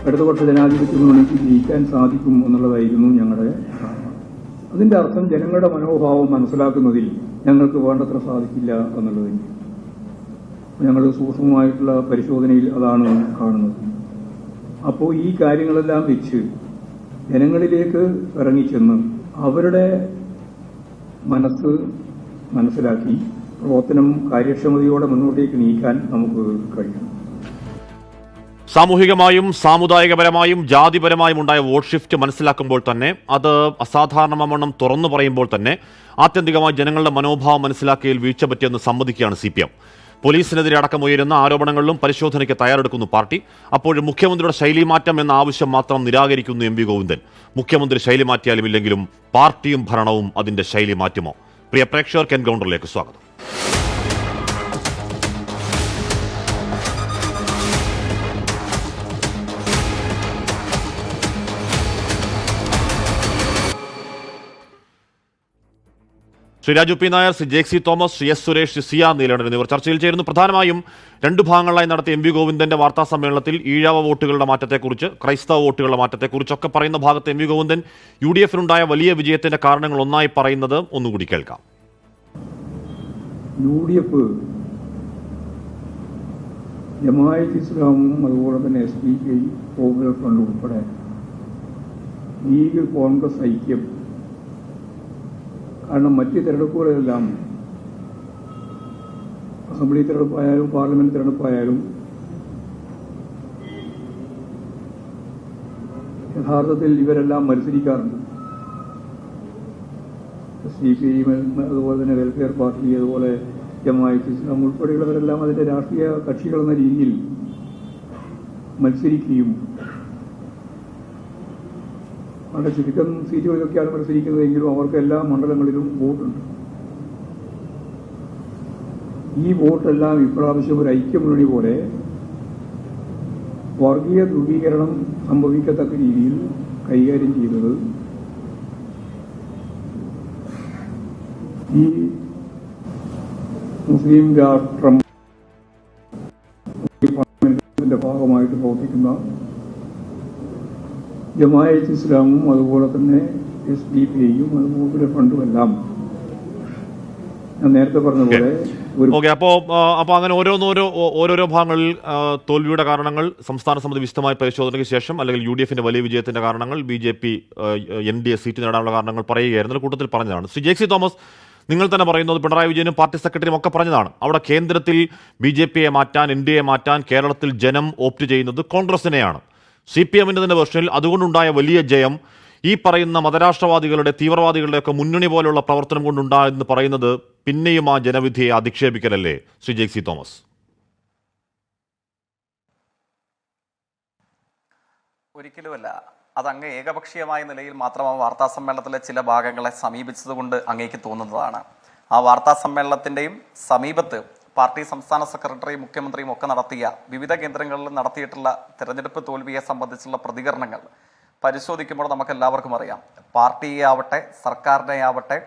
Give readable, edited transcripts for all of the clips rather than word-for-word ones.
ഇടതുപക്ഷ ജനാധിപത്യ മുന്നണിക്ക് ജയിക്കാൻ സാധിക്കും എന്നുള്ളതായിരുന്നു ഞങ്ങളുടെ ധാരണ. അതിന്റെ അർത്ഥം ജനങ്ങളുടെ മനോഭാവം മനസ്സിലാക്കുന്നതിൽ ഞങ്ങൾക്ക് വേണ്ടത്ര സാധിക്കില്ല എന്നുള്ളത് തന്നെ. ഞങ്ങൾ സൂക്ഷ്മമായിട്ടുള്ള പരിശോധനയിൽ അതാണ് കാണുന്നത്. അപ്പോൾ ഈ കാര്യങ്ങളെല്ലാം വെച്ച് ജനങ്ങളിലേക്ക് ഇറങ്ങിച്ചെന്ന് അവരുടെ മനസ്സ് മനസ്സിലാക്കി പ്രവർത്തനം കാര്യക്ഷമതയോടെ മുന്നോട്ടേക്ക് നീക്കാൻ നമുക്ക് കഴിയും. സാമൂഹികമായും സാമുദായികപരമായും ജാതിപരമായും ഉണ്ടായ വോട്ട് ഷിഫ്റ്റ് മനസ്സിലാക്കുമ്പോൾ തന്നെ, അത് അസാധാരണമണ്ണം തുറന്നു പറയുമ്പോൾ തന്നെ ആത്യന്തികമായി ജനങ്ങളുടെ മനോഭാവം മനസ്സിലാക്കിയതിൽ വീഴ്ച പറ്റിയെന്ന് സമ്മതിക്കുകയാണ് CPM. പോലീസിനെതിരെ അടക്കം ഉയരുന്ന ആരോപണങ്ങളിലും പരിശോധനയ്ക്ക് തയ്യാറെടുക്കുന്നു പാർട്ടി. അപ്പോഴും മുഖ്യമന്ത്രിയുടെ ശൈലി മാറ്റം എന്ന ആവശ്യം മാത്രം നിരാകരിക്കുന്നു MV ഗോവിന്ദൻ. മുഖ്യമന്ത്രി ശൈലി മാറ്റിയാലും ഇല്ലെങ്കിലും പാർട്ടിയും ഭരണവും അതിന്റെ ശൈലി മാറ്റുമോ? പ്രിയ പ്രേക്ഷകർക്ക് എൻകൗണ്ടറിലേക്ക് സ്വാഗതം. ശ്രീ രാജു പി നായർ, ശ്രീ ജേക്സി തോമസ്, ശ്രീ എസ് സുരേഷ്, ശ്രീ സിയ നീലകണ്ഠൻ എന്നിവർ ചർച്ചയിൽ ചേരുന്നു. പ്രധാനമായും രണ്ടു ഭാഗങ്ങളായി നടത്തിയ MV ഗോവിന്ദന്റെ വാർത്താ സമ്മേളനത്തിൽ ഈഴവ വോട്ടുകളുടെ മാറ്റത്തെക്കുറിച്ച്, ക്രൈസ്തവ വോട്ടുകളുടെ മാറ്റത്തെക്കുറിച്ചൊക്കെ പറയുന്ന ഭാഗത്ത് MV ഗോവിന്ദൻ UDF-നുണ്ടായ വലിയ വിജയത്തിന്റെ കാരണങ്ങൾ ഒന്നായി പറയുന്നത് ഒന്നുകൂടി കേൾക്കാം. UDF, ജമാഅത്ത് ഇസ്ലാമും അതുപോലെ തന്നെ SDK, പോപ്പുലർ ഫ്രണ്ട് ഉൾപ്പെടെ ലീഗ്, കോൺഗ്രസ് ഐക്യം, കാരണം മറ്റ് തിരഞ്ഞെടുപ്പുകളെല്ലാം അസംബ്ലി തിരഞ്ഞെടുപ്പായാലും പാർലമെന്റ് തിരഞ്ഞെടുപ്പായാലും യഥാർത്ഥത്തിൽ ഇവരെല്ലാം മത്സരിക്കാറുണ്ട്. SDP, അതുപോലെ തന്നെ വെൽഫെയർ പാർട്ടി, അതുപോലെ ജമാഅത്ത് ഇസ്ലാം ഉൾപ്പെടെയുള്ളവരെല്ലാം അതിന്റെ രാഷ്ട്രീയ കക്ഷികളെന്ന രീതിയിൽ മത്സരിക്കുകയും വളരെ ചുരുക്കം സീറ്റുകളിലൊക്കെയാണ് മത്സരിക്കുന്നതെങ്കിലും അവർക്ക് എല്ലാ മണ്ഡലങ്ങളിലും വോട്ടുണ്ട്. ഈ വോട്ടെല്ലാം ഇപ്രാവശ്യം ഒരു ഐക്യമുന്നണി പോലെ വർഗീയ ധ്രുവീകരണം സംഭവിക്കത്തക്ക രീതിയിൽ കൈകാര്യം ചെയ്തത് ഈ മുസ്ലിം രാഷ്ട്രം പാർലമെന്റിന്റെ ഭാഗമായിട്ട് പ്രവർത്തിക്കുന്ന ജമാഅത്ത് ഇസ്ലാമും അതുപോലെ തന്നെ SDPയും അതുപോലെ ഫണ്ടുമെല്ലാം ഞാൻ നേരത്തെ പറഞ്ഞതുപോലെ അപ്പോൾ അങ്ങനെ ഓരോരോ ഭാഗങ്ങളിൽ തോൽവിയുടെ കാരണങ്ങൾ സംസ്ഥാന സമിതി വിശദമായ പരിശോധനയ്ക്ക് ശേഷം, അല്ലെങ്കിൽ UDF-ന്റെ വലിയ വിജയത്തിന്റെ കാരണങ്ങൾ, BJP NDA സീറ്റ് നേടാനുള്ള കാരണങ്ങൾ പറയുകയായിരുന്നു. കൂട്ടത്തിൽ പറഞ്ഞതാണ് ശ്രീ ജേക്സി തോമസ്. നിങ്ങൾ തന്നെ പറയുന്നത് പിണറായി വിജയനും പാർട്ടി സെക്രട്ടറിയും ഒക്കെ പറഞ്ഞതാണ്. അവിടെ കേന്ദ്രത്തിൽ BJP-യെ മാറ്റാൻ, NDA മാറ്റാൻ കേരളത്തിൽ ജനം ഓപ്റ്റ് ചെയ്യുന്നത് കോൺഗ്രസിനെയാണ്. CPM-ന്റെ തന്നെ വെർഷനിൽ അതുകൊണ്ടുണ്ടായ വലിയ ജയം ഈ പറയുന്ന മതരാഷ്ട്രവാദികളുടെ, തീവ്രവാദികളുടെ ഒക്കെ മുന്നണി പോലുള്ള പ്രവർത്തനം കൊണ്ടുണ്ടായെന്ന് പറയുന്നത് പിന്നെയും ആ ജനവിധിയെ അധിക്ഷേപിക്കലല്ലേ ശ്രീ ജേക്സി തോമസ്? ഒരിക്കലുമല്ല. അത് അങ്ങ് ഏകപക്ഷീയമായ നിലയിൽ മാത്രം ആ വാർത്താ സമ്മേളനത്തിലെ ചില ഭാഗങ്ങളെ സമീപിച്ചതുകൊണ്ട് അങ്ങേക്ക് തോന്നുന്നതാണ്. ആ വാർത്താ സമ്മേളനത്തിൻ്റെയും സമീപത്ത് പാർട്ടി സംസ്ഥാന സെക്രട്ടറിയും മുഖ്യമന്ത്രിയും ഒക്കെ നടത്തിയ വിവിധ കേന്ദ്രങ്ങളിൽ നടത്തിയിട്ടുള്ള തെരഞ്ഞെടുപ്പ് തോൽവിയെ സംബന്ധിച്ചുള്ള പ്രതികരണങ്ങൾ പരിശോധിക്കുമ്പോൾ നമുക്ക് എല്ലാവർക്കും അറിയാം. പാർട്ടിയെ ആവട്ടെ, സർക്കാരിനെ ആവട്ടെ,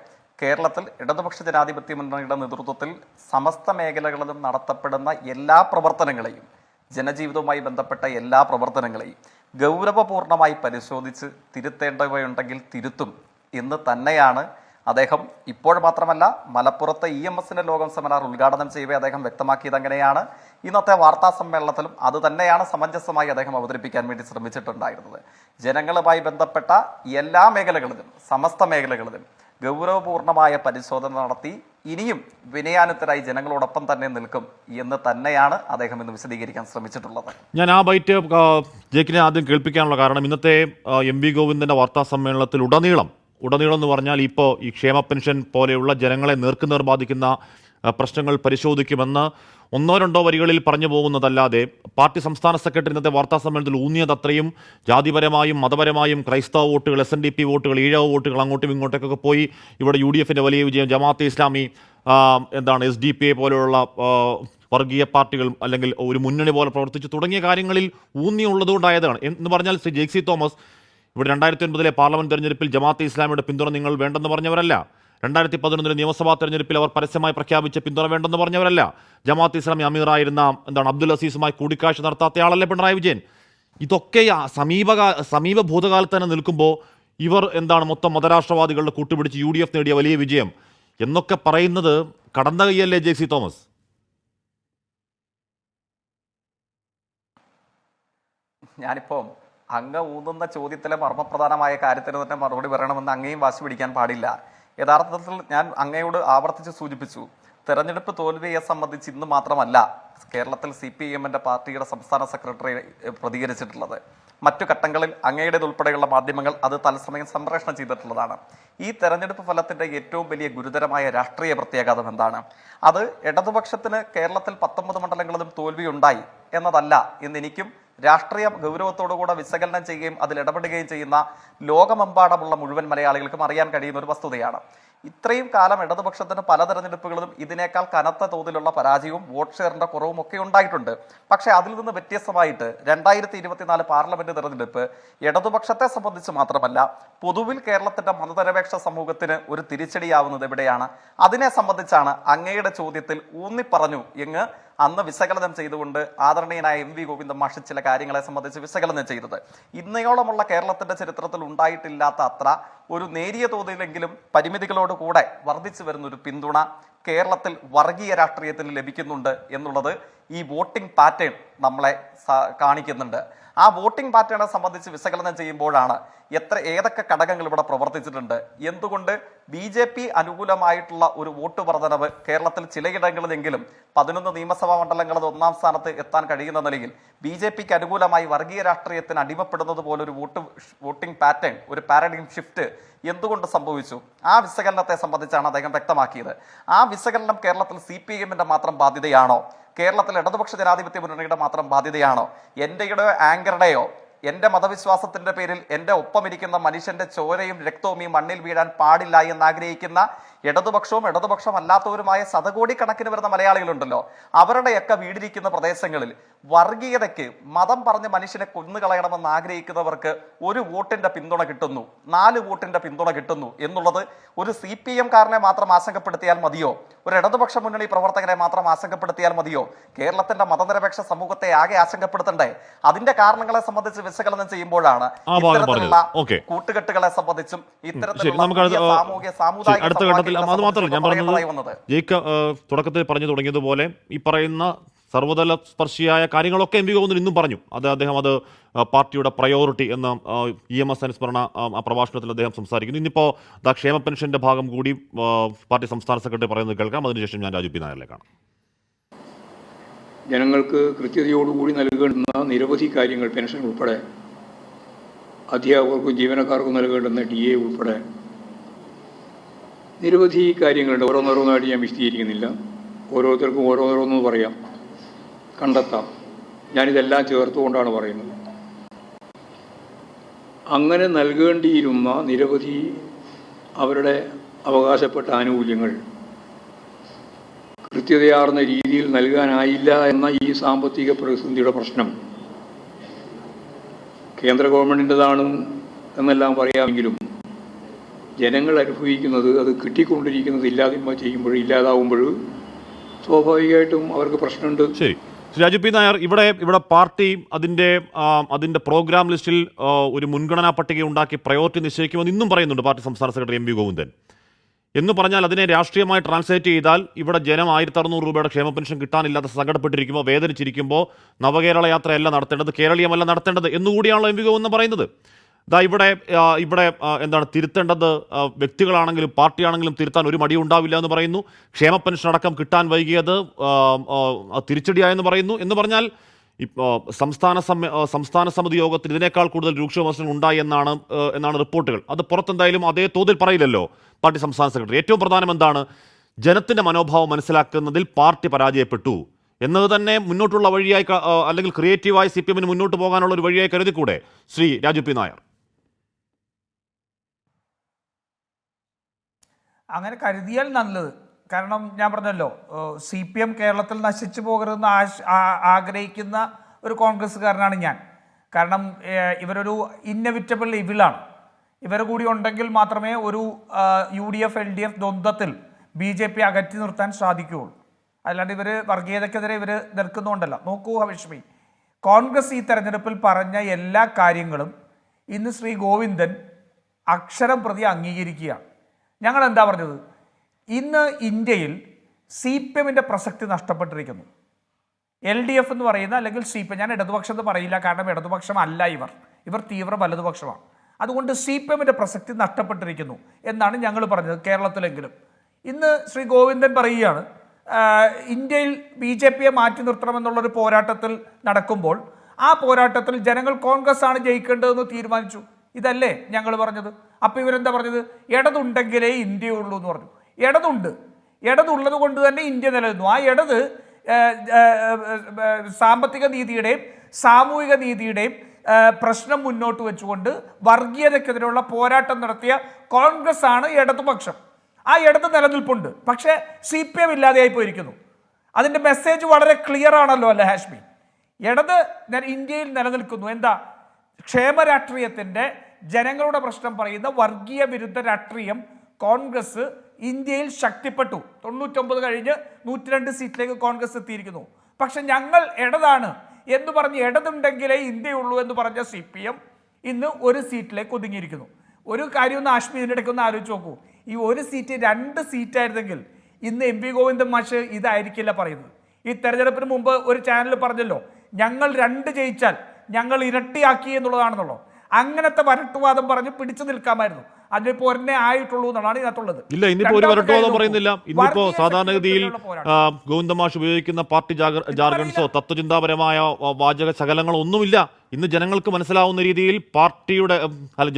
കേരളത്തിൽ ഇടതുപക്ഷ ജനാധിപത്യ മുന്നണിയുടെ നേതൃത്വത്തിൽ സമസ്ത മേഖലകളിലും നടത്തപ്പെടുന്ന എല്ലാ പ്രവർത്തനങ്ങളെയും, ജനജീവിതവുമായി ബന്ധപ്പെട്ട എല്ലാ പ്രവർത്തനങ്ങളെയും ഗൗരവപൂർണമായി പരിശോധിച്ച് തിരുത്തേണ്ടവയുണ്ടെങ്കിൽ തിരുത്തും എന്ന് തന്നെയാണ് അദ്ദേഹം ഇപ്പോൾ മാത്രമല്ല മലപ്പുറത്തെ EMS-ന്റെ ലോകം സെമിനാർ ഉദ്ഘാടനം ചെയ്യവേ അദ്ദേഹം വ്യക്തമാക്കിയത്. അങ്ങനെയാണ് ഇന്നത്തെ വാർത്താ സമ്മേളനത്തിലും അത് തന്നെയാണ് സമഞ്ജസമായി അദ്ദേഹം അവതരിപ്പിക്കാൻ വേണ്ടി ശ്രമിച്ചിട്ടുണ്ടായിരുന്നത്. ജനങ്ങളുമായി ബന്ധപ്പെട്ട എല്ലാ മേഖലകളിലും, സമസ്ത മേഖലകളിലും ഗൗരവപൂർണമായ പരിശോധന നടത്തി ഇനിയും വിനയാനുത്തരായി ജനങ്ങളോടൊപ്പം തന്നെ നിൽക്കും എന്ന് തന്നെയാണ് അദ്ദേഹം ഇന്ന് വിശദീകരിക്കാൻ ശ്രമിച്ചിട്ടുള്ളത്. ഞാൻ ആ ബൈറ്റ് ജേക്കിനെ ആദ്യം കേൾപ്പിക്കാനുള്ള കാരണം, ഇന്നത്തെ MV ഗോവിന്ദന്റെ വാർത്താ സമ്മേളനത്തിൽ ഉടനീളം എന്ന് പറഞ്ഞാൽ ഇപ്പോൾ ഈ ക്ഷേമ പെൻഷൻ പോലെയുള്ള ജനങ്ങളെ നേർക്കുനേർ ബാധിക്കുന്ന പ്രശ്നങ്ങൾ പരിശോധിക്കുമെന്ന് ഒന്നോ രണ്ടോ വരികളിൽ പറഞ്ഞു പോകുന്നതല്ലാതെ പാർട്ടി സംസ്ഥാന സെക്രട്ടറി ഇന്നത്തെ വാർത്താ സമ്മേളനത്തിൽ ഊന്നിയത് അത്രയും ജാതിപരമായും മതപരമായും ക്രൈസ്തവ വോട്ടുകൾ, SNDP വോട്ടുകൾ, ഈഴവ വോട്ടുകൾ അങ്ങോട്ടും ഇങ്ങോട്ടേക്കൊക്കെ പോയി ഇവിടെ UDF-ന്റെ വലിയ വിജയം, ജമാഅത്തെ ഇസ്ലാമി, SDPA പോലെയുള്ള വർഗീയ പാർട്ടികൾ അല്ലെങ്കിൽ ഒരു മുന്നണി പോലെ പ്രവർത്തിച്ചു തുടങ്ങിയ കാര്യങ്ങളിൽ ഊന്നിയുള്ളതുകൊണ്ടായതാണ് എന്ന് പറഞ്ഞാൽ ശ്രീ ജേക്സി തോമസ്, ഇവിടെ 2009 പാർലമെന്റ് തെരഞ്ഞെടുപ്പിൽ ജമാഅത്തെ ഇസ്ലാമിയുടെ പിന്തുണ നിങ്ങൾ വേണ്ടെന്ന് പറഞ്ഞവരല്ല. 2011 നിയമസഭാ തെരഞ്ഞെടുപ്പിൽ അവർ പരസ്യമായി പ്രഖ്യാപിച്ച പിന്തുണ വേണ്ടെന്ന് പറഞ്ഞവരല്ല. ജമാഅത്തെ ഇസ്ലാമി അമീറായിരുന്ന അബ്ദുൽ അസീസുമായി കൂടിക്കാഴ്ച നടത്താത്തയാളല്ലേ പിണറായി വിജയൻ? ഇതൊക്കെ സമീപ ഭൂതകാലത്ത് തന്നെ നിൽക്കുമ്പോൾ ഇവർ എന്താണ് മൊത്തം മതരാഷ്ട്രവാദികളുടെ കൂട്ടുപിടിച്ച് UDF നേടിയ വലിയ വിജയം എന്നൊക്കെ പറയുന്നത് കടന്ന കൈയല്ലേ JC തോമസ്? ഞാനിപ്പോൾ അങ്ങ് ഊന്നുന്ന ചോദ്യത്തിലെ മർമ്മപ്രധാനമായ കാര്യത്തിന് തന്നെ മറുപടി പറയണമെന്ന് അങ്ങേയും വാശി പിടിക്കാൻ പാടില്ല. യഥാർത്ഥത്തിൽ ഞാൻ അങ്ങയോട് ആവർത്തിച്ച് സൂചിപ്പിച്ചു, തെരഞ്ഞെടുപ്പ് തോൽവിയെ സംബന്ധിച്ച് ഇന്ന് മാത്രമല്ല കേരളത്തിൽ CPIMന്റെ പാർട്ടിയുടെ സംസ്ഥാന സെക്രട്ടറി പ്രതികരിച്ചിട്ടുള്ളത്. മറ്റു ഘട്ടങ്ങളിൽ അങ്ങയുടേതുൾപ്പെടെയുള്ള മാധ്യമങ്ങൾ അത് തത്സമയം സംപ്രേഷണം ചെയ്തിട്ടുള്ളതാണ്. ഈ തെരഞ്ഞെടുപ്പ് ഫലത്തിന്റെ ഏറ്റവും വലിയ ഗുരുതരമായ രാഷ്ട്രീയ പ്രത്യാഘാതം എന്താണ്? അത് ഇടതുപക്ഷത്തിന് കേരളത്തിൽ 19 മണ്ഡലങ്ങളിലും തോൽവിയുണ്ടായി എന്നതല്ല എന്ന് എനിക്കും രാഷ്ട്രീയ ഗൗരവത്തോടുകൂടെ വിശകലനം ചെയ്യുകയും അതിൽ ഇടപെടുകയും ചെയ്യുന്ന ലോകമെമ്പാടുമുള്ള മുഴുവൻ മലയാളികൾക്കും അറിയാൻ കഴിയുന്ന ഒരു വസ്തുതയാണ്. ഇത്രയും കാലം ഇടതുപക്ഷത്തിന് പല തെരഞ്ഞെടുപ്പുകളും ഇതിനേക്കാൾ കനത്ത തോതിലുള്ള പരാജയവും വോട്ട് ഷെയറിന്റെ കുറവും ഒക്കെ ഉണ്ടായിട്ടുണ്ട്. പക്ഷേ അതിൽ നിന്ന് വ്യത്യസ്തമായിട്ട് 2024 പാർലമെന്റ് തെരഞ്ഞെടുപ്പ് ഇടതുപക്ഷത്തെ സംബന്ധിച്ച് മാത്രമല്ല പൊതുവിൽ കേരളത്തിന്റെ മതനിരപേക്ഷ സമൂഹത്തിന് ഒരു തിരിച്ചടിയാവുന്നത് എവിടെയാണ്? അതിനെ സംബന്ധിച്ചാണ് അങ്ങയുടെ ചോദ്യത്തിൽ ഊന്നിപ്പറഞ്ഞു എങ്ങ് അന്ന് വിശകലനം ചെയ്തുകൊണ്ട് ആദരണീയനായ MV ഗോവിന്ദൻ മാഷ് ചില കാര്യങ്ങളെ സംബന്ധിച്ച് വിശകലനം ചെയ്തത്. ഇന്നയോളമുള്ള കേരളത്തിന്റെ ചരിത്രത്തിൽ ഉണ്ടായിട്ടില്ലാത്ത അത്ര ഒരു നേരിയ തോതിലെങ്കിലും പരിമിതികളോടുകൂടെ വർദ്ധിച്ചു വരുന്ന ഒരു പിന്തുണ കേരളത്തിൽ വർഗീയ രാഷ്ട്രീയത്തിന് ലഭിക്കുന്നുണ്ട് എന്നുള്ളത് ഈ വോട്ടിംഗ് പാറ്റേൺ നമ്മളെ കാണിക്കുന്നുണ്ട്. ആ വോട്ടിംഗ് പാറ്റേണെ സംബന്ധിച്ച് വിശകലനം ചെയ്യുമ്പോഴാണ് ഏതൊക്കെ ഘടകങ്ങൾ ഇവിടെ പ്രവർത്തിച്ചിട്ടുണ്ട്, എന്തുകൊണ്ട് BJP അനുകൂലമായിട്ടുള്ള ഒരു വോട്ട് വർധനവ് കേരളത്തിൽ ചിലയിടങ്ങളിലെങ്കിലും 11 നിയമസഭാ മണ്ഡലങ്ങളിൽ 1ാം സ്ഥാനത്ത് എത്താൻ കഴിയുന്ന നിലയിൽ BJPക്ക് അനുകൂലമായി വർഗീയ രാഷ്ട്രീയത്തിന് അടിമപ്പെടുന്നത് പോലൊരു വോട്ടിംഗ് പാറ്റേൺ, ഒരു പാരഡൈം ഷിഫ്റ്റ് എന്തുകൊണ്ട് സംഭവിച്ചു? ആ വിശകലനത്തെ സംബന്ധിച്ചാണ് അദ്ദേഹം വ്യക്തമാക്കിയത്. ആ വിശകലനം കേരളത്തിൽ CPIMന്റെ മാത്രം ബാധ്യതയാണോ? കേരളത്തിൽ ഇടതുപക്ഷ ജനാധിപത്യ മുന്നണിയുടെ മാത്രം ബാധ്യതയാണോ? എന്റെയോ ആങ്കറുടെയോ എന്റെ മതവിശ്വാസത്തിന്റെ പേരിൽ എന്റെ ഒപ്പമിരിക്കുന്ന മനുഷ്യന്റെ ചോരയും രക്തവും ഈ മണ്ണിൽ വീഴാൻ പാടില്ല എന്ന് ആഗ്രഹിക്കുന്ന ഇടതുപക്ഷവും ഇടതുപക്ഷമല്ലാത്തവരുമായ ശതകോടിക്കണക്കിന് വരുന്ന മലയാളികളുണ്ടല്ലോ, അവരുടെയൊക്കെ വീടിരിക്കുന്ന പ്രദേശങ്ങളിൽ വർഗീയതയ്ക്ക് മതം പറഞ്ഞ് മനുഷ്യനെ കൊന്നുകളയണമെന്ന് ആഗ്രഹിക്കുന്നവർക്ക് ഒരു വോട്ടിന്റെ പിന്തുണ കിട്ടുന്നു, 4 വോട്ടിന്റെ പിന്തുണ കിട്ടുന്നു എന്നുള്ളത് ഒരു CPM കാരനെ മാത്രം ആശങ്കപ്പെടുത്തിയാൽ മതിയോ? ഒരു ഇടതുപക്ഷ മുന്നണി പ്രവർത്തകരെ മാത്രം ആശങ്കപ്പെടുത്തിയാൽ മതിയോ? കേരളത്തിന്റെ മതനിരപേക്ഷ സമൂഹത്തെ ആകെ ആശങ്കപ്പെടുത്തണ്ടേ? അതിന്റെ കാരണങ്ങളെ സംബന്ധിച്ച് വിശകലനം ചെയ്യുമ്പോഴാണ് ഇത്തരത്തിലുള്ള കൂട്ടുകെട്ടുകളെ സംബന്ധിച്ചും ഇത്തരത്തിലുള്ള സാമൂഹ്യ സാമുദായിക അത് മാത്രമല്ല ഞാൻ പറഞ്ഞത് തുടക്കത്തിൽ പറഞ്ഞു തുടങ്ങിയതുപോലെ ഈ പറയുന്ന സർവ്വതല സ്പർശിയായ കാര്യങ്ങളൊക്കെ MV ഗോവിന്ദൻ ഇന്നും പറഞ്ഞു. അദ്ദേഹം അത് പാർട്ടിയുടെ പ്രയോറിറ്റി എന്ന EMS അനുസ്മരണ പ്രഭാഷണത്തിൽ അദ്ദേഹം സംസാരിക്കുന്നു. ഇന്നിപ്പോൾ ക്ഷേമ പെൻഷന്റെ ഭാഗം കൂടി പാർട്ടി സംസ്ഥാന സെക്രട്ടറി പറയുന്നത് കേൾക്കാം. അതിനുശേഷം ഞാൻ രാജു പി നായരിലേക്കാണ്. ജനങ്ങൾക്ക് കൃത്യതയോടുകൂടി നൽകേണ്ടുന്ന നിരവധി കാര്യങ്ങൾ, പെൻഷൻ ഉൾപ്പെടെ, അധ്യാപകർക്കും ജീവനക്കാർക്കും നൽകേണ്ടുന്ന DA ഉൾപ്പെടെ നിരവധി കാര്യങ്ങളുണ്ട്. ഓരോന്നോരോന്നായിട്ട് ഞാൻ വിശദീകരിക്കുന്നില്ല. ഓരോരുത്തർക്കും ഓരോന്നോരോന്ന് പറയാം, കണ്ടെത്താം. ഞാനിതെല്ലാം ചേർത്തുകൊണ്ടാണ് പറയുന്നത്. അങ്ങനെ നൽകേണ്ടിയിരുന്ന നിരവധി അവരുടെ അവകാശപ്പെട്ട ആനുകൂല്യങ്ങൾ കൃത്യതയാർന്ന രീതിയിൽ നൽകാനായില്ല എന്ന ഈ സാമ്പത്തിക പ്രതിസന്ധിയുടെ പ്രശ്നം കേന്ദ്ര ഗവൺമെൻറ്റിൻ്റെതാണ് എന്നെല്ലാം പറയാമെങ്കിലും ജനങ്ങൾ അനുഭവിക്കുന്നത്, അത് കിട്ടിക്കൊണ്ടിരിക്കുന്നത് ഇല്ലാതാവുമ്പോൾ സ്വാഭാവികമായിട്ടും അവർക്ക് പ്രശ്നമുണ്ട്. ശരി, രാജു പി നായർ, ഇവിടെ പാർട്ടി അതിന്റെ പ്രോഗ്രാം ലിസ്റ്റിൽ ഒരു മുൻഗണനാ പട്ടിക ഉണ്ടാക്കി പ്രയോറിറ്റി നിശ്ചയിക്കുമെന്ന് ഇന്നും പറയുന്നുണ്ട് പാർട്ടി സംസ്ഥാന സെക്രട്ടറി MV ഗോവിന്ദൻ. എന്ന് പറഞ്ഞാൽ അതിനെ രാഷ്ട്രീയമായി ട്രാൻസ്ലേറ്റ് ചെയ്താൽ ഇവിടെ ജനം 1600 രൂപയുടെ ക്ഷേമ പെൻഷൻ കിട്ടാനില്ലാതെ സങ്കടപ്പെട്ടിരിക്കുമ്പോൾ, വേദനിച്ചിരിക്കുമ്പോൾ നവകേരള യാത്രയല്ല നടത്തേണ്ടത്, കേരളീയമല്ല നടത്തേണ്ടത് എന്നുകൂടിയാണല്ലോ MV ഗോവിന്ദൻ പറയുന്നത്. ഇവിടെ എന്താണ് തിരുത്തേണ്ടത്? വ്യക്തികളാണെങ്കിലും പാർട്ടിയാണെങ്കിലും തിരുത്താൻ ഒരു മടിയും ഉണ്ടാവില്ല എന്ന് പറയുന്നു. ക്ഷേമ പെൻഷൻ അടക്കം കിട്ടാൻ വൈകിയത് തിരിച്ചടിയായെന്ന് പറയുന്നു. എന്ന് പറഞ്ഞാൽ സംസ്ഥാന സമിതി യോഗത്തിൽ ഇതിനേക്കാൾ കൂടുതൽ രൂക്ഷ വിമർശനം ഉണ്ടായി എന്നാണ് റിപ്പോർട്ടുകൾ. അത് പുറത്തെന്തായാലും അതേ തോതിൽ പറയില്ലല്ലോ പാർട്ടി സംസ്ഥാന സെക്രട്ടറി. ഏറ്റവും പ്രധാനം എന്താണ്? ജനത്തിന്റെ മനോഭാവം മനസ്സിലാക്കുന്നതിൽ പാർട്ടി പരാജയപ്പെട്ടു എന്നത് തന്നെ മുന്നോട്ടുള്ള വഴിയായി, അല്ലെങ്കിൽ ക്രിയേറ്റീവായി CPMന് മുന്നോട്ട് പോകാനുള്ള ഒരു വഴിയായി കരുതിക്കൂടെ ശ്രീ രാജു പി നായർ? അങ്ങനെ കരുതിയാൽ നല്ലത്. കാരണം ഞാൻ പറഞ്ഞല്ലോ, CPM കേരളത്തിൽ നശിച്ചു പോകരുതെന്ന് ആഗ്രഹിക്കുന്ന ഒരു കോൺഗ്രസ്സുകാരനാണ് ഞാൻ. കാരണം ഇവരൊരു ഇന്നെവിറ്റബിൾ ഇവിലാണ്. ഇവർ കൂടി ഉണ്ടെങ്കിൽ മാത്രമേ ഒരു UDF LDF ദ്വന്ദ്വത്തിൽ BJP അകറ്റി നിർത്താൻ സാധിക്കുകയുള്ളൂ. അല്ലാണ്ട് ഇവർ വർഗീയതയ്ക്കെതിരെ ഇവർ നിൽക്കുന്നുണ്ടല്ലോ. നോക്കൂ ഹവിഷ്മി, കോൺഗ്രസ് ഈ തെരഞ്ഞെടുപ്പിൽ പറഞ്ഞ എല്ലാ കാര്യങ്ങളും ഇന്ന് ശ്രീ ഗോവിന്ദൻ അക്ഷരം പ്രതി അംഗീകരിക്കുകയാണ്. ഞങ്ങൾ എന്താ പറഞ്ഞത്? ഇന്ന് ഇന്ത്യയിൽ CPM-ന്റെ പ്രസക്തി നഷ്ടപ്പെട്ടിരിക്കുന്നു. LDF എന്ന് പറയുന്ന അല്ലെങ്കിൽ CPM, ഞാൻ ഇടതുപക്ഷം എന്ന് പറയില്ല, കാരണം ഇടതുപക്ഷം അല്ല ഇവർ തീവ്ര വലതുപക്ഷമാണ്. അതുകൊണ്ട് CPM-ന്റെ പ്രസക്തി നഷ്ടപ്പെട്ടിരിക്കുന്നു എന്നാണ് ഞങ്ങൾ പറഞ്ഞത്, കേരളത്തിലെങ്കിലും. ഇന്ന് ശ്രീ ഗോവിന്ദൻ പറയുകയാണ് ഇന്ത്യയിൽ BJP-യെ മാറ്റി നിർത്തണമെന്നുള്ളൊരു പോരാട്ടത്തിൽ നടക്കുമ്പോൾ ആ പോരാട്ടത്തിൽ ജനങ്ങൾ കോൺഗ്രസ് ആണ് ജയിക്കേണ്ടതെന്ന് തീരുമാനിച്ചു. ഇതല്ലേ ഞങ്ങൾ പറഞ്ഞത്? അപ്പോൾ ഇവരെന്താ പറഞ്ഞത്? ഇടതുണ്ടെങ്കിലേ ഇന്ത്യയുള്ളൂ എന്ന് പറഞ്ഞു. ഇടതുള്ളത് കൊണ്ട് തന്നെ ഇന്ത്യ നിലനിന്നു. ആ ഇടത് സാമ്പത്തിക നീതിയുടെയും സാമൂഹിക നീതിയുടെയും പ്രശ്നം മുന്നോട്ട് വെച്ചുകൊണ്ട് വർഗീയതയ്ക്കെതിരെയുള്ള പോരാട്ടം നടത്തിയ കോൺഗ്രസ് ആണ് ഇടതുപക്ഷം. ആ ഇടത് നിലനിൽപ്പുണ്ട്. പക്ഷേ CPM ഇല്ലാതെയായി പോയിരിക്കുന്നു. അതിൻ്റെ മെസ്സേജ് വളരെ ക്ലിയർ ആണല്ലോ അല്ലേ ഹാഷ്മി? ഇടത് ഇന്ത്യയിൽ നിലനിൽക്കുന്നു. എന്താ? ക്ഷേമ രാഷ്ട്രീയത്തിൻ്റെ, ജനങ്ങളുടെ പ്രശ്നം പറയുന്ന വർഗീയ വിരുദ്ധ രാഷ്ട്രീയം കോൺഗ്രസ് ഇന്ത്യയിൽ ശക്തിപ്പെട്ടു. 99 കഴിഞ്ഞ് 102 സീറ്റിലേക്ക് കോൺഗ്രസ് എത്തിയിരിക്കുന്നു. പക്ഷെ ഞങ്ങൾ ഇടതാണ് എന്ന് പറഞ്ഞ് ഇടതുണ്ടെങ്കിലേ ഇന്ത്യയുള്ളൂ എന്ന് പറഞ്ഞ CPM ഇന്ന് ഒരു സീറ്റിലേക്ക് ഒതുങ്ങിയിരിക്കുന്നു. ഒരു കാര്യം ഒന്ന് ആഷ്മി ഇതിൻ്റെ ഇടയ്ക്ക് ഒന്ന് ആലോചിച്ച് നോക്കൂ. ഈ ഒരു സീറ്റ് 2 സീറ്റായിരുന്നെങ്കിൽ ഇന്ന് MP ഗോവിന്ദൻ മാഷ് ഇതായിരിക്കില്ല പറയുന്നത്. ഈ തെരഞ്ഞെടുപ്പിന് മുമ്പ് ഒരു ചാനൽ പറഞ്ഞല്ലോ, ഞങ്ങൾ 2 ജയിച്ചാൽ ഞങ്ങൾ ഇരട്ടിയാക്കി എന്നുള്ളതാണെന്നുള്ളൂ. അങ്ങനത്തെ വരട്ടുവാദം പറഞ്ഞ് പിടിച്ചു നിൽക്കാമായിരുന്നു. അതിനിപ്പോ ഒരെണ്ണേ ആയിട്ടുള്ളൂ എന്നാണ് ഇതിനകത്തുള്ളത്. ഇല്ല, ഇന്നിപ്പോ ഒരു വരട്ടുവാദം പറയുന്നില്ല. ഇന്നിപ്പോ സാധാരണഗതിയിൽ ഗോവിന്ദമാഷ് ഉപയോഗിക്കുന്ന പാർട്ടി ജാർഗൺസോ തത്വചിന്താപരമായ വാചക ശകലങ്ങളോ ഒന്നുമില്ല. ഇന്ന് ജനങ്ങൾക്ക് മനസ്സിലാവുന്ന രീതിയിൽ പാർട്ടിയുടെ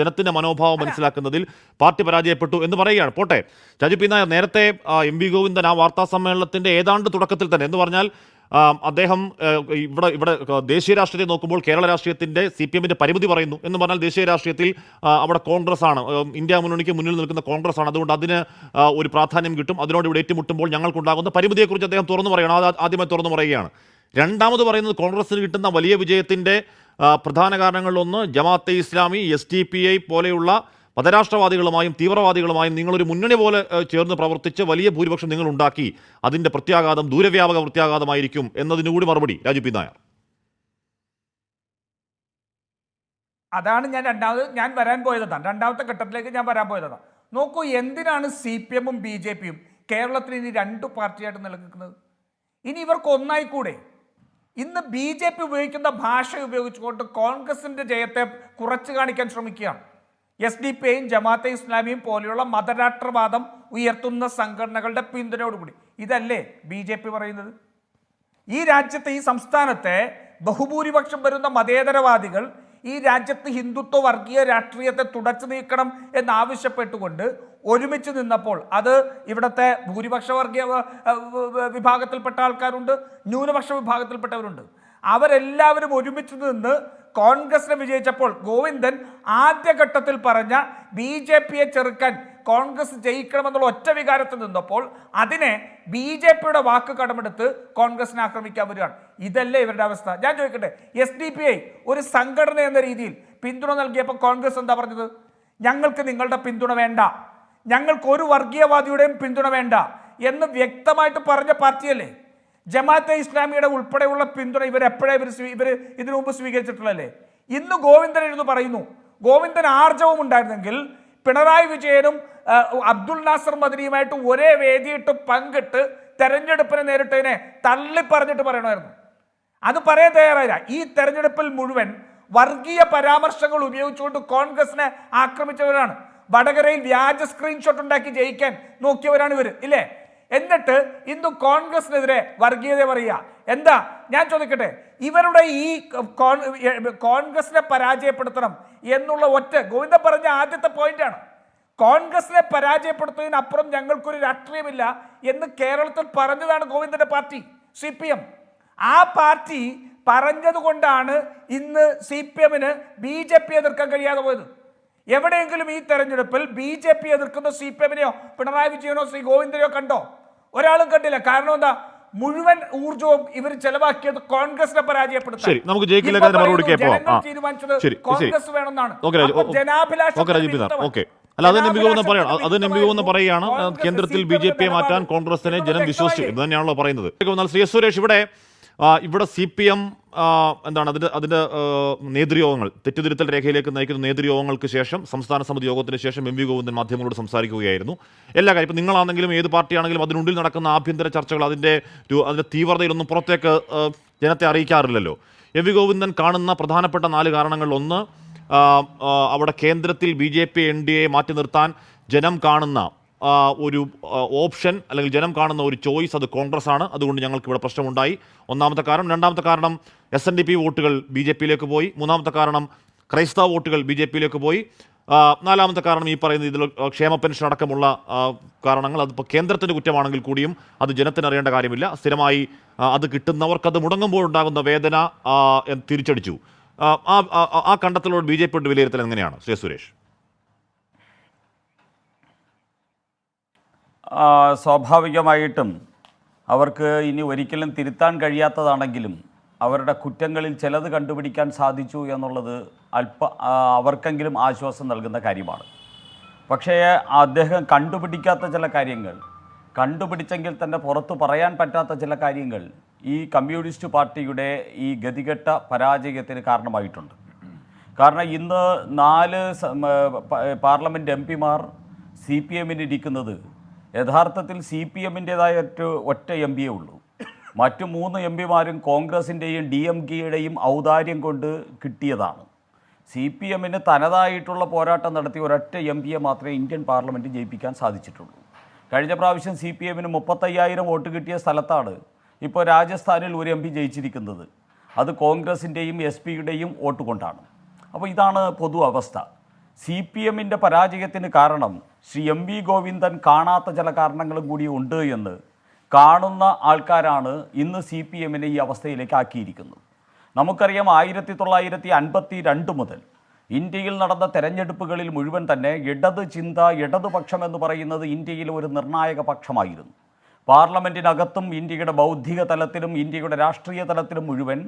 ജനത്തിന്റെ മനോഭാവം മനസ്സിലാക്കുന്നതിൽ പാർട്ടി പരാജയപ്പെട്ടു എന്ന് പറയുകയാണ്. പോട്ടെ, ഷാജി പി നായർ, നേരത്തെ MP ഗോവിന്ദൻ ആ വാർത്താ സമ്മേളനത്തിന്റെ ഏതാണ്ട് തുടക്കത്തിൽ തന്നെ എന്ന് പറഞ്ഞാൽ അദ്ദേഹം ഇവിടെ ദേശീയ രാഷ്ട്രീയത്തെ നോക്കുമ്പോൾ കേരള രാഷ്ട്രീയത്തിന്റെ CPM-ന്റെ പരിമിതി പറയുന്നു എന്ന് പറഞ്ഞാൽ ദേശീയ രാഷ്ട്രീയത്തിൽ അവിടെ കോൺഗ്രസ് ആണ്, ഇന്ത്യ മുന്നണിക്ക് മുന്നിൽ നിൽക്കുന്ന കോൺഗ്രസ് ആണ്, അതുകൊണ്ട് അതിന് ഒരു പ്രാധാന്യം കിട്ടും, അതിനോട് ഇവിടെ ഏറ്റുമുട്ടുമ്പോൾ ഞങ്ങൾക്കുണ്ടാകുന്ന പരിമിതിയെക്കുറിച്ച് അദ്ദേഹം തുറന്നു പറയണം. അത് ആദ്യമായി തുറന്നു പറയുകയാണ്. രണ്ടാമത് പറയുന്നത് കോൺഗ്രസിന് കിട്ടുന്ന വലിയ വിജയത്തിന്റെ പ്രധാന കാരണങ്ങളിലൊന്ന് ജമാഅത്തെ ഇസ്ലാമി, SDPI പോലെയുള്ള മതരാഷ്ട്രവാദികളുമായും തീവ്രവാദികളുമായും നിങ്ങളൊരു മുന്നണി പോലെ ചേർന്ന് പ്രവർത്തിച്ച് വലിയ ഭൂരിപക്ഷം നിങ്ങൾ ഉണ്ടാക്കി, അതിൻ്റെ പ്രത്യാഘാതം ദൂരവ്യാപക പ്രത്യാഘാതമായിരിക്കും എന്നതിനുകൂടി മറുപടി രാജു പി നായർ. അതാണ് ഞാൻ വരാൻ പോയതാണ്. രണ്ടാമത്തെ ഘട്ടത്തിലേക്ക് ഞാൻ വരാൻ പോയതാണ്. നോക്കൂ, എന്തിനാണ് CPM-ഉം BJP-യും കേരളത്തിൽ ഇനി 2 പാർട്ടിയായിട്ട് നിലനിൽക്കുന്നത്? ഇനി ഇവർക്ക് ഒന്നായിക്കൂടെ? ഇന്ന് BJP ഉപയോഗിക്കുന്ന ഭാഷ ഉപയോഗിച്ചുകൊണ്ട് കോൺഗ്രസിന്റെ ജയത്തെ കുറച്ചു കാണിക്കാൻ ശ്രമിക്കുകയാണ്. SDPIയും ജമാഅത്തെ ഇസ്ലാമിയും പോലെയുള്ള മതരാഷ്ട്രവാദം ഉയർത്തുന്ന സംഘടനകളുടെ പിന്തുണയോടുകൂടി. ഇതല്ലേ BJP പറയുന്നത്? ഈ രാജ്യത്തെ, ഈ സംസ്ഥാനത്തെ ബഹുഭൂരിപക്ഷം വരുന്ന മതേതരവാദികൾ ഈ രാജ്യത്ത് ഹിന്ദുത്വ വർഗീയ രാഷ്ട്രീയത്തെ തുടച്ചു നീക്കണം എന്നാവശ്യപ്പെട്ടുകൊണ്ട് ഒരുമിച്ച് നിന്നപ്പോൾ അത് ഇവിടുത്തെ ഭൂരിപക്ഷ വർഗീയ വിഭാഗത്തിൽപ്പെട്ട ആൾക്കാരുണ്ട്, ന്യൂനപക്ഷ വിഭാഗത്തിൽപ്പെട്ടവരുണ്ട്. അവരെല്ലാവരും ഒരുമിച്ച് നിന്ന് കോൺഗ്രസിനെ വിജയിച്ചപ്പോൾ ഗോവിന്ദൻ ആദ്യഘട്ടത്തിൽ പറഞ്ഞ BJP-യെ ചെറുക്കാൻ കോൺഗ്രസ് ജയിക്കണമെന്നുള്ള ഒറ്റ വികാരത്തിൽ നിന്നപ്പോൾ അതിനെ BJP-യുടെ വാക്ക് കടമെടുത്ത് കോൺഗ്രസിനെ ആക്രമിക്കാൻ വരികയാണ്. ഇതല്ലേ ഇവരുടെ അവസ്ഥ? ഞാൻ ചോദിക്കട്ടെ, SDPI ഒരു സംഘടന എന്ന രീതിയിൽ പിന്തുണ നൽകിയപ്പോൾ കോൺഗ്രസ് എന്താ പറഞ്ഞത്? ഞങ്ങൾക്ക് നിങ്ങളുടെ പിന്തുണ വേണ്ട, ഞങ്ങൾക്ക് ഒരു വർഗീയവാദിയുടെയും പിന്തുണ വേണ്ട എന്ന് വ്യക്തമായിട്ട് പറഞ്ഞ പാർട്ടിയല്ലേ. ജമാഅത്തെ ഇസ്ലാമിയുടെ ഉൾപ്പെടെയുള്ള പിന്തുണ ഇവർ ഇതിനു മുമ്പ് സ്വീകരിച്ചിട്ടുള്ളല്ലേ. ഇന്ന് ഗോവിന്ദൻ ഇരുന്ന് പറയുന്നു, ഗോവിന്ദൻ ആർജവം ഉണ്ടായിരുന്നെങ്കിൽ പിണറായി വിജയനും അബ്ദുൽ നാസർ മദനിയുമായിട്ട് ഒരേ വേദിയിട്ട് പങ്കിട്ട് തെരഞ്ഞെടുപ്പിനെ നേരിട്ടതിനെ തള്ളിപ്പറഞ്ഞിട്ട് പറയണമായിരുന്നു. അത് പറയാൻ തയ്യാറായില്ല. ഈ തെരഞ്ഞെടുപ്പിൽ മുഴുവൻ വർഗീയ പരാമർശങ്ങൾ ഉപയോഗിച്ചുകൊണ്ട് കോൺഗ്രസിനെ ആക്രമിച്ചവരാണ്. വടകരയിൽ വ്യാജ സ്ക്രീൻഷോട്ട് ഉണ്ടാക്കി ജയിക്കാൻ നോക്കിയവരാണ് ഇവർ, ഇല്ലേ? എന്നിട്ട് ഇന്ന് കോൺഗ്രസിനെതിരെ വർഗീയത പറയുക. എന്താ? ഞാൻ ചോദിക്കട്ടെ, ഇവരുടെ ഈ കോൺഗ്രസിനെ പരാജയപ്പെടുത്തണം എന്നുള്ള ഒറ്റ ഗോവിന്ദൻ പറഞ്ഞ ആദ്യത്തെ പോയിന്റാണ്. കോൺഗ്രസിനെ പരാജയപ്പെടുത്തുന്നതിനപ്പുറം ഞങ്ങൾക്കൊരു രാഷ്ട്രീയമില്ല എന്ന് കേരളത്തിൽ പറഞ്ഞതാണ് ഗോവിന്ദന്റെ പാർട്ടി CPM. ആ പാർട്ടി പറഞ്ഞതുകൊണ്ടാണ് ഇന്ന് CPM-ന് BJP എതിർക്കാൻ കഴിയാതെ പോയത്. എവിടെയെങ്കിലും ഈ തെരഞ്ഞെടുപ്പിൽ BJP എതിർക്കുന്ന CPM-നെയോ പിണറായി വിജയനോ ശ്രീ ഗോവിന്ദനെയോ കണ്ടോ? ഒരാളും കണ്ടില്ല. കാരണം എന്താ? മുഴുവൻ ഊർജവും ഇവർ ചെലവാക്കിയത് കോൺഗ്രസിനെ പരാജയപ്പെടുത്താൻ. കോൺഗ്രസ് വേണമെന്നാണ്. പറയാണ് കേന്ദ്രത്തിൽ BJP-യെ മാറ്റാൻ കോൺഗ്രസിനെ ജനം വിശ്വസിച്ചു എന്ന് തന്നെയാണല്ലോ പറയുന്നത്. ശ്രീ സുരേഷ്, ഇവിടെ ഇവിടെ CPM എന്താണ് അതിൻ്റെ നേതൃയോഗങ്ങൾ തെറ്റുതിരുത്തൽ രേഖയിലേക്ക് നയിക്കുന്ന നേതൃയോഗങ്ങൾക്ക് ശേഷം സംസ്ഥാന സമിതി യോഗത്തിന് ശേഷം MV ഗോവിന്ദൻ മാധ്യമങ്ങളോട് സംസാരിക്കുകയായിരുന്നു. എല്ലാ കാര്യം ഇപ്പം നിങ്ങളാണെങ്കിലും ഏത് പാർട്ടിയാണെങ്കിലും അതിനുള്ളിൽ നടക്കുന്ന ആഭ്യന്തര ചർച്ചകൾ അതിൻ്റെ തീവ്രതയിലൊന്നും പുറത്തേക്ക് ജനത്തെ അറിയിക്കാറില്ലല്ലോ. MV ഗോവിന്ദൻ കാണുന്ന പ്രധാനപ്പെട്ട 4 കാരണങ്ങളിൽ ഒന്ന് അവിടെ കേന്ദ്രത്തിൽ BJP NDA മാറ്റി നിർത്താൻ ജനം കാണുന്ന ഒരു ഓപ്ഷൻ അല്ലെങ്കിൽ ജനം കാണുന്ന ഒരു ചോയ്സ് അത് കോൺഗ്രസ് ആണ്, അതുകൊണ്ട് ഞങ്ങൾക്ക് ഇവിടെ പ്രശ്നമുണ്ടായി. ഒന്നാമത്തെ കാരണം. രണ്ടാമത്തെ കാരണം SNDP വോട്ടുകൾ BJPയിലേക്ക് പോയി. മൂന്നാമത്തെ കാരണം ക്രൈസ്തവ വോട്ടുകൾ BJPയിലേക്ക് പോയി. നാലാമത്തെ കാരണം ഈ പറയുന്ന ഇതിൽ ക്ഷേമ പെൻഷൻ അടക്കമുള്ള കാരണങ്ങൾ. അതിപ്പോൾ കേന്ദ്രത്തിൻ്റെ കുറ്റമാണെങ്കിൽ കൂടിയും അത് ജനത്തിന് അറിയേണ്ട കാര്യമില്ല. സ്ഥിരമായി അത് കിട്ടുന്നവർക്കത് മുടങ്ങുമ്പോഴുണ്ടാകുന്ന വേദന തിരിച്ചടിച്ചു. ആ കണ്ടെത്തലോട് BJPയുടെ വിലയിരുത്തൽ എങ്ങനെയാണ് ശ്രീ സുരേഷ്? സ്വാഭാവികമായിട്ടും അവർക്ക് ഇനി ഒരിക്കലും തിരുത്താൻ കഴിയാത്തതാണെങ്കിലും അവരുടെ കുറ്റങ്ങളിൽ ചിലത് കണ്ടുപിടിക്കാൻ സാധിച്ചു എന്നുള്ളത് അവർക്കെങ്കിലും ആശ്വാസം നൽകുന്ന കാര്യമാണ്. പക്ഷേ അദ്ദേഹം കണ്ടുപിടിക്കാത്ത ചില കാര്യങ്ങൾ, കണ്ടുപിടിച്ചെങ്കിൽ തന്നെ പുറത്തു പറയാൻ പറ്റാത്ത ചില കാര്യങ്ങൾ ഈ കമ്മ്യൂണിസ്റ്റ് പാർട്ടിയുടെ ഈ ഗതികെട്ട പരാജയത്തിന് കാരണമായിട്ടുണ്ട്. കാരണം ഇന്ന് 4 പാർലമെൻറ്റ് MP-മാർ CPM-ന് ഇരിക്കുന്നത് യഥാർത്ഥത്തിൽ CPM-ൻ്റേതായ ഒറ്റ MP ഉള്ളൂ. മറ്റു 3 MP-മാരും കോൺഗ്രസിൻ്റെയും DMK-യുടെയും ഔദാര്യം കൊണ്ട് കിട്ടിയതാണ്. CPM-ന് തനതായിട്ടുള്ള പോരാട്ടം നടത്തിയ ഒരൊറ്റ MP-യെ മാത്രമേ ഇന്ത്യൻ പാർലമെൻറ്റ് ജയിപ്പിക്കാൻ സാധിച്ചിട്ടുള്ളൂ. കഴിഞ്ഞ പ്രാവശ്യം CPM-ന് 35,000 വോട്ട് കിട്ടിയ സ്ഥലത്താണ് ഇപ്പോൾ രാജസ്ഥാനിൽ ഒരു MP ജയിച്ചിരിക്കുന്നത്. അത് കോൺഗ്രസിൻ്റെയും SP-യുടെയും വോട്ട് കൊണ്ടാണ്. അപ്പോൾ ഇതാണ് പൊതു അവസ്ഥ. CPM-ൻ്റെ പരാജയത്തിന് കാരണം ശ്രീ MV ഗോവിന്ദൻ കാണാത്ത ചില കാരണങ്ങളും കൂടി ഉണ്ട് എന്ന് കാണുന്ന ആൾക്കാരാണ് ഇന്ന് CPM-നെ ഈ അവസ്ഥയിലേക്ക് ആക്കിയിരിക്കുന്നത്. നമുക്കറിയാം 1952 മുതൽ ഇന്ത്യയിൽ നടന്ന തെരഞ്ഞെടുപ്പുകളിൽ മുഴുവൻ തന്നെ ഇടത് ചിന്ത, ഇടതുപക്ഷം എന്ന് പറയുന്നത് ഇന്ത്യയിലെ ഒരു നിർണായക പക്ഷമായിരുന്നു. പാർലമെൻറ്റിനകത്തും ഇന്ത്യയുടെ ബൗദ്ധിക തലത്തിലും ഇന്ത്യയുടെ രാഷ്ട്രീയ തലത്തിലും മുഴുവൻ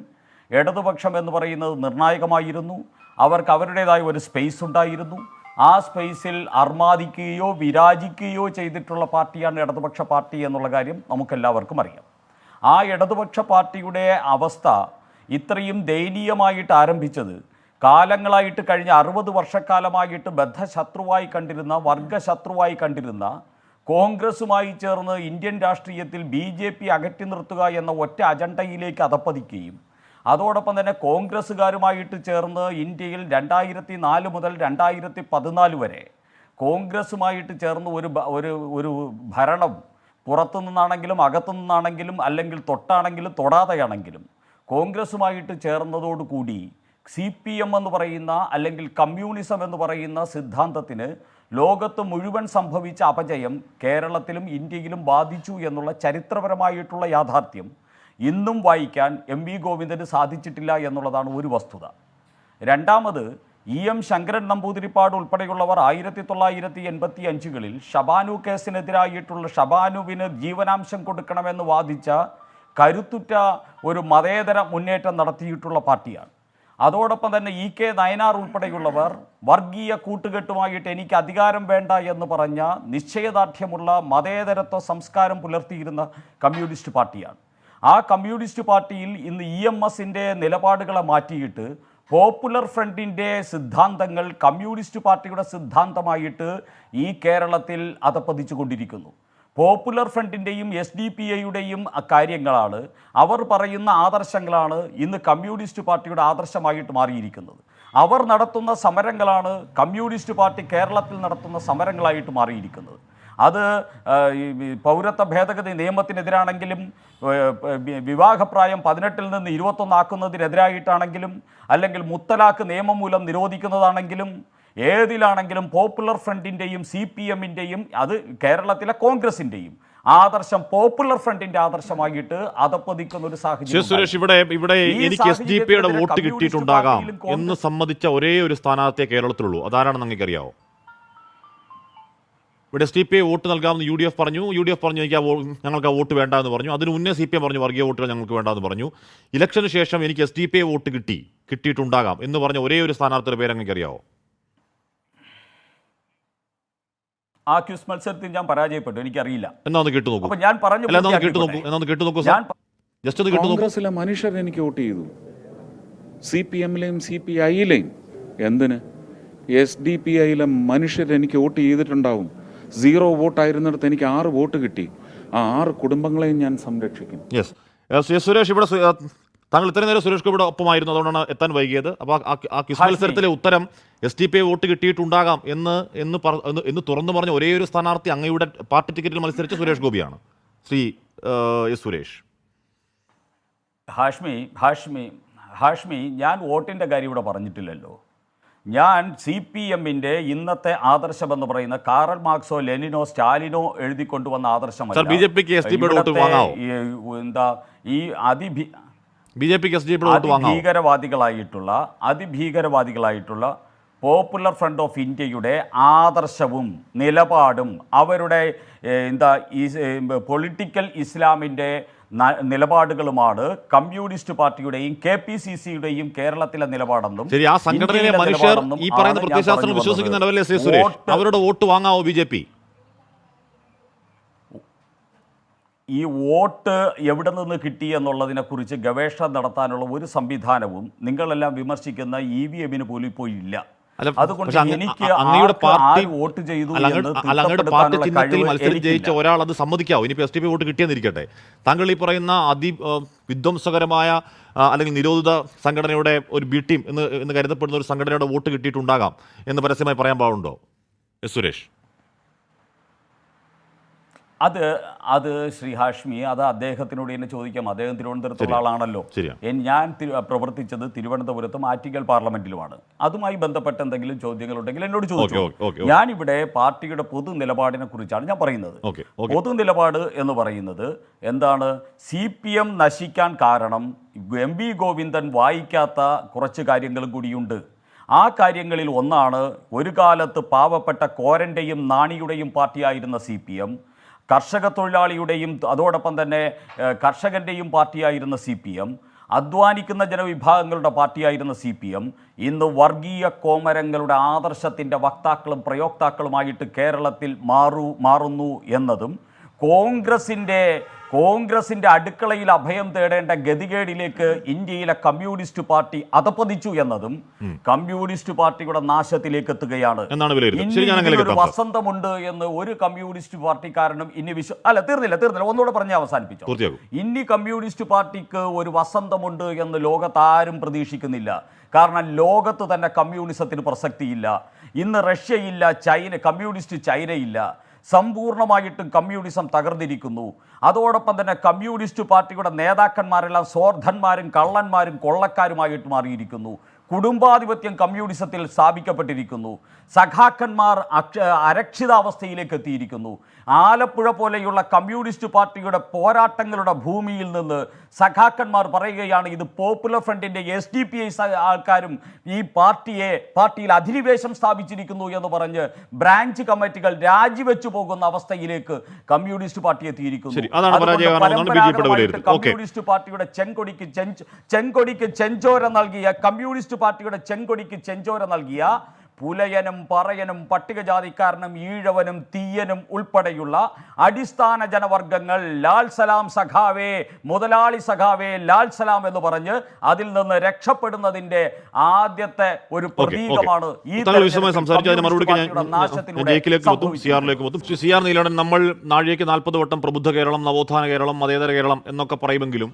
ഇടതുപക്ഷം എന്ന് പറയുന്നത് നിർണായകമായിരുന്നു. അവർക്ക് അവരുടേതായ ഒരു സ്പേസ് ഉണ്ടായിരുന്നു. ആ സ്പേസിൽ അർമാദിക്കുകയോ വിരാജിക്കുകയോ ചെയ്തിട്ടുള്ള പാർട്ടിയാണ് ഇടതുപക്ഷ പാർട്ടി എന്നുള്ള കാര്യം നമുക്കെല്ലാവർക്കും അറിയാം. ആ ഇടതുപക്ഷ പാർട്ടിയുടെ അവസ്ഥ ഇത്രയും ദയനീയമായിട്ട് ആരംഭിച്ചത് കാലങ്ങളായിട്ട് കഴിഞ്ഞ 60 വർഷക്കാലമായിട്ട് ബദ്ധശത്രുവായി കണ്ടിരുന്ന, വർഗശത്രുവായി കണ്ടിരുന്ന കോൺഗ്രസുമായി ചേർന്ന് ഇന്ത്യൻ രാഷ്ട്രീയത്തിൽ BJP അകറ്റി നിർത്തുക എന്ന ഒറ്റ അജണ്ടയിലേക്ക് അധപ്പതിക്കുകയും അതോടൊപ്പം തന്നെ കോൺഗ്രസ്സുകാരുമായിട്ട് ചേർന്ന് ഇന്ത്യയിൽ 2004 മുതൽ 2014 വരെ കോൺഗ്രസുമായിട്ട് ചേർന്ന് ഒരു ഭരണം പുറത്തുനിന്നാണെങ്കിലും അകത്തുനിന്നാണെങ്കിലും അല്ലെങ്കിൽ തൊട്ടാണെങ്കിലും തൊടാതെയാണെങ്കിലും കോൺഗ്രസുമായിട്ട് ചേർന്നതോടുകൂടി CPM എന്ന് പറയുന്ന അല്ലെങ്കിൽ കമ്മ്യൂണിസം എന്ന് പറയുന്ന സിദ്ധാന്തത്തിന് ലോകത്ത് മുഴുവൻ സംഭവിച്ച അപജയം കേരളത്തിലും ഇന്ത്യയിലും ബാധിച്ചു എന്നുള്ള ചരിത്രപരമായിട്ടുള്ള യാഥാർത്ഥ്യം ഇന്നും വായിക്കാൻ MV ഗോവിന്ദന് സാധിച്ചിട്ടില്ല എന്നുള്ളതാണ് ഒരു വസ്തുത. രണ്ടാമത് EM ശങ്കരൻ നമ്പൂതിരിപ്പാട് ഉൾപ്പെടെയുള്ളവർ 1985-കളിൽ ഷബാനു കേസിനെതിരായിട്ടുള്ള ഷബാനുവിന് ജീവനാംശം കൊടുക്കണമെന്ന് വാദിച്ച കരുത്തുറ്റ ഒരു മതേതര മുന്നേറ്റം നടത്തിയിട്ടുള്ള പാർട്ടിയാണ്. അതോടൊപ്പം തന്നെ EK നയനാർ ഉൾപ്പെടെയുള്ളവർ വർഗീയ കൂട്ടുകെട്ടുമായിട്ട് എനിക്ക് അധികാരം വേണ്ട എന്ന് പറഞ്ഞ നിശ്ചയദാർഢ്യമുള്ള മതേതരത്വ സംസ്കാരം പുലർത്തിയിരുന്ന കമ്മ്യൂണിസ്റ്റ് പാർട്ടിയാണ്. ആ കമ്മ്യൂണിസ്റ്റ് പാർട്ടിയിൽ ഇന്ന് EMSൻ്റെ നിലപാടുകളെ മാറ്റിയിട്ട് പോപ്പുലർ ഫ്രണ്ടിൻ്റെ സിദ്ധാന്തങ്ങൾ കമ്മ്യൂണിസ്റ്റ് പാർട്ടിയുടെ സിദ്ധാന്തമായിട്ട് ഈ കേരളത്തിൽ അധപ്പതിച്ചു കൊണ്ടിരിക്കുന്നു. പോപ്പുലർ ഫ്രണ്ടിൻ്റെയും SDPIയുടെയും കാര്യങ്ങളാണ്, അവർ പറയുന്ന ആദർശങ്ങളാണ് ഇന്ന് കമ്മ്യൂണിസ്റ്റ് പാർട്ടിയുടെ ആദർശമായിട്ട് മാറിയിരിക്കുന്നത്. അവർ നടത്തുന്ന സമരങ്ങളാണ് കമ്മ്യൂണിസ്റ്റ് പാർട്ടി കേരളത്തിൽ നടത്തുന്ന സമരങ്ങളായിട്ട് മാറിയിരിക്കുന്നത്. അത് പൗരത്വ ഭേദഗതി നിയമത്തിനെതിരാണെങ്കിലും വിവാഹപ്രായം 18-ൽ നിന്ന് 21 ആക്കുന്നതിനെതിരായിട്ടാണെങ്കിലും അല്ലെങ്കിൽ മുത്തലാഖ് നിയമം മൂലം നിരോധിക്കുന്നതാണെങ്കിലും ഏതിലാണെങ്കിലും പോപ്പുലർ ഫ്രണ്ടിൻ്റെയും CPM-ൻ്റെയും അത് കേരളത്തിലെ കോൺഗ്രസിൻ്റെയും ആദർശം പോപ്പുലർ ഫ്രണ്ടിന്റെ ആദർശമായിട്ട് അതപ്പതിക്കുന്ന ഒരു സാഹചര്യം. സുരേഷ്, ഇവിടെ എനിക്ക് SDP-യുടെ വോട്ട് കിട്ടിയിട്ടുണ്ടാകാം എന്ന് സമ്മതിച്ച ഒരേ ഒരു സ്ഥാനാർത്ഥിയെ കേരളത്തിലുള്ളൂ. അതാരാണെന്ന് നിങ്ങൾക്കറിയാവോ? ഇവിടെ SDP വോട്ട് നൽകാമെന്ന് UDF പറഞ്ഞു. UDF പറഞ്ഞു ഞങ്ങൾക്ക് ആ വോട്ട് വേണ്ട എന്ന് പറഞ്ഞു. അതിന് മുന്നേ CPM പറഞ്ഞു വർഗീയ വോട്ടുകൾ ഞങ്ങൾക്ക് വേണ്ടെന്ന് പറഞ്ഞു. ഇലക്ഷന് ശേഷം എനിക്ക് SDP വോട്ട് കിട്ടിയിട്ടുണ്ടാകാം എന്ന് പറഞ്ഞ ഒരേ ഒരു സ്ഥാനാർത്ഥിയുടെ പേര് നിങ്ങൾക്കറിയാവോ? ആ ക്യൂസ് മത്സരത്തിൽ ഞാൻ പരാജയപ്പെട്ടു, എനിക്കറിയില്ല. എന്നാ ഒന്ന് കേട്ടു നോക്കൂ. അപ്പോൾ ഞാൻ പറഞ്ഞു ജസ്റ്റ് ഒന്ന് കേട്ടു നോക്കൂ. കോൺഗ്രസിലെ മനുഷ്യർ എനിക്ക് വോട്ട് ചെയ്തു, CPM-ലെയും CPI-ലെയും. എന്തിന്? SDPI-ലെ മനുഷ്യർ എനിക്ക് വോട്ട് ചെയ്തിട്ടുണ്ടാവും. 0 വോട്ടായിരുന്നിടത്ത് എനിക്ക് 6 വോട്ട് കിട്ടി. ആ 6 കുടുംബങ്ങളെയും ഞാൻ സംരക്ഷിക്കും. യെസ് സുരേഷ്, ഇവിടെ താങ്കൾ ഇത്രയും നേരം സുരേഷ് ഗോപിയുടെ ഒപ്പമായിരുന്നു, അതുകൊണ്ടാണ് എത്താൻ വൈകിയത്. അപ്പോൾ ആ ക്വിസ് മത്സരത്തിലെ ഉത്തരം SDPI വോട്ട് കിട്ടിയിട്ടുണ്ടാകാം എന്ന് തുറന്നു പറഞ്ഞ ഒരേ ഒരു സ്ഥാനാർത്ഥി അങ്ങയുടെ പാർട്ടി ടിക്കറ്റിൽ മത്സരിച്ച സുരേഷ് ഗോപിയാണ്. ശ്രീ എസ് സുരേഷ്. ഹാഷ്മി, ഞാൻ വോട്ടിൻ്റെ കാര്യം ഇവിടെ പറഞ്ഞിട്ടില്ലല്ലോ. ഞാൻ CPM-ന്റെ ഇന്നത്തെ ആദർശമെന്ന് പറയുന്ന കാറൽ മാർക്സോ ലെനിനോ സ്റ്റാലിനോ എഴുതിക്കൊണ്ടുവന്ന ആദർശമല്ല. ബിജെപിക്ക് SDPI വോട്ട് വാങ്ങാവോ? എന്താ ഈ ബിജെപിക്ക് SDPI വോട്ട് വാങ്ങാവോ? അതിഭീകരവാദികളായിട്ടുള്ള പോപ്പുലർ ഫ്രണ്ട് ഓഫ് ഇന്ത്യയുടെ ആദർശവും നിലപാടും അവരുടെ ഈ പൊളിറ്റിക്കൽ ഇസ്ലാമിൻ്റെ നിലപാടുകളുമാണ് കമ്മ്യൂണിസ്റ്റ് പാർട്ടിയുടെയും KPCC-യുടെയും കേരളത്തിലെ നിലപാടെന്നും. ശരി, ആ സംഘടനയിലെ മനുഷ്യർ ഈ പറയുന്ന പ്രത്യയശാസ്ത്രം വിശ്വസിക്കുന്നുണ്ടല്ലേ ശ്രീ സുരേഷ്? അവരുടെ വോട്ട് വാങ്ങാവോ BJP? ഈ വോട്ട് എവിടെ നിന്ന് കിട്ടി എന്നുള്ളതിനെക്കുറിച്ച് ഗവേഷണം നടത്താനുള്ള ഒരു സംവിധാനവും നിങ്ങളെല്ലാം വിമർശിക്കുന്ന EVM-ന് പോലും ഇപ്പോൾ ഇല്ല. അതുകൊണ്ട് എനിക്ക് വോട്ട് ചെയ്തു അങ്ങയുടെ പാർട്ടി ചിഹ്നത്തിൽ മത്സരം ജയിച്ച ഒരാൾ അത് സമ്മതിക്കാവോ? ഇനിയിപ്പോൾ SDPI വോട്ട് കിട്ടിയെന്നിരിക്കട്ടെ, താങ്കൾ ഈ പറയുന്ന വിധ്വംസകരമായ അല്ലെങ്കിൽ നിരോധിത സംഘടനയുടെ ഒരു B ടീം എന്ന് കരുതപ്പെടുന്ന ഒരു സംഘടനയുടെ വോട്ട് കിട്ടിയിട്ടുണ്ടാകാം എന്ന് പരസ്യമായി പറയാൻ പാടുണ്ടോ എസ് സുരേഷ്? അത് ശ്രീ ഹാഷ്മി, അത് അദ്ദേഹത്തിനോട് തന്നെ ചോദിക്കാം. അദ്ദേഹം തിരുവനന്തപുരത്തുള്ള ആളാണല്ലോ. ഞാൻ പ്രവർത്തിച്ചത് തിരുവനന്തപുരത്തും ആറ്റിങ്ങൽ പാർലമെന്റിലുമാണ്. അതുമായി ബന്ധപ്പെട്ട എന്തെങ്കിലും ചോദ്യങ്ങളുണ്ടെങ്കിൽ എന്നോട് ചോദിച്ചു. ഞാനിവിടെ പാർട്ടിയുടെ പൊതു നിലപാടിനെ കുറിച്ചാണ് ഞാൻ പറയുന്നത്. പൊതു നിലപാട് എന്ന് പറയുന്നത് എന്താണ്? CPM നശിക്കാൻ കാരണം MV ഗോവിന്ദൻ വായിക്കാത്ത കുറച്ച് കാര്യങ്ങളും കൂടിയുണ്ട്. ആ കാര്യങ്ങളിൽ ഒന്നാണ്, ഒരു കാലത്ത് പാവപ്പെട്ട കോരൻ്റെയും നാണിയുടെയും പാർട്ടിയായിരുന്ന CPM, കർഷക തൊഴിലാളിയുടെയും അതോടൊപ്പം തന്നെ കർഷകൻ്റെയും പാർട്ടിയായിരുന്ന CPM, അധ്വാനിക്കുന്ന ജനവിഭാഗങ്ങളുടെ പാർട്ടിയായിരുന്ന CPM ഇന്ന് വർഗീയ കോമരങ്ങളുടെ ആദർശത്തിൻ്റെ വക്താക്കളും പ്രയോക്താക്കളുമായിട്ട് കേരളത്തിൽ മാറുന്നു എന്നതും കോൺഗ്രസിൻ്റെ അടുക്കളയിൽ അഭയം തേടേണ്ട ഗതികേടിലേക്ക് ഇന്ത്യയിലെ കമ്മ്യൂണിസ്റ്റ് പാർട്ടി അധപ്പതിച്ചു എന്നതും കമ്മ്യൂണിസ്റ്റ് പാർട്ടിയുടെ നാശത്തിലേക്ക് എത്തുകയാണ്. ഒരു വസന്തമുണ്ട് എന്ന് ഒരു കമ്മ്യൂണിസ്റ്റ് പാർട്ടിക്കാരനും ഇനി തീർന്നില്ല, ഒന്നുകൂടെ പറഞ്ഞ് അവസാനിപ്പിച്ചു. ഇനി കമ്മ്യൂണിസ്റ്റ് പാർട്ടിക്ക് ഒരു വസന്തമുണ്ട് എന്ന് ലോകത്താരും പ്രതീക്ഷിക്കുന്നില്ല. കാരണം ലോകത്ത് തന്നെ കമ്മ്യൂണിസത്തിന് പ്രസക്തിയില്ല. ഇന്ന് റഷ്യയില്ല, കമ്മ്യൂണിസ്റ്റ് ചൈനയില്ല. സമ്പൂർണ്ണമായിട്ടും കമ്മ്യൂണിസം തകർന്നിരിക്കുന്നു. അതോടൊപ്പം തന്നെ കമ്മ്യൂണിസ്റ്റ് പാർട്ടിയുടെ നേതാക്കന്മാരെല്ലാം സ്വാർത്ഥന്മാരും കള്ളന്മാരും കൊള്ളക്കാരുമായിട്ട് മാറിയിരിക്കുന്നു. കുടുംബാധിപത്യം കമ്മ്യൂണിസത്തിൽ സ്ഥാപിക്കപ്പെട്ടിരിക്കുന്നു. സഖാക്കന്മാർ അരക്ഷിതാവസ്ഥയിലേക്ക് എത്തിയിരിക്കുന്നു. ആലപ്പുഴ പോലെയുള്ള കമ്മ്യൂണിസ്റ്റ് പാർട്ടിയുടെ പോരാട്ടങ്ങളുടെ ഭൂമിയിൽ നിന്ന് സഖാക്കന്മാർ പറയുകയാണ്, ഇത് പോപ്പുലർ ഫ്രണ്ടിൻ്റെ SDPI ആൾക്കാരും ഈ പാർട്ടിയിൽ അധിനിവേശം സ്ഥാപിച്ചിരിക്കുന്നു എന്ന് പറഞ്ഞ് ബ്രാഞ്ച് കമ്മിറ്റികൾ രാജിവെച്ചു പോകുന്ന അവസ്ഥയിലേക്ക് കമ്മ്യൂണിസ്റ്റ് പാർട്ടി എത്തിയിരിക്കുന്നു. കമ്മ്യൂണിസ്റ്റ് പാർട്ടിയുടെ ചെങ്കൊടിക്ക് ചെഞ്ചോര നൽകിയ കമ്മ്യൂണിസ്റ്റ് പാർട്ടിയുടെ ചെങ്കൊടിക്ക് ചെഞ്ചോര നൽകിയ പുലയനും പറയനും പട്ടികജാതിക്കാരനും ഈഴവനും തീയനും ഉൾപ്പെടെയുള്ള അടിസ്ഥാന ജനവർഗങ്ങൾ ലാൽ സലാം സഖാവേ, മുതലാളി സഖാവേ, ലാൽ സലാം എന്ന് പറഞ്ഞ് അതിൽ നിന്ന് രക്ഷപ്പെടുന്നതിൻ്റെ ആദ്യത്തെ ഒരു പ്രതീകമാണ് ഈ നീലകണ്ഠൻ. നമ്മൾ നാഴികയ്ക്ക് 40 വട്ടം പ്രബുദ്ധ കേരളം, നവോത്ഥാന കേരളം, മതേതര കേരളം എന്നൊക്കെ പറയുമെങ്കിലും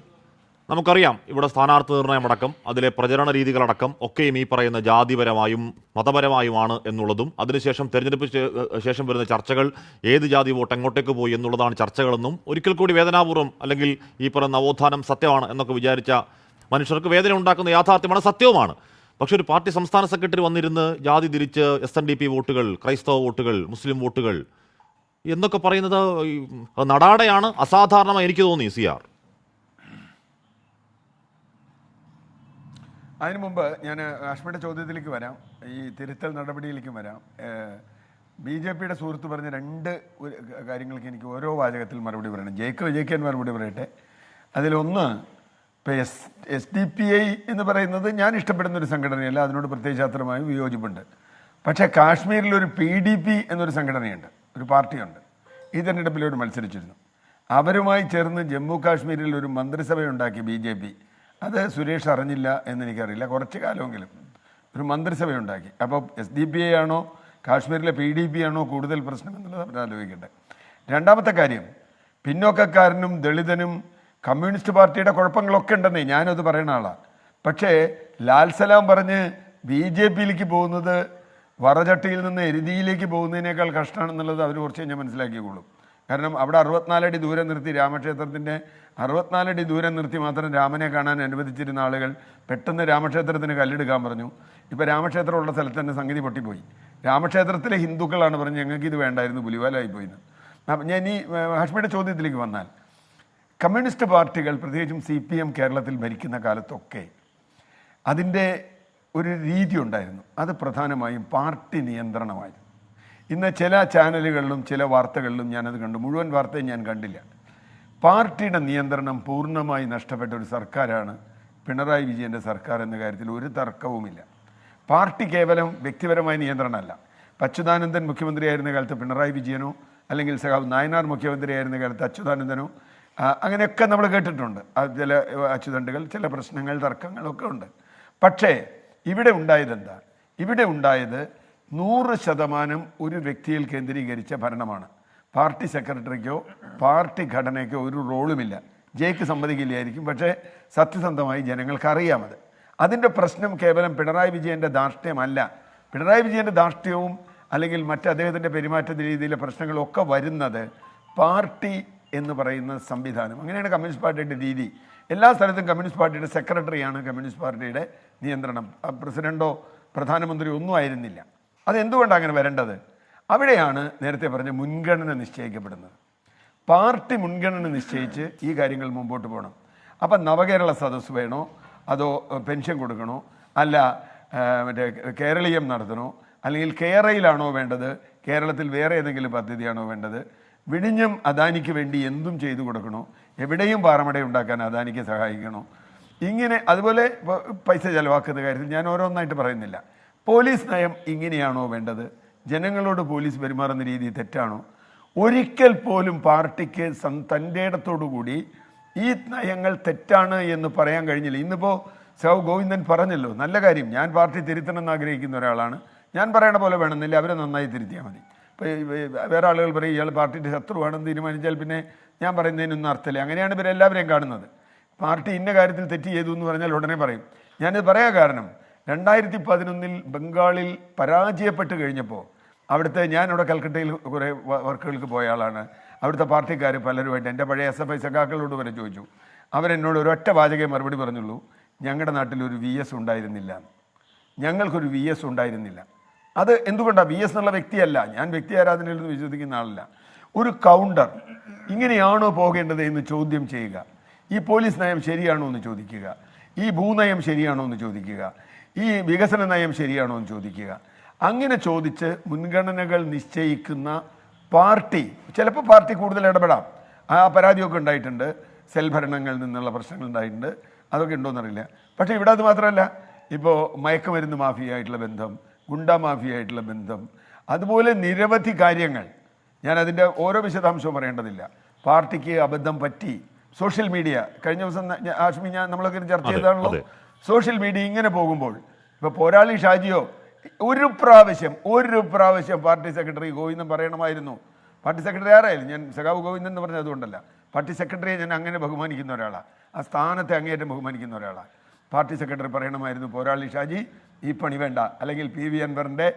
നമുക്കറിയാം ഇവിടെ സ്ഥാനാർത്ഥി നിർണയമടക്കം അതിലെ പ്രചരണ രീതികളടക്കം ഒക്കെയും ഈ പറയുന്ന ജാതിപരമായും മതപരമായുമാണ് എന്നുള്ളതും അതിനുശേഷം തെരഞ്ഞെടുപ്പ് ശേഷം വരുന്ന ചർച്ചകൾ ഏത് ജാതി വോട്ട് എങ്ങോട്ടേക്ക് പോയി എന്നുള്ളതാണ് ചർച്ചകളെന്നും ഒരിക്കൽ കൂടി വേദനാപൂർവ്വം അല്ലെങ്കിൽ ഈ പറയുന്ന നവോത്ഥാനം സത്യമാണ് എന്നൊക്കെ വിചാരിച്ച മനുഷ്യർക്ക് വേദന ഉണ്ടാക്കുന്ന യാഥാർത്ഥ്യമാണ്, സത്യവുമാണ്. പക്ഷെ ഒരു പാർട്ടി സംസ്ഥാന സെക്രട്ടറി വന്നിരുന്ന് ജാതി തിരിച്ച് SNDP വോട്ടുകൾ, ക്രൈസ്തവ വോട്ടുകൾ, മുസ്ലിം വോട്ടുകൾ എന്നൊക്കെ പറയുന്നത് നടാടെയാണ്, അസാധാരണമായി എനിക്ക് തോന്നി. CR അതിനു മുമ്പ് ഞാൻ ഹാഷ്മിയുടെ ചോദ്യത്തിലേക്ക് വരാം, ഈ തിരുത്തൽ നടപടിയിലേക്കും വരാം. BJPയുടെ സുഹൃത്ത് പറഞ്ഞ 2 കാര്യങ്ങൾക്ക് എനിക്ക് ഓരോ വാചകത്തിൽ മറുപടി പറയണം. ജയിക്കാൻ മറുപടി പറയട്ടെ. അതിലൊന്ന്, ഇപ്പോൾ SDPI എന്ന് പറയുന്നത് ഞാൻ ഇഷ്ടപ്പെടുന്നൊരു സംഘടനയല്ല, അതിനോട് പ്രത്യയശാസ്ത്രമായി വിയോജിപ്പുണ്ട്. പക്ഷേ കാശ്മീരിലൊരു PDP എന്നൊരു സംഘടനയുണ്ട്, ഒരു പാർട്ടിയുണ്ട്. ഈ തെരഞ്ഞെടുപ്പിലോട് മത്സരിച്ചിരുന്നു. അവരുമായി ചേർന്ന് ജമ്മു കാശ്മീരിൽ ഒരു മന്ത്രിസഭയുണ്ടാക്കി BJP. അത് സുരേഷ് അറിഞ്ഞില്ല എന്നെനിക്കറിയില്ല, കുറച്ച് കാലമെങ്കിലും ഒരു മന്ത്രിസഭയുണ്ടാക്കി. അപ്പോൾ SDPI ആണോ കാശ്മീരിലെ PDP ആണോ കൂടുതൽ പ്രശ്നം എന്നുള്ളത് അവർ ആലോചിക്കട്ടെ. രണ്ടാമത്തെ കാര്യം, പിന്നോക്കക്കാരനും ദളിതനും കമ്മ്യൂണിസ്റ്റ് പാർട്ടിയുടെ കുഴപ്പങ്ങളൊക്കെ ഉണ്ടെന്നേ ഞാനത് പറയുന്ന ആളാണ്. പക്ഷേ ലാൽ സലാം പറഞ്ഞ് BJPയിലേക്ക് പോകുന്നത് വറചട്ടിയിൽ നിന്ന് എരുതിയിലേക്ക് പോകുന്നതിനേക്കാൾ കഷ്ടമാണെന്നുള്ളത് അവർ കുറച്ച് കഴിഞ്ഞാൽ മനസ്സിലാക്കിക്കോളും. കാരണം അവിടെ 64 അടി ദൂരം നിർത്തി, രാമക്ഷേത്രത്തിൻ്റെ 64 അടി ദൂരം നിർത്തി മാത്രം രാമനെ കാണാൻ അനുവദിച്ചിരുന്ന ആളുകൾ പെട്ടെന്ന് രാമക്ഷേത്രത്തിന് കല്ലെടുക്കാൻ പറഞ്ഞു. ഇപ്പോൾ രാമക്ഷേത്രമുള്ള സ്ഥലത്ത് തന്നെ സംഗതി പൊട്ടിപ്പോയി. രാമക്ഷേത്രത്തിലെ ഹിന്ദുക്കളാണ് പറഞ്ഞ് ഞങ്ങൾക്ക് ഇത് വേണ്ടായിരുന്നു, പുലിവാലായിപ്പോയിന്ന്. ഞാൻ ഈ ഹാഷ്മിയുടെ ചോദ്യത്തിലേക്ക് വന്നാൽ, കമ്മ്യൂണിസ്റ്റ് പാർട്ടികൾ പ്രത്യേകിച്ചും CPM കേരളത്തിൽ ഭരിക്കുന്ന കാലത്തൊക്കെ അതിൻ്റെ ഒരു രീതി ഉണ്ടായിരുന്നു. അത് പ്രധാനമായും പാർട്ടി നിയന്ത്രണമായിരുന്നു. ഇന്ന് ചില ചാനലുകളിലും ചില വാർത്തകളിലും ഞാനത് കണ്ടു, മുഴുവൻ വാർത്തയും ഞാൻ കണ്ടില്ല. പാർട്ടിയുടെ നിയന്ത്രണം പൂർണ്ണമായി നഷ്ടപ്പെട്ട ഒരു സർക്കാരാണ് പിണറായി വിജയൻ്റെ സർക്കാർ എന്ന കാര്യത്തിൽ ഒരു തർക്കവുമില്ല. പാർട്ടി കേവലം വ്യക്തിപരമായ നിയന്ത്രണമല്ല. അച്യുതാനന്ദൻ മുഖ്യമന്ത്രിയായിരുന്ന കാലത്ത് പിണറായി വിജയനോ അല്ലെങ്കിൽ സഖാവ് നായനാർ മുഖ്യമന്ത്രിയായിരുന്ന കാലത്ത് അച്യുതാനന്ദനോ അങ്ങനെയൊക്കെ നമ്മൾ കേട്ടിട്ടുണ്ട്. ചില അച്യുതണ്ടുകൾ, ചില പ്രശ്നങ്ങൾ, തർക്കങ്ങളൊക്കെ ഉണ്ട്. പക്ഷേ ഇവിടെ ഉണ്ടായതെന്താ? ഇവിടെ ഉണ്ടായത് 100% ഒരു വ്യക്തിയിൽ കേന്ദ്രീകരിച്ച ഭരണമാണ്. പാർട്ടി സെക്രട്ടറിക്കോ പാർട്ടി ഘടനയ്ക്കോ ഒരു റോളുമില്ല. ജയ്ക്ക് സമ്മതിക്കില്ലായിരിക്കും, പക്ഷേ സത്യസന്ധമായി ജനങ്ങൾക്കറിയാമത്. അതിൻ്റെ പ്രശ്നം കേവലം പിണറായി വിജയൻ്റെ ധാർഷ്ട്യമല്ല. പിണറായി വിജയൻ്റെ ധാർഷ്ട്യവും അല്ലെങ്കിൽ അദ്ദേഹത്തിൻ്റെ പെരുമാറ്റ രീതിയിലെ പ്രശ്നങ്ങളൊക്കെ വരുന്നത് പാർട്ടി എന്ന് പറയുന്ന സംവിധാനം. അങ്ങനെയാണ് കമ്മ്യൂണിസ്റ്റ് പാർട്ടിയുടെ രീതി. എല്ലാ സ്ഥലത്തും കമ്മ്യൂണിസ്റ്റ് പാർട്ടിയുടെ സെക്രട്ടറിയാണ് കമ്മ്യൂണിസ്റ്റ് പാർട്ടിയുടെ നിയന്ത്രണം. പ്രസിഡന്റോ പ്രധാനമന്ത്രിയോ ഒന്നും ആയിരുന്നില്ല. അതെന്തുകൊണ്ടാണ് അങ്ങനെ വരേണ്ടത്? അവിടെയാണ് നേരത്തെ പറഞ്ഞ മുൻഗണന നിശ്ചയിക്കപ്പെടുന്നത്. പാർട്ടി മുൻഗണന നിശ്ചയിച്ച് ഈ കാര്യങ്ങൾ മുമ്പോട്ട് പോകണം. അപ്പം നവകേരള സദസ്സ് വേണോ, അതോ പെൻഷൻ കൊടുക്കണോ, അല്ല മറ്റേ കേരളീയം നടത്തണോ, അല്ലെങ്കിൽ കേരളയിലാണോ വേണ്ടത്, കേരളത്തിൽ വേറെ ഏതെങ്കിലും പദ്ധതിയാണോ വേണ്ടത്, വിഴിഞ്ഞം അദാനിക്ക് വേണ്ടി എന്തും ചെയ്തു കൊടുക്കണോ, എവിടെയും പാറമട ഉണ്ടാക്കാൻ അദാനിക്ക് സഹായിക്കണോ, ഇങ്ങനെ അതുപോലെ പൈസ ചെലവാക്കുന്ന കാര്യത്തിൽ ഞാൻ ഓരോന്നായിട്ട് പറയുന്നില്ല. പോലീസ് നയം ഇങ്ങനെയാണോ വേണ്ടത്, ജനങ്ങളോട് പോലീസ് പെരുമാറുന്ന രീതി തെറ്റാണോ? ഒരിക്കൽ പോലും പാർട്ടിക്ക് തൻ്റെ ഇടത്തോടുകൂടി ഈ നയങ്ങൾ തെറ്റാണ് എന്ന് പറയാൻ കഴിഞ്ഞില്ല. ഇന്നിപ്പോൾ സൗ ഗോവിന്ദൻ പറഞ്ഞല്ലോ, നല്ല കാര്യം, ഞാൻ പാർട്ടി തിരുത്തണമെന്ന് ആഗ്രഹിക്കുന്ന ഒരാളാണ്, ഞാൻ പറയണ പോലെ വേണമെന്നില്ല, അവരെ നന്നായി തിരുത്തിയാൽ മതി. ഇപ്പോൾ വേറെ ആളുകൾ പറയും ഇയാൾ പാർട്ടിയുടെ ശത്രുവാണെന്ന് തീരുമാനിച്ചാൽ പിന്നെ ഞാൻ പറയുന്നതിനൊന്നും അർത്ഥമില്ല. അങ്ങനെയാണ് ഇവരെല്ലാവരെയും കാണുന്നത്. പാർട്ടി ഇന്ന കാര്യത്തിൽ തെറ്റ് ചെയ്തു എന്ന് പറഞ്ഞാൽ ഉടനെ പറയും. ഞാനിത് പറയാൻ കാരണം 2011 ബംഗാളിൽ പരാജയപ്പെട്ട് കഴിഞ്ഞപ്പോൾ ഞാൻ അവിടെ കൽക്കട്ടയിൽ കുറേ വർക്കുകൾക്ക് പോയ ആളാണ്. അവിടുത്തെ പാർട്ടിക്കാർ പലരുമായിട്ട് എൻ്റെ പഴയ SFI സഖാക്കളോട് വരെ ചോദിച്ചു. അവരെന്നോട് ഒരൊറ്റ വാചകയെ മറുപടി പറഞ്ഞുള്ളൂ, ഞങ്ങളുടെ നാട്ടിലൊരു VS ഉണ്ടായിരുന്നില്ല, ഞങ്ങൾക്കൊരു VS ഉണ്ടായിരുന്നില്ല. അത് എന്തുകൊണ്ടാണ്? VS എന്നുള്ള വ്യക്തിയല്ല, ഞാൻ വ്യക്തി ആരാധനയിൽ നിന്ന് വിശ്വസിക്കുന്ന ആളല്ല. ഒരു കൗണ്ടർ ഇങ്ങനെയാണോ പോകേണ്ടത് എന്ന് ചോദ്യം ചെയ്യുക. ഈ പോലീസ് നയം ശരിയാണോ എന്ന് ചോദിക്കുക, ഈ ഭൂനയം ശരിയാണോ എന്ന് ചോദിക്കുക, ഈ വികസന നയം ശരിയാണോ എന്ന് ചോദിക്കുക. അങ്ങനെ ചോദിച്ച് മുൻഗണനകൾ നിശ്ചയിക്കുന്ന പാർട്ടി, ചിലപ്പോൾ പാർട്ടി കൂടുതൽ ഇടപെടാം. ആ പരാതിയൊക്കെ ഉണ്ടായിട്ടുണ്ട്, സെൽ ഭരണങ്ങളിൽ നിന്നുള്ള പ്രശ്നങ്ങൾ ഉണ്ടായിട്ടുണ്ട്, അതൊക്കെ ഉണ്ടോയെന്നറിയില്ല. പക്ഷേ ഇവിടെ അത് മാത്രമല്ല, ഇപ്പോൾ മയക്കുമരുന്ന് മാഫിയായിട്ടുള്ള ബന്ധം, ഗുണ്ട മാഫിയായിട്ടുള്ള ബന്ധം, അതുപോലെ നിരവധി കാര്യങ്ങൾ. ഞാനതിൻ്റെ ഓരോ വിശദാംശവും പറയേണ്ടതില്ല. പാർട്ടിക്ക് അബദ്ധം പറ്റി. സോഷ്യൽ മീഡിയ കഴിഞ്ഞ ദിവസം ആഷ്മി നമ്മളൊക്കെ ചർച്ച ചെയ്താണല്ലോ. സോഷ്യൽ മീഡിയ ഇങ്ങനെ പോകുമ്പോൾ ഇപ്പോൾ പോരാളി ഷാജിയോ ഒരു പ്രാവശ്യം പാർട്ടി സെക്രട്ടറി ഗോവിന്ദൻ പറയണമായിരുന്നു. പാർട്ടി സെക്രട്ടറി ആരായാലും, ഞാൻ സഖാവ് ഗോവിന്ദൻ എന്ന് പറഞ്ഞത് അതുകൊണ്ടല്ല, പാർട്ടി സെക്രട്ടറിയെ ഞാൻ അങ്ങനെ ബഹുമാനിക്കുന്ന ഒരാളാണ്, ആ സ്ഥാനത്തെ അങ്ങേയറ്റം ബഹുമാനിക്കുന്ന ഒരാളാണ്. പാർട്ടി സെക്രട്ടറി പറയണമായിരുന്നു, പോരാളി ഷാജി ഈ പണി വേണ്ട, അല്ലെങ്കിൽ PV അൻവറിൻ്റെ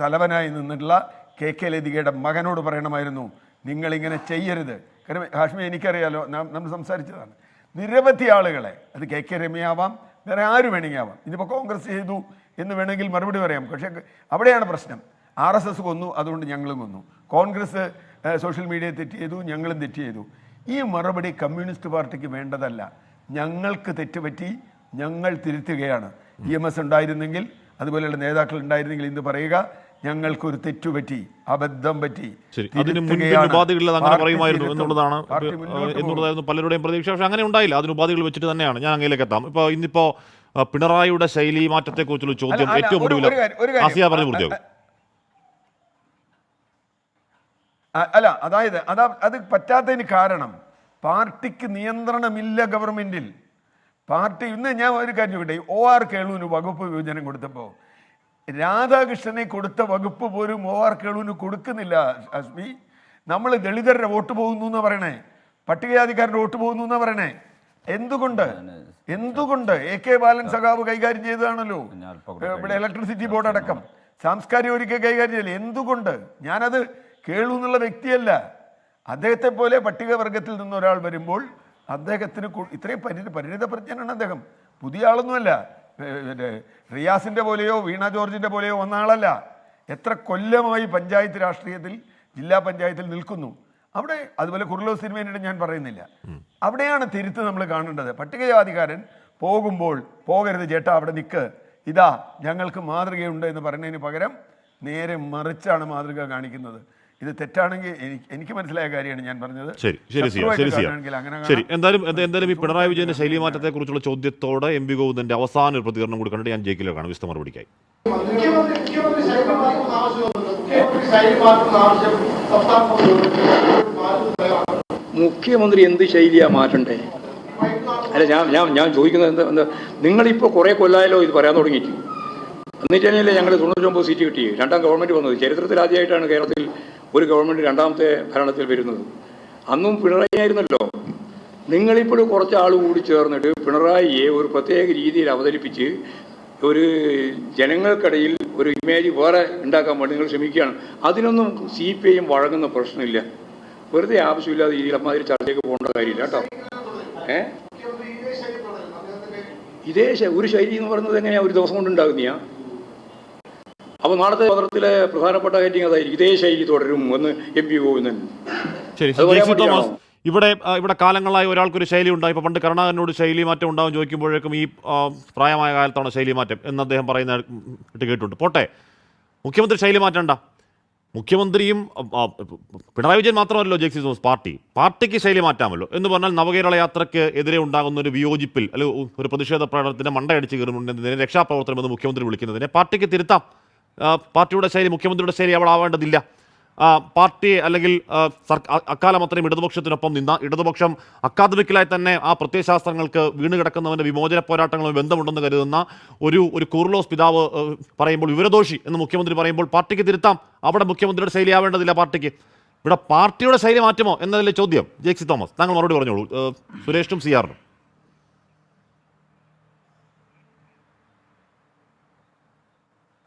തലവനായി നിന്നിട്ടുള്ള KK ലതികയുടെ മകനോട് പറയണമായിരുന്നു, നിങ്ങളിങ്ങനെ ചെയ്യരുത്. കാരണം ഹാഷ്മി എനിക്കറിയാലോ, നമ്മൾ സംസാരിച്ചതാണ്. നിരവധി ആളുകളെ, അത് KK രമയാവാം, വേറെ ആര് വേണമെങ്കിൽ ആവാം, ഇതിപ്പോൾ കോൺഗ്രസ് ചെയ്തു എന്ന് വേണമെങ്കിൽ മറുപടി പറയാം. പക്ഷേ അവിടെയാണ് പ്രശ്നം. RSS കൊന്നു, അതുകൊണ്ട് ഞങ്ങളും കൊന്നു. കോൺഗ്രസ് സോഷ്യൽ മീഡിയ തെറ്റ് ചെയ്തു, ഞങ്ങളും തെറ്റ് ചെയ്തു. ഈ മറുപടി കമ്മ്യൂണിസ്റ്റ് പാർട്ടിക്ക് വേണ്ടതല്ല. ഞങ്ങൾക്ക് തെറ്റുപറ്റി, ഞങ്ങൾ തിരുത്തുകയാണ്. EMS ഉണ്ടായിരുന്നെങ്കിൽ, അതുപോലെയുള്ള നേതാക്കൾ ഉണ്ടായിരുന്നെങ്കിൽ ഇന്ന് പറയുക, ഞങ്ങൾക്കൊരു തെറ്റുപറ്റി, അബദ്ധം പറ്റി, എന്നുള്ളതായിരുന്നു പലരുടെയും പ്രതീക്ഷ. പക്ഷെ അങ്ങനെ ഉണ്ടായില്ല. അതിന് ഉപാധികൾ വെച്ചിട്ട് തന്നെയാണ് ഞാൻ അങ്ങയിലേക്ക് എത്താം. ഇന്നിപ്പോ പിണറായിയുടെ ശൈലി മാറ്റത്തെക്കുറിച്ചുള്ള ചോദ്യം ഏറ്റവും ഒടുവിൽ ആസിയ പറഞ്ഞു പൂർത്തിയാക്കും. അല്ല, അതായത് അത് പറ്റാത്തതിന് കാരണം പാർട്ടിക്ക് നിയന്ത്രണമില്ല ഗവൺമെന്റിൽ. പാർട്ടി ഇന്ന് ഞാൻ ഒരു കാര്യം ചോദിക്കട്ടെ, OR കേളുവിന് വകുപ്പ് വിഭജനം കൊടുത്തപ്പോൾ രാധാകൃഷ്ണനെ കൊടുത്ത വകുപ്പ് പോലും OR കേളുവിന് കൊടുക്കുന്നില്ല. അസ്മി, നമ്മൾ ദളിതരുടെ വോട്ട് പോകുന്നു എന്നാ പറയണേ, പട്ടികജാതിക്കാരുടെ വോട്ട് പോകുന്നു എന്നാ പറയണേ. എന്തുകൊണ്ട് AK ബാലൻ സഖാവ് കൈകാര്യം ചെയ്തതാണല്ലോ ഇവിടെ ഇലക്ട്രിസിറ്റി ബോർഡ് അടക്കം, സാംസ്കാരിക ഒരിക്കൽ കൈകാര്യം ചെയ്യില്ല. എന്തുകൊണ്ട്? ഞാനത് കേളു എന്നുള്ള വ്യക്തിയല്ല, അദ്ദേഹത്തെ പോലെ പട്ടികവർഗത്തിൽ നിന്ന് ഒരാൾ വരുമ്പോൾ അദ്ദേഹത്തിന് ഇത്രയും പരിണിത പ്രജ്ഞനാണ് അദ്ദേഹം. പുതിയ ആളൊന്നുമല്ല, റിയാസിൻ്റെ പോലെയോ വീണ ജോർജിൻ്റെ പോലെയോ വന്ന ആളല്ല. എത്ര കൊല്ലമായി പഞ്ചായത്ത് രാഷ്ട്രീയത്തിൽ, ജില്ലാ പഞ്ചായത്തിൽ നിൽക്കുന്നു. അവിടെ അതുപോലെ കുർലോസ് സിനിമേനോട് ഞാൻ പറയുന്നില്ല, അവിടെയാണ് തിരുത്ത് നമ്മൾ കാണേണ്ടത്. പട്ടികജാതിക്കാരൻ പോകുമ്പോൾ പോകരുത് ചേട്ടാ അവിടെ നിൽക്ക്, ഇതാ ഞങ്ങൾക്ക് മാതൃകയുണ്ട് എന്ന് പറയുന്നതിന് പകരം നേരെ മറിച്ചാണ് മാതൃക കാണിക്കുന്നത്. ഇത് തെറ്റാണെങ്കിൽ എനിക്ക് മനസ്സിലായ കാര്യമാണ് ഞാൻ പറഞ്ഞത്. ശരി. എന്തായാലും ഈ പിണറായി വിജയന്റെ ശൈലി മാറ്റത്തെ കുറിച്ചുള്ള ചോദ്യത്തോടെ MP ഗോവിന്ദന്റെ അവസാന ഒരു പ്രതികരണം കൂടി കണ്ടിട്ട് ഞാൻ ജയിക്കിലേക്കാണ് വിശദ മറുപടിക്കായി. മുഖ്യമന്ത്രി എന്ത് ശൈലിയാ മാറ്റണ്ടേ? അല്ല, ഞാൻ ചോദിക്കുന്നത് എന്താ, നിങ്ങളിപ്പോൾ കുറേ കൊല്ലായാലോ ഇത് പറയാൻ തുടങ്ങിയിട്ട്. എന്നിട്ട് തന്നെയല്ലേ ഞങ്ങൾ 99 സീറ്റ് കിട്ടി, രണ്ടാം ഗവൺമെൻറ് വന്നത്. ചരിത്രത്തിൽ ആദ്യമായിട്ടാണ് കേരളത്തിൽ ഒരു ഗവൺമെൻറ് രണ്ടാമത്തെ ഭരണത്തിൽ വരുന്നത്. അന്നും പിണറായി ആയിരുന്നല്ലോ. നിങ്ങളിപ്പോൾ കുറച്ച് ആൾ കൂടി ചേർന്നിട്ട് പിണറായിയെ ഒരു പ്രത്യേക രീതിയിൽ അവതരിപ്പിച്ച് ഒരു ജനങ്ങൾക്കിടയിൽ ഒരു ഇമേജ് വേറെ ഉണ്ടാക്കാൻ വേണ്ടി നിങ്ങൾ ശ്രമിക്കുകയാണ്. അതിനൊന്നും CPIM വഴങ്ങുന്ന പ്രശ്നമില്ല. വെറുതെ ആവശ്യമില്ലാത്ത രീതിയിൽ അമ്മാതിരി ചർച്ചയ്ക്ക് പോകേണ്ട കാര്യമില്ല കേട്ടോ. ഇതേ ഒരു ശൈലി എന്ന് പറയുന്നത് എങ്ങനെയാണ് ഒരു ദിവസം കൊണ്ട് ഉണ്ടാകുന്നയാ? അപ്പോൾ നാളത്തെ പത്രത്തിലെ പ്രധാനപ്പെട്ട ഹെഡിങ് അതായിരിക്കും, ഇതേ ശൈലി തുടരും എന്ന് MP ഗോവിന്ദൻ. ശരി, ഇവിടെ കാലങ്ങളായി ഒരാൾക്കൊരു ശൈലി ഉണ്ടായി. ഇപ്പോൾ പണ്ട് കരുണാകരനോട് ശൈലി മാറ്റം ഉണ്ടാവും ചോദിക്കുമ്പോഴേക്കും ഈ പ്രായമായ കാലത്താണ് ശൈലി മാറ്റം എന്ന് അദ്ദേഹം പറയുന്ന കേട്ടിട്ടുണ്ട്. പോട്ടെ, മുഖ്യമന്ത്രി ശൈലി മാറ്റണ്ട. മുഖ്യമന്ത്രിയും പിണറായി വിജയൻ മാത്രമല്ലോ ജെക്സി തോമസ്, പാർട്ടിക്ക് ശൈലി മാറ്റാമല്ലോ. എന്ന് പറഞ്ഞാൽ നവകേരള യാത്രയ്ക്ക് എതിരെ ഉണ്ടാകുന്ന ഒരു വിയോജിപ്പിൽ അല്ലെങ്കിൽ ഒരു പ്രതിഷേധ പ്രകടനത്തിന് മണ്ടയടിച്ച് കയറുന്നതിനെ രക്ഷാപ്രവർത്തനം എന്ന് മുഖ്യമന്ത്രി വിളിക്കുന്നതിനെ പാർട്ടിക്ക് തിരുത്താം. പാർട്ടിയുടെ ശൈലി മുഖ്യമന്ത്രിയുടെ ശൈലി അവിടെ ആവേണ്ടതില്ല. പാർട്ടി അല്ലെങ്കിൽ അക്കാലം അത്രയും ഇടതുപക്ഷത്തിനൊപ്പം നിന്ന, ഇടതുപക്ഷം അക്കാദമിക്കലായി തന്നെ ആ പ്രത്യയശാസ്ത്രങ്ങൾക്ക് വീണ് കിടക്കുന്നവൻ്റെ വിമോചന പോരാട്ടങ്ങളുമായി ബന്ധമുണ്ടെന്ന് കരുതുന്ന ഒരു കുർലോസ് പിതാവ് പറയുമ്പോൾ വിവരദോഷി എന്ന് മുഖ്യമന്ത്രി പറയുമ്പോൾ പാർട്ടിക്ക് തിരുത്താം. അവിടെ മുഖ്യമന്ത്രിയുടെ ശൈലി ആവേണ്ടതില്ല പാർട്ടിക്ക്. ഇവിടെ പാർട്ടിയുടെ ശൈലി മാറ്റുമോ എന്നതിലെ ചോദ്യം. ജെക്സി തോമസ്, താങ്കൾ മറുപടി പറഞ്ഞോളൂ. സുരേഷും CR-നും.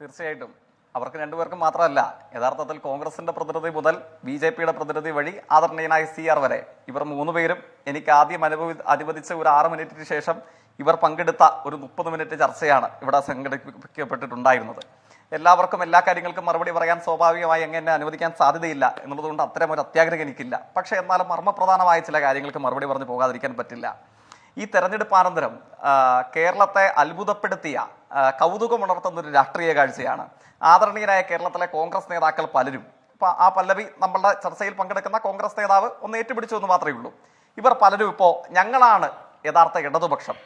തീർച്ചയായിട്ടും അവർക്ക് രണ്ടുപേർക്കും മാത്രമല്ല, യഥാർത്ഥത്തിൽ കോൺഗ്രസിന്റെ പ്രതിനിധി മുതൽ BJP-യുടെ പ്രതിനിധി വഴി ആദരണീയനായ CR വരെ, ഇവർ 3 പേരും എനിക്ക് ആദ്യം അനുവദിച്ച ഒരു 6 മിനിറ്റിന് ശേഷം ഇവർ പങ്കെടുത്ത ഒരു 30 മിനിറ്റ് ചർച്ചയാണ് ഇവിടെ സംഘടിപ്പിക്കപ്പെട്ടിട്ടുണ്ടായിരുന്നത്. എല്ലാവർക്കും എല്ലാ കാര്യങ്ങൾക്കും മറുപടി പറയാൻ സ്വാഭാവികമായി എന്നെ അനുവദിക്കാൻ സാധ്യതയില്ല എന്നുള്ളതുകൊണ്ട് അത്തരം ഒരു അത്യാഗ്രഹം എനിക്കില്ല. പക്ഷേ എന്നാലും മർമ്മപ്രധാനമായ ചില കാര്യങ്ങൾക്ക് മറുപടി പറഞ്ഞു പോകാതിരിക്കാൻ പറ്റില്ല. ഈ തെരഞ്ഞെടുപ്പാനന്തരം കേരളത്തെ അത്ഭുതപ്പെടുത്തിയ, കൗതുകമുണർത്തുന്ന ഒരു രാഷ്ട്രീയ കാഴ്ചയാണ്. ആദരണീയരായ കേരളത്തിലെ കോൺഗ്രസ് നേതാക്കൾ പലരും, ഇപ്പോൾ ആ പല്ലവി നമ്മളുടെ ചർച്ചയിൽ പങ്കെടുക്കുന്ന കോൺഗ്രസ് നേതാവ് ഒന്ന് ഏറ്റുപിടിച്ചു എന്ന് മാത്രമേ ഉള്ളൂ. ഇവർ പലരും ഇപ്പോൾ ഞങ്ങളാണ് യഥാർത്ഥ ഇടതുപക്ഷം,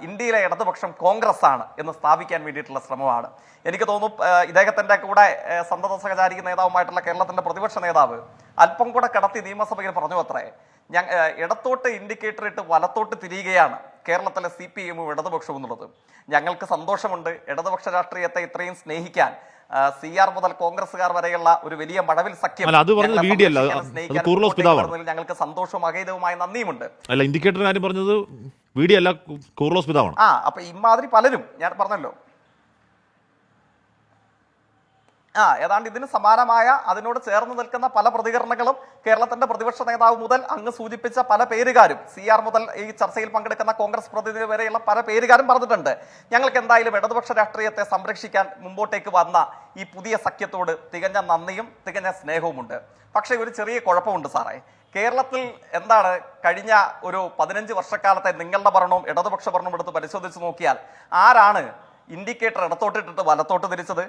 ഇന്ത്യയിലെ ഇടതുപക്ഷം കോൺഗ്രസ് ആണ് എന്ന് സ്ഥാപിക്കാൻ വേണ്ടിയിട്ടുള്ള ശ്രമമാണ്. എനിക്ക് തോന്നുന്നു ഇദ്ദേഹത്തിൻ്റെ കൂടെ സന്തത സഹചാരി നേതാവുമായിട്ടുള്ള കേരളത്തിൻ്റെ പ്രതിപക്ഷ നേതാവ് അല്പം കൂടെ കടത്തി നിയമസഭയിൽ പറഞ്ഞു അത്രേ, ഇടത്തോട്ട് ഇൻഡിക്കേറ്റർ ഇട്ട് വലത്തോട്ട് തിരിയുകയാണ് കേരളത്തിലെ CPIM-ഉം ഇടതുപക്ഷവും എന്നുള്ളത്. ഞങ്ങൾക്ക് സന്തോഷമുണ്ട് ഇടതുപക്ഷ രാഷ്ട്രീയത്തെ ഇത്രയും സ്നേഹിക്കാൻ CR മുതൽ കോൺഗ്രസ്സുകാർ വരെയുള്ള ഒരു വലിയ മഴവിൽ സഖ്യം ഞങ്ങൾക്ക് സന്തോഷവും അഗൈതവുമായ നന്ദിയുമുണ്ട്. അല്ല, ഇൻഡിക്കേറ്റർ കാര്യം പറഞ്ഞത് വീഡിയോ അല്ല, കൂർലോസ് പിതാവാണ്. അപ്പൊ ഇമാതിരി പലരും ഞാൻ പറഞ്ഞല്ലോ, ഏതാണ്ട് ഇതിന് സമാനമായ അതിനോട് ചേർന്ന് നിൽക്കുന്ന പല പ്രതികരണങ്ങളും കേരളത്തിന്റെ പ്രതിപക്ഷ നേതാവ് മുതൽ അങ്ങ് സൂചിപ്പിച്ച പല പേരുകാരും, CR മുതൽ ഈ ചർച്ചയിൽ പങ്കെടുക്കുന്ന കോൺഗ്രസ് പ്രതിനിധി വരെയുള്ള പല പേരുകാരും പറഞ്ഞിട്ടുണ്ട്. ഞങ്ങൾക്ക് എന്തായാലും ഇടതുപക്ഷ രാഷ്ട്രീയത്തെ സംരക്ഷിക്കാൻ മുമ്പോട്ടേക്ക് വന്ന ഈ പുതിയ സഖ്യത്തോട് തികഞ്ഞ നന്ദിയും തികഞ്ഞ സ്നേഹവുമുണ്ട്. പക്ഷേ ഒരു ചെറിയ കുഴപ്പമുണ്ട് സാറേ. കേരളത്തിൽ എന്താണ് കഴിഞ്ഞ ഒരു 15 വർഷക്കാലത്തെ നിങ്ങളുടെ ഭരണവും ഇടതുപക്ഷ ഭരണവും എടുത്ത് പരിശോധിച്ച് നോക്കിയാൽ ആരാണ് ഇൻഡിക്കേറ്റർ ഇടത്തോട്ടിട്ടിട്ട് വലത്തോട്ട് തിരിച്ചത്?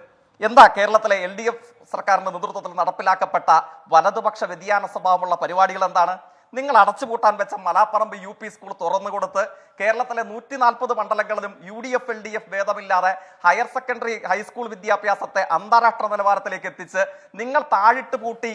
എന്താ കേരളത്തിലെ LDF സർക്കാരിന്റെ നേതൃത്വത്തിൽ നടപ്പിലാക്കപ്പെട്ട വലതുപക്ഷ വ്യതിയാന സ്വഭാവമുള്ള പരിപാടികൾ എന്താണ്? നിങ്ങൾ അടച്ചുപൂട്ടാൻ വെച്ച മലാപ്പറമ്പ് UP സ്കൂൾ തുറന്നുകൊടുത്ത് കേരളത്തിലെ 140 മണ്ഡലങ്ങളിലും UDF LDF ഭേദമില്ലാതെ ഹയർ സെക്കൻഡറി ഹൈസ്കൂൾ വിദ്യാഭ്യാസത്തെ അന്താരാഷ്ട്ര നിലവാരത്തിലേക്ക് എത്തിച്ച് നിങ്ങൾ താഴിട്ട് പൂട്ടി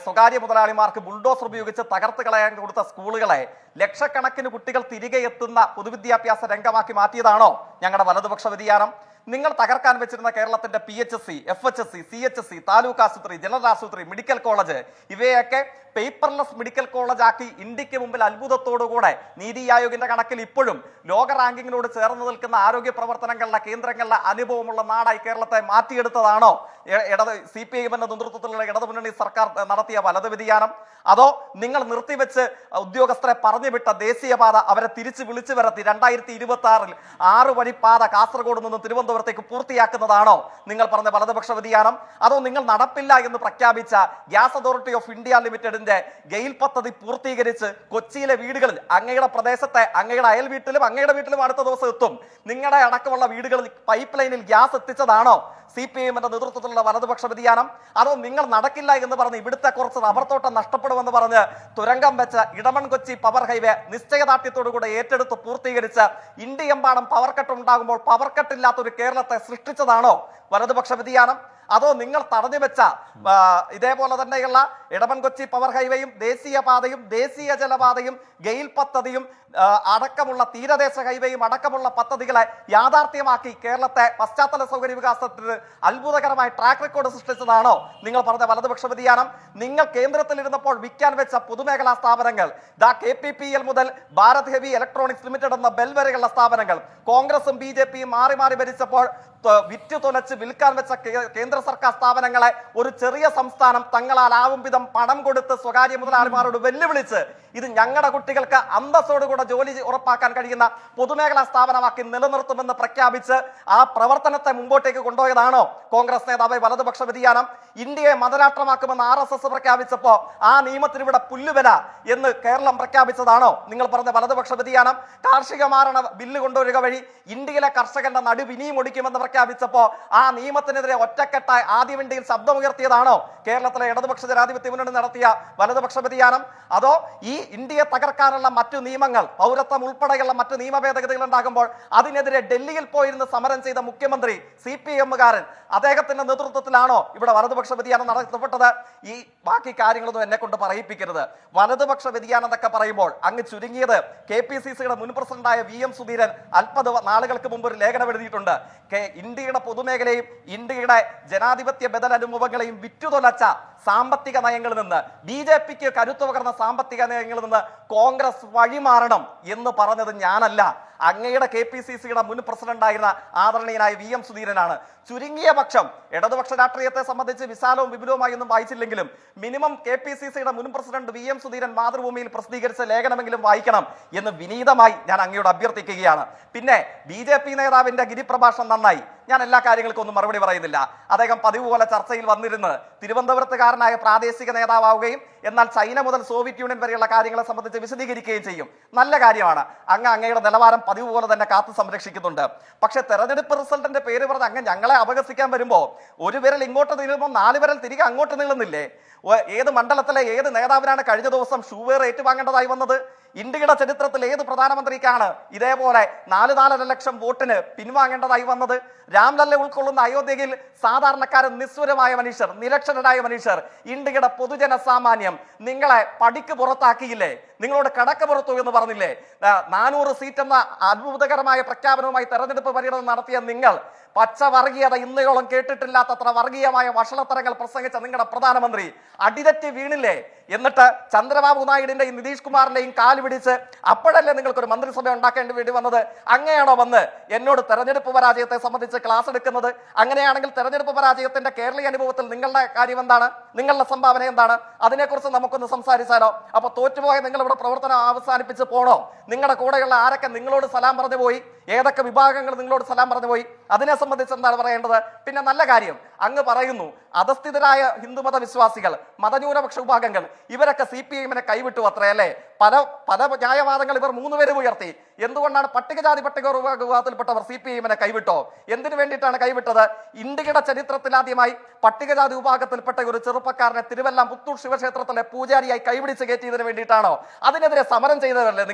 സ്വകാര്യ മുതലാളിമാർക്ക് ബുൾഡോസർ ഉപയോഗിച്ച് തകർത്ത് കളയാൻ കൊടുത്ത സ്കൂളുകളെ ലക്ഷക്കണക്കിന് കുട്ടികൾ തിരികെ എത്തുന്ന പൊതുവിദ്യാഭ്യാസ രംഗമാക്കി മാറ്റിയതാണോ ഞങ്ങളുടെ വലതുപക്ഷ വ്യതിയാനം? നിങ്ങൾ തകർക്കാൻ വെച്ചിരുന്ന കേരളത്തിന്റെ PHSC, FHSC, CHSC, താലൂക്ക് ആശുപത്രി, ജനറൽ ആശുപത്രി, മെഡിക്കൽ കോളേജ് ഇവയൊക്കെ പേപ്പർലെസ് മെഡിക്കൽ കോളേജ് ആക്കി ഇന്ത്യക്ക് മുമ്പിൽ അത്ഭുതത്തോടുകൂടെ നീതി ആയോഗിന്റെ കണക്കിൽ ഇപ്പോഴും ലോക റാങ്കിങ്ങിനോട് ചേർന്ന് നിൽക്കുന്ന ആരോഗ്യ പ്രവർത്തനങ്ങളുടെ കേന്ദ്രങ്ങളുടെ അനുഭവമുള്ള നാടായി കേരളത്തെ മാറ്റിയെടുത്തതാണോ CPIM-ന്റെ നേതൃത്വത്തിലുള്ള ഇടതുമുന്നണി സർക്കാർ നടത്തിയ വലത് വ്യതിയാനം? അതോ നിങ്ങൾ നിർത്തിവെച്ച് ഉദ്യോഗസ്ഥരെ പറഞ്ഞുവിട്ട ദേശീയപാത അവരെ തിരിച്ച് വിളിച്ചു വരുത്തി 2026-ൽ 6 വഴി പാത കാസർഗോഡ് നിന്ന് തിരുവനന്തപുരത്തേക്ക് പൂർത്തിയാക്കുന്നതാണോ നിങ്ങൾ പറഞ്ഞ വലതുപക്ഷ വ്യതിയാനം? അതോ നിങ്ങൾ നടപ്പില്ല എന്ന് പ്രഖ്യാപിച്ച ഗ്യാസ് അതോറിറ്റി ഓഫ് ഇന്ത്യ ലിമിറ്റഡിന്റെ ഗെയിൽ പദ്ധതി പൂർത്തീകരിച്ച് കൊച്ചിയിലെ വീടുകളിൽ അങ്ങയുടെ പ്രദേശത്തെ അങ്ങയുടെ അയൽ വീട്ടിലും അങ്ങയുടെ വീട്ടിലും അടുത്ത ദിവസം എത്തും നിങ്ങളുടെ അടക്കമുള്ള വീടുകളിൽ പൈപ്പ് ലൈനിൽ ഗ്യാസ് എത്തിച്ചതാണോ CPIM-ന്റെ നേതൃത്വത്തിലുള്ള വലതുപക്ഷ വ്യതിയാനം? അതോ നിങ്ങൾ നടക്കില്ല എന്ന് പറഞ്ഞ് ഇവിടുത്തെ കുറച്ച് റബ്ബർ തോട്ടം നഷ്ടപ്പെടുമെന്ന് പറഞ്ഞ് തുരങ്കം വെച്ച ഇടമൺ കൊച്ചി പവർ ഹൈവേ നിശ്ചയദാർഢ്യത്തോടുകൂടെ ഏറ്റെടുത്ത് പൂർത്തീകരിച്ച് ഇന്ത്യയെമ്പാടും പവർ കട്ട് ഉണ്ടാകുമ്പോൾ പവർ കട്ടില്ലാത്തൊരു കേരളത്തെ സൃഷ്ടിച്ചതാണോ വലതുപക്ഷ വ്യതിയാനം? അതോ നിങ്ങൾ തടഞ്ഞു വെച്ച ഇതേപോലെ തന്നെയുള്ള ഇടമൺ കൊച്ചി പവർ ഹൈവേയും ദേശീയപാതയും ദേശീയ ജലപാതയും ഗെയിൽ പദ്ധതിയും അടക്കമുള്ള തീരദേശ ഹൈവേയും അടക്കമുള്ള പദ്ധതികളെ യാഥാർത്ഥ്യമാക്കി കേരളത്തെ പശ്ചാത്തല സൗകര്യ വികാസത്തിന് അത്ഭുതകരമായ ട്രാക്ക് റെക്കോർഡ് സൃഷ്ടിച്ചതാണോ നിങ്ങൾ പറഞ്ഞ വലതുപക്ഷ വ്യതിയാനം? നിങ്ങൾ കേന്ദ്രത്തിലിരുന്നപ്പോൾ വിൽക്കാൻ വെച്ച പൊതുമേഖലാ സ്ഥാപനങ്ങൾ KPPL മുതൽ ഭാരത് ഹെവി ഇലക്ട്രോണിക്സ് ലിമിറ്റഡ് എന്ന ബെൽ വരെയുള്ള സ്ഥാപനങ്ങൾ കോൺഗ്രസും BJP-യും മാറി മാറി ഭരിച്ചപ്പോൾ വിറ്റ് തുലച്ച് വിൽക്കാൻ വെച്ച കേന്ദ്ര സർക്കാർ സ്ഥാപനങ്ങളെ ഒരു ചെറിയ സംസ്ഥാനം തങ്ങളാൽ ആവും വിധം പണം കൊടുത്ത് സ്വകാര്യ മുതലാളിമാരോട് വെല്ലുവിളിച്ച് ഇത് ഞങ്ങളുടെ കുട്ടികൾക്ക് അന്തസ്സോടുകൂടെ ജോലി ഉറപ്പാക്കാൻ കഴിയുന്ന പൊതുമേഖലാ സ്ഥാപനമാക്കി നിലനിർത്തുമെന്ന് പ്രഖ്യാപിച്ച് ആ പ്രവർത്തനത്തെ മുമ്പോട്ടേക്ക് കൊണ്ടുപോയതാണോ കോൺഗ്രസ് നേതാവ് വലതുപക്ഷ വ്യതിയാനം? ഇന്ത്യയെ മതരാഷ്ട്രമാക്കുമെന്ന് RSS പ്രഖ്യാപിച്ചപ്പോ ആ നിയമത്തിന് ഇവിടെ പുല്ലുവില എന്ന് കേരളം പ്രഖ്യാപിച്ചതാണോ നിങ്ങൾ പറഞ്ഞ വലതുപക്ഷ വ്യതിയാനം? കാർഷിക മാരണ ബില്ല് കൊണ്ടുവരിക വഴി ഇന്ത്യയിലെ കർഷകന്റെ നടുവ് ഇനിയും ഒടിക്കുമെന്ന് പ്രഖ്യാപിച്ചപ്പോ ആ നിയമത്തിനെതിരെ ഒറ്റക്കെട്ടായി ആദ്യം ഇന്ത്യയിൽ ശബ്ദമുയർത്തിയതാണോ കേരളത്തിലെ ഇടതുപക്ഷ ജനാധിപത്യ മുന്നണി നടത്തിയ വലതുപക്ഷ വ്യതിയാനം? അതോ ഈ ഇന്ത്യയെ തകർക്കാനുള്ള മറ്റു നിയമങ്ങൾ പൗരത്വം ഉൾപ്പെടെയുള്ള മറ്റു നിയമ ഭേദഗതികൾ ഉണ്ടാകുമ്പോൾ അതിനെതിരെ ഡൽഹിയിൽ പോയിരുന്ന് സമരം ചെയ്ത മുഖ്യമന്ത്രി CPM-കാരൻ അദ്ദേഹത്തിന്റെ നേതൃത്വത്തിലാണോ ഇവിടെ വലതുപക്ഷ വ്യതിയാനം നടത്തപ്പെട്ടത്? ഈ ബാക്കി കാര്യങ്ങളൊന്നും എന്നെ കൊണ്ട് പറയിപ്പിക്കരുത്. വലതുപക്ഷ വ്യതിയാനം എന്നൊക്കെ പറയുമ്പോൾ അങ്ങ് ചുരുങ്ങിയത് KPCC-യുടെ മുൻ പ്രസിഡന്റായ VM സുധീരൻ നാളുകൾക്ക് മുമ്പ് ഒരു ലേഖനം എഴുതിയിട്ടുണ്ട്. ഇന്ത്യയുടെ പൊതുമേഖലയും ഇന്ത്യയുടെ ജനാധിപത്യ ബദൽ അനുഭവങ്ങളെയും വിറ്റുതൊലച്ച സാമ്പത്തിക നയങ്ങളിൽ നിന്ന് BJP-ക്ക് കരുത്തു പകർന്ന സാമ്പത്തിക നയങ്ങളിൽ നിന്ന് കോൺഗ്രസ് വഴിമാറണം എന്ന് പറഞ്ഞത് ഞാനല്ല, അങ്ങയുടെ KPCC-യുടെ മുൻ പ്രസിഡന്റായിരുന്ന ആദരണീയനായ VM സുധീരനാണ്. ചുരുങ്ങിയ പക്ഷം ഇടതുപക്ഷ രാഷ്ട്രീയത്തെ സംബന്ധിച്ച് വിശാലവും വിപുലവുമായി ഒന്നും വായിച്ചില്ലെങ്കിലും മിനിമം KPCC-യുടെ മുൻ പ്രസിഡന്റ് VM സുധീരൻ മാതൃഭൂമിയിൽ പ്രസിദ്ധീകരിച്ച ലേഖനമെങ്കിലും വായിക്കണം എന്ന് വിനീതമായി ഞാൻ അങ്ങയോട് അഭ്യർത്ഥിക്കുകയാണ്. പിന്നെ BJP നേതാവിന്റെ ഗിരിപ്രഭാഷണം നന്നായി, ഞാൻ എല്ലാ കാര്യങ്ങൾക്കും ഒന്നും മറുപടി പറയുന്നില്ല. അദ്ദേഹം പതിവ് പോലെ ചർച്ചയിൽ വന്നിരുന്ന് തിരുവനന്തപുരത്തുകാരനായ പ്രാദേശിക നേതാവുകയും എന്നാൽ ചൈന മുതൽ സോവിയറ്റ് യൂണിയൻ വരെയുള്ള കാര്യങ്ങളെ സംബന്ധിച്ച് വിശദീകരിക്കുകയും ചെയ്യും. നല്ല കാര്യമാണ്. അങ്ങയുടെ നിലവാരം പതിവ് പോലെ തന്നെ കാത്തു സംരക്ഷിക്കുന്നുണ്ട്. പക്ഷെ തെരഞ്ഞെടുപ്പ് റിസൾട്ടിന്റെ പേര് പറഞ്ഞ് അങ്ങ് ഞങ്ങളെ അപഹസിക്കാൻ വരുമ്പോൾ ഒരു വിരൽ ഇങ്ങോട്ട് നീളുമ്പോൾ 4 വിരൽ തിരികെ അങ്ങോട്ട് നീളുന്നില്ലേ? ഏത് മണ്ഡലത്തിലെ ഏത് നേതാവിനാണ് കഴിഞ്ഞ ദിവസം ഷൂവേർ ഏറ്റുവാങ്ങേണ്ടതായി വന്നത്? ഇന്ത്യയുടെ ചരിത്രത്തിൽ ഏത് പ്രധാനമന്ത്രിക്കാണ് ഇതേപോലെ 4.5 ലക്ഷം വോട്ടിന് പിൻവാങ്ങേണ്ടതായി വന്നത്? രാംലല്ല ഉൾക്കൊള്ളുന്ന അയോധ്യയിൽ സാധാരണക്കാരൻ നിസ്വരമായ മനുഷ്യർ, നിരക്ഷരരായ മനുഷ്യർ, ഇന്ത്യയുടെ പൊതുജന സാമാന്യം നിങ്ങളെ പടിക്ക് പുറത്താക്കിയില്ലേ? നിങ്ങളോട് കണക്ക് പുറത്തു എന്ന് പറഞ്ഞില്ലേ? 400 സീറ്റ് എന്ന അത്ഭുതകരമായ പ്രഖ്യാപനവുമായി തെരഞ്ഞെടുപ്പ് പര്യടനം നടത്തിയ നിങ്ങൾ പച്ച വർഗീയത ഇന്നയോളം കേട്ടിട്ടില്ലാത്തത്ര വർഗീയമായ വഷളത്തരങ്ങൾ പ്രസംഗിച്ച നിങ്ങളുടെ പ്രധാനമന്ത്രി അടിതെറ്റി വീണില്ലേ? എന്നിട്ട് ചന്ദ്രബാബു നായിഡുവിന്റെയും നിതീഷ് കുമാറിന്റെയും കാല് പിടിച്ച് അപ്പോഴല്ലേ നിങ്ങൾക്കൊരു മന്ത്രിസഭ ഉണ്ടാക്കേണ്ടി വേണ്ടി വന്നത്? അങ്ങനെയാണോ വന്ന് എന്നോട് തെരഞ്ഞെടുപ്പ് പരാജയത്തെ സംബന്ധിച്ച് ക്ലാസ് എടുക്കുന്നത്? അങ്ങനെയാണെങ്കിൽ തെരഞ്ഞെടുപ്പ് പരാജയത്തിന്റെ കേരളീയ അനുഭവത്തിൽ നിങ്ങളുടെ കാര്യം എന്താണ്? നിങ്ങളുടെ സംഭാവന എന്താണ്? അതിനെക്കുറിച്ച് നമുക്കൊന്ന് സംസാരിച്ചാലോ? അപ്പൊ തോറ്റുപോയ നിങ്ങൾ ഇവിടെ പ്രവർത്തനം അവസാനിപ്പിച്ച് പോണോ? നിങ്ങളുടെ കൂടെയുള്ള ആരൊക്കെ നിങ്ങളോട് സലാം പറഞ്ഞു പോയി? ഏതൊക്കെ വിഭാഗങ്ങൾ നിങ്ങളോട് സലാം പറഞ്ഞു പോയി? അതിനെ സംബന്ധിച്ച് എന്താണ് പറയേണ്ടത്? പിന്നെ നല്ല കാര്യം അങ്ങ് പറയുന്നു, അധസ്ഥിതരായ ഹിന്ദുമത വിശ്വാസികൾ, മതന്യൂനപക്ഷ വിഭാഗങ്ങൾ ഇവരൊക്കെ CPIM-നെ കൈവിട്ടു അത്രയല്ലേ? പല ന്യായവാദങ്ങൾ ഇവർ 3 പേരും ഉയർത്തി. എന്തുകൊണ്ടാണ് പട്ടികജാതി പട്ടികവർഗ വിഭാഗത്തിൽപ്പെട്ടവർ CPIM-നെ കൈവിട്ടോ? എന്തിനു വേണ്ടിയിട്ടാണ് കൈവിട്ടത്? ഇന്ത്യയുടെ ചരിത്രത്തിലാദ്യമായി പട്ടികജാതി വിഭാഗത്തിൽപ്പെട്ട ഒരു ചെറുപ്പക്കാരനെ തിരുവല്ലം പുത്തൂർ ശിവക്ഷേത്രത്തിലെ പൂജാരിയായി കൈപിടിച്ച് കയറ്റിയതിന് വേണ്ടിയിട്ടാണോ? അതിനെതിരെ സമരം ചെയ്തതല്ലേ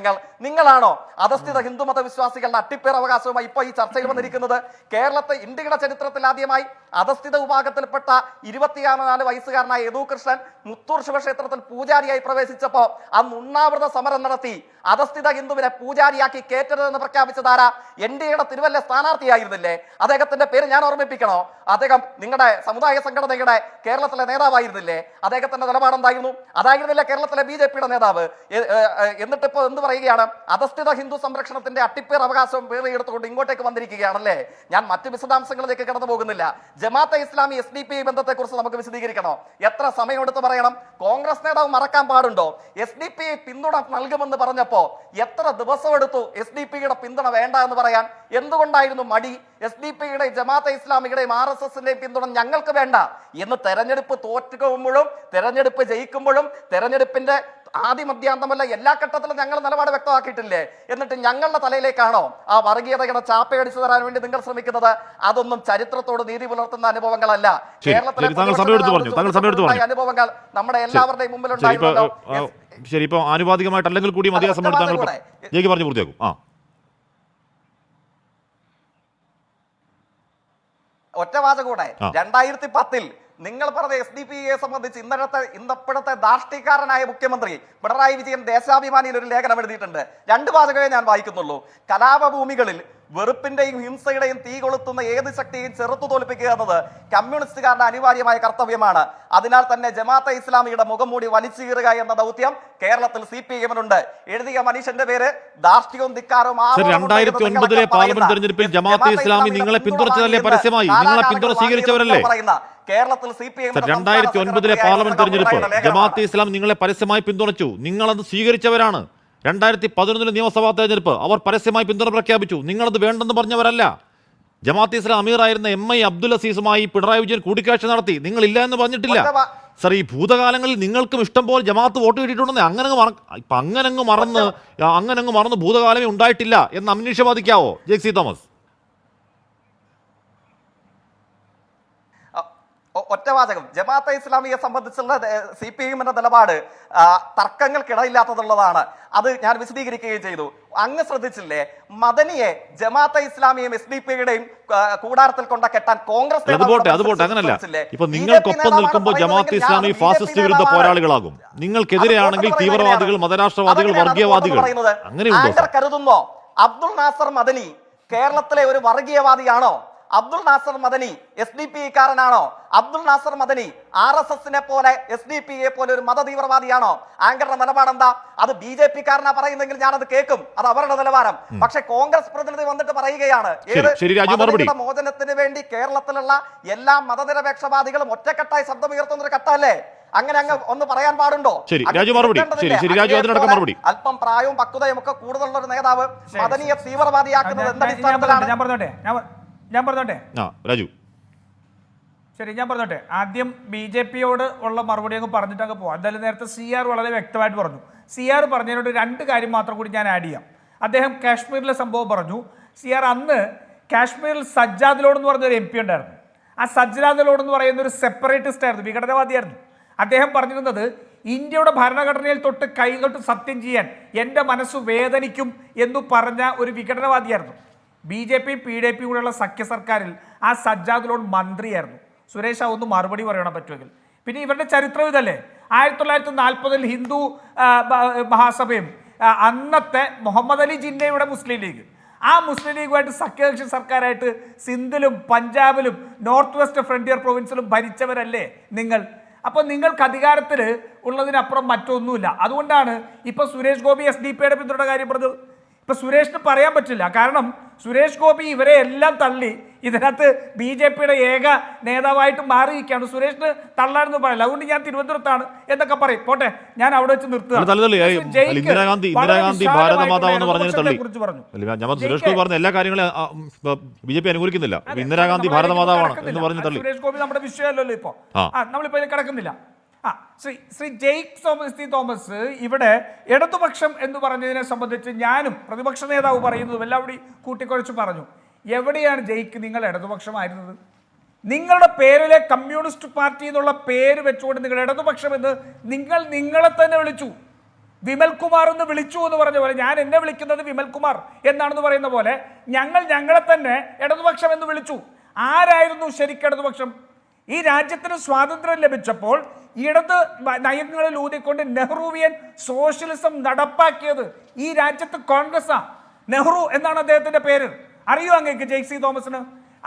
നിങ്ങളാണോ അധസ്ഥിത ഹിന്ദുമത വിശ്വാസികളുടെ അട്ടിപ്പേർ അവകാശവുമായി ഇപ്പോൾ ഈ ചർച്ചയിൽ വന്നിരിക്കുന്നത്? കേരളത്തെ ഇന്ത്യയുടെ ചരിത്രത്തിൽ ആദ്യമായി അധസ്ഥിത വിഭാഗത്തിൽപ്പെട്ട 24 വയസ്സുകാരനായ യദു കൃഷ്ണൻ മുത്തൂർ ശിവക്ഷേത്രത്തിൽ പൂജാരിയായി പ്രവേശിച്ചപ്പോൾ അന്ന് ഉണ്ണാവൃത സമരം നടത്തി അധസ്ഥിത ഹിന്ദുവിനെ പൂജാരിയാക്കി കയറ്റരുതെന്ന് പ്രഖ്യാപിച്ചതാരാ? NDAയുടെ തിരുവല്ല സ്ഥാനാർത്ഥിയായിരുന്നില്ലേ? അദ്ദേഹത്തിന്റെ പേര് ഞാൻ ഓർമ്മിപ്പിക്കണോ? അദ്ദേഹം നിങ്ങളുടെ സമുദായ സംഘടനയുടെ കേരളത്തിലെ നേതാവായിരുന്നില്ലേ? അദ്ദേഹത്തിന്റെ നിലപാടെന്തായിരുന്നു? അതായിരുന്നില്ല കേരളത്തിലെ BJPയുടെ നേതാവ്. എന്നിട്ടിപ്പോ എന്ത് പറയുകയാണ്? അധസ്ഥിത ഹിന്ദു സംരക്ഷണത്തിന്റെ അട്ടിപ്പേർ അവകാശം പേറിയെടുത്തുകൊണ്ട് ഇങ്ങോട്ടേക്ക് വന്നിരിക്കുകയാണല്ലേ? ഞാൻ മറ്റു വിശദാംശങ്ങളിലേക്ക് കടന്നു പോകുന്നില്ല. ജമാഅത്തെ ഇസ്ലാമി SDPI ബന്ധത്തെ കുറിച്ച് നമുക്ക് വിശദീകരിക്കണോ? എത്ര സമയമെടുത്ത് പറയണം? കോൺഗ്രസ് നേതാവ് മറക്കാൻ പാടുണ്ടോ? SDPI പിന്തുണ നൽകുമെന്ന് പറഞ്ഞപ്പോ എത്ര ദിവസമെടുത്തു SDPIയുടെ പിന്തുണ വേണ്ട എന്ന് പറയാൻ? എന്തുകൊണ്ടായിരുന്നു മടി? SDPIയുടെ ജമാഅത്തെ ഇസ്ലാമിയുടെയും RSSന്റെയും പിന്തുണ ഞങ്ങൾക്ക് വേണ്ട എന്ന് തെരഞ്ഞെടുപ്പ് തോറ്റുമ്പോഴും തെരഞ്ഞെടുപ്പ് ജയിക്കുമ്പോഴും തെരഞ്ഞെടുപ്പിന്റെ ആദ്യമധ്യാന്തമല്ല എല്ലാ ഘട്ടത്തിലും ഞങ്ങൾ നിലപാട് വ്യക്തമാക്കിയിട്ടില്ലേ? എന്നിട്ട് ഞങ്ങളുടെ തലയിലേക്കാണോ ആ വർഗീയതയുടെ ചാപ്പയടിച്ചു തരാൻ വേണ്ടി നിങ്ങൾ ശ്രമിക്കുന്നത്? അതൊന്നും ചരിത്രത്തോട് നീതി പുലർത്തുന്ന അനുഭവങ്ങളല്ല. കേരളത്തിലെ അനുഭവങ്ങൾ നമ്മുടെ എല്ലാവരുടെയും മുമ്പിലുണ്ടായിരുന്നല്ലോ. ശരി, ഇപ്പൊ ആനുപാതികമായിട്ട് അല്ലെങ്കിൽ കൂടി മതിയായ സമയം പറഞ്ഞു പൂർത്തിയാക്കും. ഒറ്റവാചകം കൂടെ 2010 നിങ്ങൾ പറഞ്ഞ SDPIയെ സംബന്ധിച്ച് ഇന്നപ്പോഴത്തെ ധാർഷ്ട്യക്കാരനായ മുഖ്യമന്ത്രി പിണറായി വിജയൻ ദേശാഭിമാനിയിൽ ഒരു ലേഖനം എഴുതിയിട്ടുണ്ട്. 2 വാചകമേ ഞാൻ വായിക്കുന്നുള്ളൂ. കലാപഭൂമികളിൽ വെറുപ്പിന്റെയും ഹിംസയുടെയും തീ കൊളുത്തുന്ന ഏത് ശക്തിയും ചെറുത്തു തോൽപ്പിക്കുക എന്നത് കമ്മ്യൂണിസ്റ്റുകാരുടെ അനിവാര്യമായ കർത്തവ്യമാണ്. അതിനാൽ തന്നെ ജമാഅത്തെ ഇസ്ലാമിയുടെ മുഖംമൂടി വലിച്ചു കീറുക എന്ന ദൗത്യം കേരളത്തിൽ CPIM-നുണ്ട്. എഴുതിയ മനുഷ്യന്റെ പേര് ധാർഷ്ട്യവും ധിക്കാരവും. 2009 പാർലമെന്റ് തെരഞ്ഞെടുപ്പിൽ ജമാഅത്തെ ഇസ്ലാമി നിങ്ങളെ പിന്തുണച്ചതല്ലേ? പരസ്യമായി നിങ്ങളെ പിന്തുണ സ്വീകരിച്ചവരല്ലേ? കേരളത്തിൽ CPIM 2009 പാർലമെന്റ് തെരഞ്ഞെടുപ്പ് ജമാഅത്തെ ഇസ്ലാം നിങ്ങളെ പരസ്യമായി പിന്തുണച്ചു. നിങ്ങളത് സ്വീകരിച്ചവരാണ്. 2011 നിയമസഭാ തെരഞ്ഞെടുപ്പ് അവർ പരസ്യമായി പിന്തുണ പ്രഖ്യാപിച്ചു. നിങ്ങളത് വേണ്ടെന്ന് പറഞ്ഞവരല്ല. ജമാഅത്തെ ഇസ്ലാം അമീറായിരുന്ന MI അബ്ദുൽ അസീസുമായി പിണറായി വിജയൻ കൂടിക്കാഴ്ച നടത്തി. നിങ്ങൾ ഇല്ല എന്ന് പറഞ്ഞിട്ടില്ല. സർ, ഈ ഭൂതകാലങ്ങളിൽ നിങ്ങൾക്കും ഇഷ്ടം പോലെ ജമാഅത്ത് വോട്ട് കിട്ടിയിട്ടുണ്ടെന്ന് അങ്ങനങ്ങ് മറന്ന് ഭൂതകാലമേ ഉണ്ടായിട്ടില്ല എന്ന് അമ്നീഷ്യവാദിക്കാവോ ജെക്സി തോമസ്? ഒറ്റവാചകം. ജമാഅത്തെ ഇസ്ലാമിയെ സംബന്ധിച്ചുള്ള CPIM-ന്റെ നിലപാട് തർക്കങ്ങൾക്കിടയില്ലാത്തതുള്ളതാണ്. അത് ഞാൻ വിശദീകരിക്കുകയും ചെയ്തു. അങ്ങ് ശ്രദ്ധിച്ചില്ലേ? മദനിയെ ജമാഅത്തെ ഇസ്ലാമിയും SDPIയുടെയും കൂടാരത്തിൽ കൊണ്ട കെട്ടാൻ കോൺഗ്രസ് അതുപോട്ടെ അങ്ങനല്ല. ഇപ്പൊ നിങ്ങൾക്കൊപ്പം നിൽക്കുമ്പോൾ ജമാഅത്തെ ഇസ്ലാമി ഫാസിസ്റ്റ് വിരുദ്ധ പോരാളികളാകും. നിങ്ങൾക്കെതിരെയാണെങ്കിൽ തീവ്രവാദികൾ, മതരാഷ്ട്രവാദികൾ, വർഗീയവാദികൾ. അങ്ങനെയുണ്ടോ? കരുതുന്നോ അബ്ദുൾ നാസർ മദനി കേരളത്തിലെ ഒരു വർഗീയവാദിയാണോ? അബ്ദുൾ നാസർ മദനി SDPIക്കാരനാണോ? അബ്ദുൾ നാസർ മദനി RSSനെ പോലെ SDPയെ പോലെ ഒരു മതതീവ്രവാദിയാണോ? ആങ്കറുടെ നിലപാടെന്താ? അത് BJPക്കാരനാ പറയുന്നെങ്കിൽ ഞാനത് കേൾക്കും, അത് അവരുടെ നിലവാരം. പക്ഷെ കോൺഗ്രസ് പ്രതിനിധി വന്നിട്ട് പറയുകയാണ് മോചനത്തിന് വേണ്ടി കേരളത്തിലുള്ള എല്ലാ മതനിരപേക്ഷവാദികളും ഒറ്റക്കെട്ടായി ശബ്ദമുയർത്തുന്ന ഒരു ഘട്ടമല്ലേ? അങ്ങനെ അങ്ങ് ഒന്ന് പറയാൻ പാടുണ്ടോ? അല്പം പ്രായവും പക്വതയും ഒക്കെ കൂടുതലുള്ള ഒരു നേതാവ് മദനിയെ തീവ്രവാദിയാക്കുന്നത് എന്തടിസ്ഥാനത്തിലാണ്? ഞാൻ പറഞ്ഞോട്ടെ രാജു. ശരി, ഞാൻ പറഞ്ഞോട്ടെ. ആദ്യം BJPയോട് ഉള്ള മറുപടി അങ്ങ് പറഞ്ഞിട്ട് അങ്ങ് പോവാം. എന്തായാലും നേരത്തെ CR വളരെ വ്യക്തമായിട്ട് പറഞ്ഞു. CR പറഞ്ഞതിനോട് 2 കാര്യം മാത്രം കൂടി ഞാൻ ആഡ് ചെയ്യാം. അദ്ദേഹം കാശ്മീരിലെ സംഭവം പറഞ്ഞു. CR അന്ന് കാശ്മീരിൽ സജ്ജാദ് ലോഡ് എന്ന് പറഞ്ഞൊരു MP ഉണ്ടായിരുന്നു. ആ സജ്ജാദ് ലോഡ് എന്ന് പറയുന്ന ഒരു സെപ്പറേറ്റിസ്റ്റ് ആയിരുന്നു, വിഘടനവാദിയായിരുന്നു. അദ്ദേഹം പറഞ്ഞിരുന്നത് ഇന്ത്യയുടെ ഭരണഘടനയിൽ തൊട്ട് കൈതൊട്ട് സത്യം ചെയ്യാൻ എൻ്റെ മനസ്സ് വേദനിക്കും എന്ന് പറഞ്ഞ ഒരു വിഘടനവാദിയായിരുന്നു. BJP PDP കൂടെയുള്ള സഖ്യ സർക്കാരിൽ ആ സജ്ജാദ് ലോഡ് മന്ത്രിയായിരുന്നു. സുരേഷ് ഒന്ന് മറുപടി പറയണം പറ്റുമെങ്കിൽ. പിന്നെ ഇവരുടെ ചരിത്രം ഇതല്ലേ? 1940 ഹിന്ദു മഹാസഭയും അന്നത്തെ മുഹമ്മദ് അലി ജിന്നയുടെ മുസ്ലിം ലീഗ്, ആ മുസ്ലിം ലീഗുമായിട്ട് സഖ്യകക്ഷി സർക്കാരായിട്ട് സിന്ധിലും പഞ്ചാബിലും നോർത്ത് വെസ്റ്റ് ഫ്രണ്ടിയർ പ്രൊവിൻസിലും ഭരിച്ചവരല്ലേ നിങ്ങൾ? അപ്പോൾ നിങ്ങൾക്ക് അധികാരത്തിൽ ഉള്ളതിനപ്പുറം മറ്റൊന്നുമില്ല. അതുകൊണ്ടാണ് ഇപ്പോൾ സുരേഷ് ഗോപി SDPയുടെ പിന്തുണ കാര്യം പറഞ്ഞത്. ഇപ്പം സുരേഷിന് പറയാൻ പറ്റില്ല. കാരണം സുരേഷ് ഗോപി ഇവരെ എല്ലാം തള്ളി ഇതിനകത്ത് BJPയുടെ ഏക നേതാവായിട്ട് മാറിയിരിക്കുകയാണ്. സുരേഷിന് തള്ളാണെന്ന് പറയില്ല. അതുകൊണ്ട് ഞാൻ തിരുവനന്തപുരത്താണ് എന്നൊക്കെ പറയും. പോട്ടെ, ഞാൻ അവിടെ വെച്ച് നിർത്തുക. ഇന്ദിരാഗാന്ധി ഭാരതമാതാവ് എന്ന് പറഞ്ഞതിന് തള്ളി സുരേഷ് ഗോപി പറഞ്ഞ എല്ലാ കാര്യങ്ങളും BJP അനുകൂലിക്കുന്നില്ല. ഇന്ദിരാഗാന്ധി ഭാരതമാതാവാണ് എന്ന് പറഞ്ഞ് തള്ളി. സുരേഷ് ഗോപി നമ്മുടെ വിഷയമല്ലല്ലോ ഇപ്പോൾ. നമ്മളിപ്പോൾ കിടക്കുന്നില്ല. ശ്രീ ജെയ്ക്ക് തോമസ് ഇവിടെ ഇടതുപക്ഷം എന്ന് പറഞ്ഞതിനെ സംബന്ധിച്ച് ഞാനും പ്രതിപക്ഷ നേതാവ് പറയുന്നതും എല്ലാവരും കൂട്ടിക്കുറച്ച് പറഞ്ഞു. എവിടെയാണ് ജെയ്ക്ക് നിങ്ങൾ ഇടതുപക്ഷമായിരുന്നത്? നിങ്ങളുടെ പേരിലെ കമ്മ്യൂണിസ്റ്റ് പാർട്ടി എന്നുള്ള പേര് വെച്ചുകൊണ്ട് നിങ്ങൾ ഇടതുപക്ഷം എന്ന് നിങ്ങളെ തന്നെ വിളിച്ചു. വിമൽകുമാർ എന്ന് വിളിച്ചു എന്ന് പറഞ്ഞ പോലെ, ഞാൻ എന്നെ വിളിക്കുന്നത് വിമൽകുമാർ എന്നാണെന്ന് പറയുന്ന പോലെ ഞങ്ങളെ തന്നെ ഇടതുപക്ഷം എന്ന് വിളിച്ചു. ആരായിരുന്നു ശരിക്കും ഇടതുപക്ഷം? ഈ രാജ്യത്തിന് സ്വാതന്ത്ര്യം ലഭിച്ചപ്പോൾ ഇടത് നയങ്ങളിൽ ഊന്നിക്കൊണ്ട് നെഹ്റുവിയൻ സോഷ്യലിസം നടപ്പാക്കിയത് ഈ രാജ്യത്ത് കോൺഗ്രസ്സാ. നെഹ്റു എന്നാണ് അദ്ദേഹത്തിന്റെ പേര്. അറിയോ അങ്ങേക്ക് ജെയ്സി തോമസിന്?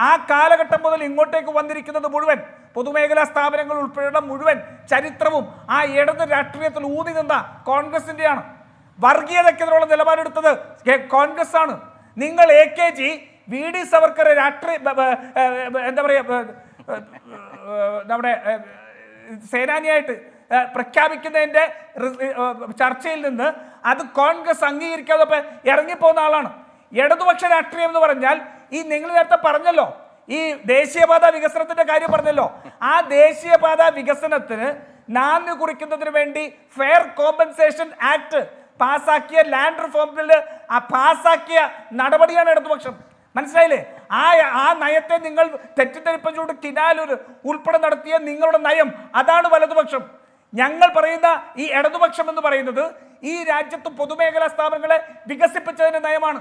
ആ കാലഘട്ടം മുതൽ ഇങ്ങോട്ടേക്ക് വന്നിരിക്കുന്നത് മുഴുവൻ പൊതുമേഖലാ സ്ഥാപനങ്ങൾ ഉൾപ്പെടെയുള്ള മുഴുവൻ ചരിത്രവും ആ ഇടത് രാഷ്ട്രീയത്തിൽ ഊന്നി നിന്ന കോൺഗ്രസിന്റെയാണ്. വർഗീയതയ്ക്കെതിരെയുള്ള നിലപാടെടുത്തത് കോൺഗ്രസ് ആണ്. നിങ്ങൾ AKG VD സവർക്കറെ രാഷ്ട്രീയ എന്താ പറയുക നമ്മുടെ സേനാനിയായിട്ട് പ്രഖ്യാപിക്കുന്നതിൻ്റെ ചർച്ചയിൽ നിന്ന് അത് കോൺഗ്രസ് അംഗീകരിക്കാതെ ഇറങ്ങിപ്പോകുന്ന ആളാണ്. ഇടതുപക്ഷ രാഷ്ട്രീയം എന്ന് പറഞ്ഞാൽ ഈ നിങ്ങൾ നേരത്തെ പറഞ്ഞല്ലോ, ഈ ദേശീയപാത വികസനത്തിന്റെ കാര്യം പറഞ്ഞല്ലോ, ആ ദേശീയപാത വികസനത്തിന് നാന്ദി കുറിക്കുന്നതിന് വേണ്ടി ഫെയർ കോമ്പൻസേഷൻ ആക്ട് പാസ്സാക്കിയ ലാൻഡ് റിഫോം ബില്ല് പാസ്സാക്കിയ നടപടിയാണ് ഇടതുപക്ഷം. മനസ്സിലായില്ലേ? ആ നയത്തെ നിങ്ങൾ തെറ്റിദ്ധരിപ്പിച്ചുകൊണ്ട് കിനാലൂർ ഉൾപ്പെടെ നടത്തിയ നിങ്ങളുടെ നയം അതാണ് വലതുപക്ഷം. ഞങ്ങൾ പറയുന്ന ഈ ഇടതുപക്ഷം എന്ന് പറയുന്നത് ഈ രാജ്യത്ത് പൊതുമേഖലാ സ്ഥാപനങ്ങളെ വികസിപ്പിച്ചതിന്റെ നയമാണ്.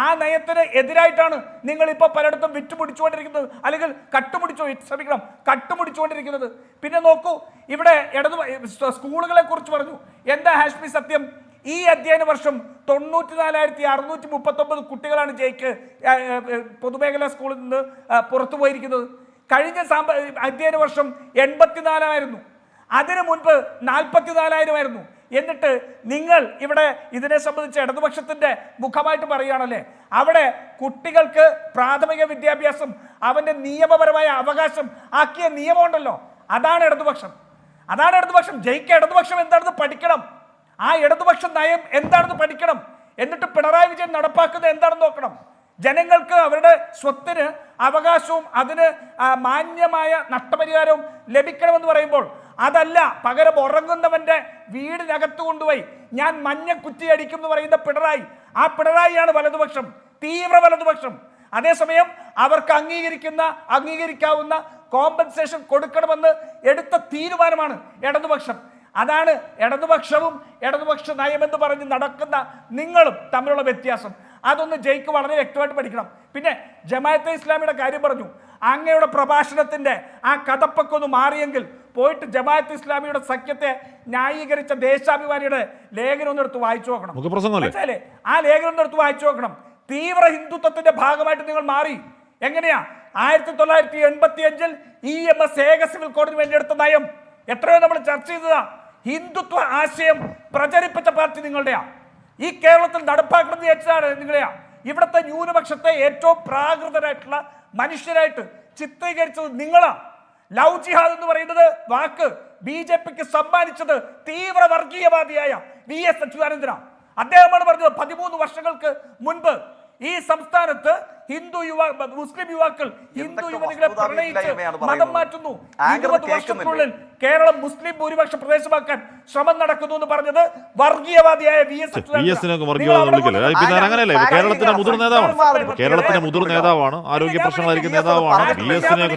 ആ നയത്തിന് എതിരായിട്ടാണ് നിങ്ങൾ ഇപ്പോൾ പലയിടത്തും വിറ്റുപിടിച്ചുകൊണ്ടിരിക്കുന്നത്, അല്ലെങ്കിൽ കട്ടുപിടിച്ചുകൊണ്ടിരിക്കുന്നത്. പിന്നെ നോക്കൂ, ഇവിടെ സ്കൂളുകളെ കുറിച്ച് പറഞ്ഞു. എന്താ ഹാഷ്മി സത്യം? ഈ അധ്യയന വർഷം 94,639 കുട്ടികളാണ് ജയിക്ക് പൊതുമേഖലാ സ്കൂളിൽ നിന്ന് പുറത്തു പോയിരിക്കുന്നത്. കഴിഞ്ഞ അധ്യയന വർഷം 84,000 അതിനു മുൻപ് 44,000 എന്നിട്ട് നിങ്ങൾ ഇവിടെ ഇതിനെ സംബന്ധിച്ച് ഇടതുപക്ഷത്തിന്റെ മുഖമായിട്ട് പറയുകയാണല്ലേ. അവിടെ കുട്ടികൾക്ക് പ്രാഥമിക വിദ്യാഭ്യാസം അവന്റെ നിയമപരമായ അവകാശം ആക്കിയ നിയമമുണ്ടല്ലോ, അതാണ് ഇടതുപക്ഷം. ജയിക്ക് ഇടതുപക്ഷം എന്താണെന്ന് പഠിക്കണം. ആ ഇടതുപക്ഷ നയം എന്താണെന്ന് പഠിക്കണം. എന്നിട്ട് പിണറായി വിജയൻ നടപ്പാക്കുന്നത് എന്താണെന്ന് നോക്കണം. ജനങ്ങൾക്ക് അവരുടെ സ്വത്തിന് അവകാശവും അതിന് മാന്യമായ നഷ്ടപരിഹാരവും ലഭിക്കണമെന്ന് പറയുമ്പോൾ അതല്ല, പകരം ഉറങ്ങുന്നവന്റെ വീടിനകത്ത് കൊണ്ടുപോയി ഞാൻ മഞ്ഞ കുറ്റി അടിക്കും എന്ന് പറയുന്ന പിണറായി, ആ പിണറായിയാണ് വലതുപക്ഷം, തീവ്ര വലതുപക്ഷം. അതേസമയം അവർക്ക് അംഗീകരിക്കാവുന്ന കോമ്പൻസേഷൻ കൊടുക്കണമെന്ന് എടുത്ത തീരുമാനമാണ് ഇടതുപക്ഷം. അതാണ് ഇടതുപക്ഷവും ഇടതുപക്ഷ നയമെന്ന് പറഞ്ഞ് നടക്കുന്ന നിങ്ങളും തമ്മിലുള്ള വ്യത്യാസം. അതൊന്ന് ജയിക്ക് വളരെ വ്യക്തമായിട്ട് പഠിക്കണം. പിന്നെ ജമാഅത്തെ ഇസ്ലാമിയുടെ കാര്യം പറഞ്ഞു. അങ്ങയുടെ പ്രഭാഷണത്തിന്റെ ആ കഥപ്പൊക്കൊന്ന് മാറിയെങ്കിൽ പോയിട്ട് ജമാഅത്തെ ഇസ്ലാമിയുടെ സഖ്യത്തെ ന്യായീകരിച്ച ദേശാഭിമാനിയുടെ ലേഖനം ഒന്ന് എടുത്ത് വായിച്ചു നോക്കണം. മനസ്സിലായില്ലേ? ആ ലേഖനം ഒന്ന് എടുത്ത് വായിച്ചു നോക്കണം. തീവ്ര ഹിന്ദുത്വത്തിന്റെ ഭാഗമായിട്ട് നിങ്ങൾ മാറി. എങ്ങനെയാ? 1985 EMS ഏക സിവിൽ കോഡിന് വേണ്ടി എടുത്ത നയം എത്രയോ നമ്മൾ ചർച്ച ചെയ്തതാ. ഹിന്ദുത്വ ആശയം പ്രചരിപ്പിച്ച പാർട്ടി നിങ്ങളുടെയാ. ഈ കേരളത്തിൽ നടപ്പാക്കണം വിചാരിച്ചതാണ് നിങ്ങളെയാ. ഇവിടുത്തെ ന്യൂനപക്ഷത്തെ ഏറ്റവും പ്രാകൃതരായിട്ടുള്ള മനുഷ്യരായിട്ട് ചിത്രീകരിച്ചത് നിങ്ങളാ. ലവ് ജിഹാദ് എന്ന് പറയുന്നത് വാക്ക് BJPക്ക് സമ്മാനിച്ചത് തീവ്ര വർഗീയവാദിയായ VS അച്യുതാനന്ദനാണ്. അദ്ദേഹമാണ് പറഞ്ഞത് 13 വർഷങ്ങൾക്ക് മുൻപ് ഈ സംസ്ഥാനത്ത് മുസ്ലിം യുവാക്കൾ ഹിന്ദു യുവതികളെ പ്രണയിച്ച് മതം മാറ്റുന്നു. 20 വർഷത്തിനുള്ളിൽ കേരളം മുസ്ലിം ഭൂരിപക്ഷ പ്രദേശമാക്കാൻ ശ്രമം നടക്കുന്നു എന്ന് പറഞ്ഞത് വർഗീയവാദിയായ VS കേരളത്തിന്റെ മുതിർന്ന നേതാവാണ്, ആരോഗ്യ പ്രശ്നങ്ങളായിരിക്കുന്ന നേതാവാണ്.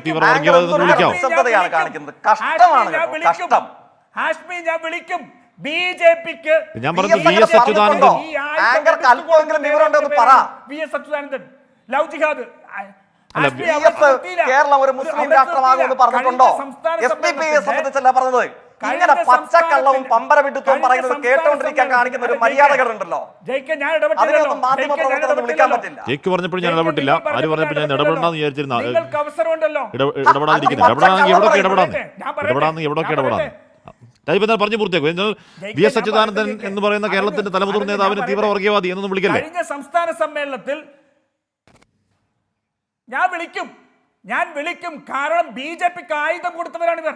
തീവ്ര വർഗീയവാദം വിളിക്കാം. ഹാഷ്മി ഞാൻ വിളിക്കും. BJPക്ക് ഞാൻ പറഞ്ഞു VS അച്യുതാനന്ദൻ ലവ് ജിഹാദ് കേരളം ഒരു മുസ്ലിം രാഷ്ട്രമാകുമെന്ന് പറഞ്ഞിട്ടുണ്ടോ? SDPയെ സംബന്ധിച്ചല്ല പറഞ്ഞത്. ഇങ്ങനെ പച്ചക്കള്ളവും പമ്പരവിട്ടും പറയുന്നത് കേട്ടോണ്ടിരിക്കാൻ കാണിക്കുന്ന ഒരു മര്യാദകളുണ്ടല്ലോ. അതിനൊന്നും മാധ്യമപ്രവർത്തകർ വിളിക്കാൻ പറ്റില്ല. ജയിക്ക് പറഞ്ഞപ്പോൾ ഞാൻ ഇടപെട്ടില്ല, ആര് പറഞ്ഞപ്പോൾ ഞാൻ ഇടപെടണമെന്ന് വിചാരിച്ചിരുന്ന ഇടപെടാന്ന് പറഞ്ഞു പൂർത്തിയാക്കും. VS അച്യുതാനന്ദൻ എന്ന് പറയുന്ന കേരളത്തിന്റെ തലമുതിർന്ന നേതാവിന് തീവ്ര വർഗീയവാദി എന്നൊന്നും വിളിക്കല്ലേ? കഴിഞ്ഞ സംസ്ഥാന സമ്മേളനത്തിൽ ഞാൻ വിളിക്കും. കാരണം BJPക്ക് ആയുധം കൊടുത്തവരാണിവർ.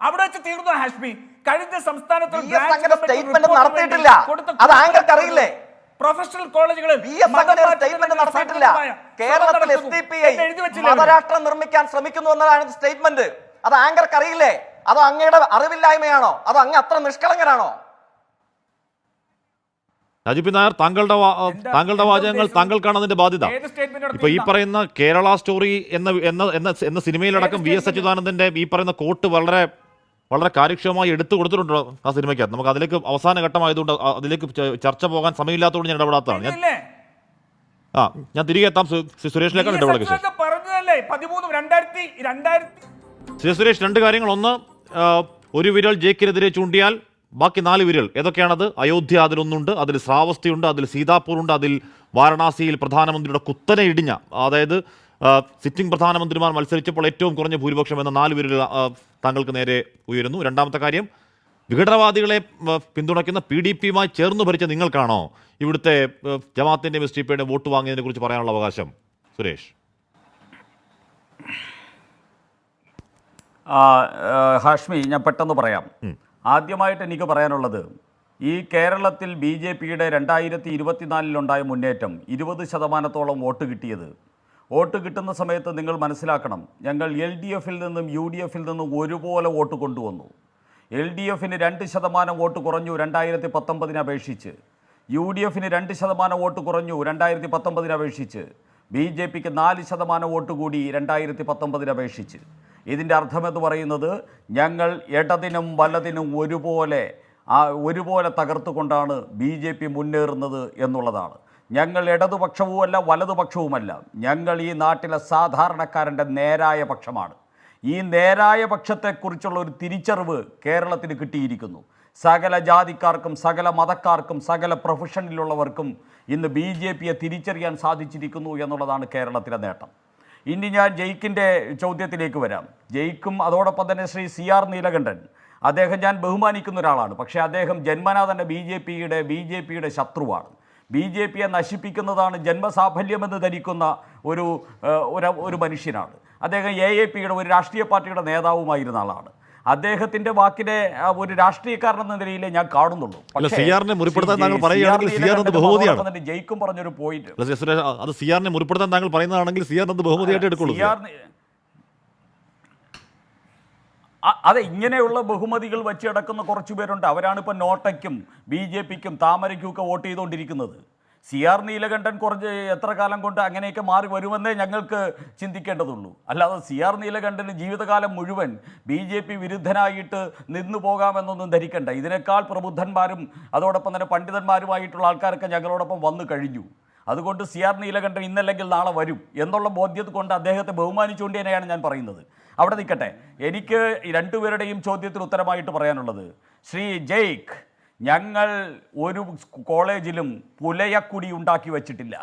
അവിടെ വെച്ച് തീർന്നു ഹാഷ്മി. കഴിഞ്ഞ സംസ്ഥാനത്തിൽ പ്രൊഫഷണൽ കോളേജുകളിൽ കേരളത്തിൽ SDPI മതരാഷ്ട്രം നിർമ്മിക്കാൻ ശ്രമിക്കുന്നു എന്നതാണ് സ്റ്റേറ്റ്മെന്റ്. അത് ആങ്കർക്ക് അറിയില്ലേ? അതോ അങ്ങയുടെ അറിവില്ലായ്മയാണോ? അതോ അങ്ങ് അത്ര നിഷ്കളങ്കനാണോ? രാജീവ് പി നായർ, താങ്കളുടെ വാചകങ്ങൾ താങ്കൾക്കാണ് അതിന്റെ ബാധ്യത. ഏത് സ്റ്റേറ്റ്മെന്റ് ഇപ്പൊ ഈ പറയുന്ന കേരള സ്റ്റോറി എന്ന സിനിമയിലടക്കം വി എസ് അച്യുതാനന്ദന്റെ ഈ പറയുന്ന കോട്ട് വളരെ വളരെ കാര്യക്ഷമമായി എടുത്തു കൊടുത്തിട്ടുണ്ടോ ആ സിനിമയ്ക്കകത്ത്? നമുക്ക് അതിലേക്ക് അവസാന ഘട്ടമായതുകൊണ്ട് അതിലേക്ക് ചർച്ച പോകാൻ സമയമില്ലാത്തതുകൊണ്ട് ഞാൻ ഇടപെടാത്തതാണ്. ഞാൻ തിരികെ എത്താം. സുരേഷിലേക്കാണ് ഇടപെടൽ. പറഞ്ഞതല്ലേ 13 സുരേഷ്, രണ്ട് കാര്യങ്ങൾ. ഒന്ന്, ഒരു വിരൽ ജയിക്കിനെതിരെ ചൂണ്ടിയാൽ ബാക്കി 4 വിരൽ ഏതൊക്കെയാണത്? അയോധ്യ അതിലൊന്നുണ്ട്, അതിൽ ശ്രാവസ്തിയുണ്ട്, അതിൽ സീതാപൂറുണ്ട്, അതിൽ വാരണാസിയിൽ പ്രധാനമന്ത്രിയുടെ കുത്തനെ ഇടിഞ്ഞ, അതായത് സിറ്റിംഗ് പ്രധാനമന്ത്രിമാർ മത്സരിച്ചപ്പോൾ ഏറ്റവും കുറഞ്ഞ ഭൂരിപക്ഷം എന്ന 4 വിരൽ താങ്കൾക്ക് നേരെ ഉയരുന്നു. രണ്ടാമത്തെ കാര്യം, വിഘടനവാദികളെ പിന്തുണയ്ക്കുന്ന PDPയുമായി ചേർന്ന് ഭരിച്ച നിങ്ങൾക്കാണോ ഇവിടുത്തെ ജമാഅത്തിൻ്റെയും SDPയുടെയും വോട്ട് വാങ്ങിയതിനെ കുറിച്ച് പറയാനുള്ള അവകാശം? സുരേഷ്. ഹാഷ്മി, ഞാൻ പെട്ടെന്ന് പറയാം. ആദ്യമായിട്ട് എനിക്ക് പറയാനുള്ളത്, ഈ കേരളത്തിൽ BJPയുടെ 2024 മുന്നേറ്റം 20% വോട്ട് കിട്ടിയത്, വോട്ട് കിട്ടുന്ന സമയത്ത് നിങ്ങൾ മനസ്സിലാക്കണം, ഞങ്ങൾ LDFിൽ നിന്നും UDFിൽ നിന്നും ഒരുപോലെ വോട്ട് കൊണ്ടുവന്നു. LDFിന് 2% വോട്ട് കുറഞ്ഞു 2019 അപേക്ഷിച്ച്, UDFിന് 2% വോട്ട് കുറഞ്ഞു 2019 അപേക്ഷിച്ച്, BJPക്ക് 4% വോട്ട് കൂടി 2019 അപേക്ഷിച്ച്. ഇതിൻ്റെ അർത്ഥമെന്ന് പറയുന്നത് ഞങ്ങൾ ഇടതിനും വലതിനും ഒരുപോലെ തകർത്തുകൊണ്ടാണ് BJP മുന്നേറുന്നത് എന്നുള്ളതാണ്. ഞങ്ങൾ ഇടതുപക്ഷവുമല്ല വലതുപക്ഷവുമല്ല, ഞങ്ങൾ ഈ നാട്ടിലെ സാധാരണക്കാരൻ്റെ നേരായ പക്ഷമാണ്. ഈ നേരായ പക്ഷത്തെക്കുറിച്ചുള്ള ഒരു തിരിച്ചറിവ് കേരളത്തിന് കിട്ടിയിരിക്കുന്നു. സകല ജാതിക്കാർക്കും സകല മതക്കാർക്കും സകല പ്രൊഫഷനിലുള്ളവർക്കും ഇന്ന് BJPയെ തിരിച്ചറിയാൻ സാധിച്ചിരിക്കുന്നു എന്നുള്ളതാണ് കേരളത്തിലെ നേട്ടം. ഇനി ഞാൻ ജയിക്കിൻ്റെ ചോദ്യത്തിലേക്ക് വരാം. ജയിക്കും അതോടൊപ്പം തന്നെ ശ്രീ CR നീലകണ്ഠൻ, അദ്ദേഹം ഞാൻ ബഹുമാനിക്കുന്ന ഒരാളാണ്. പക്ഷേ അദ്ദേഹം ജന്മനാ തന്നെ BJPയുടെ ശത്രുവാണ്. BJPയെ നശിപ്പിക്കുന്നതാണ് ജന്മസാഫല്യമെന്ന് ധരിക്കുന്ന ഒരു മനുഷ്യനാണ് അദ്ദേഹം. AAPയുടെ ഒരു രാഷ്ട്രീയ പാർട്ടിയുടെ നേതാവുമായിരുന്ന ആളാണ്. അദ്ദേഹത്തിന്റെ വാക്കിനെ ഒരു രാഷ്ട്രീയക്കാരനെന്ന നിലയിലേ ഞാൻ കാണുന്നുള്ളൂ. ജയിക്കും പറഞ്ഞൊരു പോയിന്റ്, അത് സിആറിനെ മുറിപ്പെടുത്താൻ താങ്കൾ പറയുന്നതാണെങ്കിൽ സിആറിന് ബഹുമതിയായിട്ട് എടുക്കുള്ളൂ. അതെ, ഇങ്ങനെയുള്ള ബഹുമതികൾ വെച്ചടക്കുന്ന കുറച്ചു പേരുണ്ട്. അവരാണ് ഇപ്പോൾ നോട്ടയ്ക്കും BJPക്കും താമരയ്ക്കും ഒക്കെ വോട്ട് ചെയ്തുകൊണ്ടിരിക്കുന്നത്. CR നീലകണ്ഠൻ കുറച്ച് എത്ര കാലം കൊണ്ട് അങ്ങനെയൊക്കെ മാറി വരുമെന്നേ ഞങ്ങൾക്ക് ചിന്തിക്കേണ്ടതുള്ളൂ. അല്ലാതെ CR നീലകണ്ഠന് ജീവിതകാലം മുഴുവൻ BJP വിരുദ്ധനായിട്ട് നിന്നു പോകാമെന്നൊന്നും ധരിക്കണ്ട. ഇതിനേക്കാൾ പ്രബുദ്ധന്മാരും അതോടൊപ്പം തന്നെ പണ്ഡിതന്മാരുമായിട്ടുള്ള ആൾക്കാരൊക്കെ ഞങ്ങളോടൊപ്പം വന്നു കഴിഞ്ഞു. അതുകൊണ്ട് CR നീലകണ്ഠൻ ഇന്നല്ലെങ്കിൽ നാളെ വരും എന്നുള്ള ബോധ്യത കൊണ്ട് അദ്ദേഹത്തെ ബഹുമാനിച്ചുകൊണ്ട് തന്നെയാണ് ഞാൻ പറയുന്നത്. അവിടെ നിൽക്കട്ടെ. എനിക്ക് രണ്ടുപേരുടെയും ചോദ്യത്തിന് ഉത്തരമായിട്ട് പറയാനുള്ളത്, ശ്രീ ജയ്ക്ക്, ഞങ്ങൾ ഒരു കോളേജിലും പുലയക്കൊടി ഉണ്ടാക്കി വച്ചിട്ടില്ല.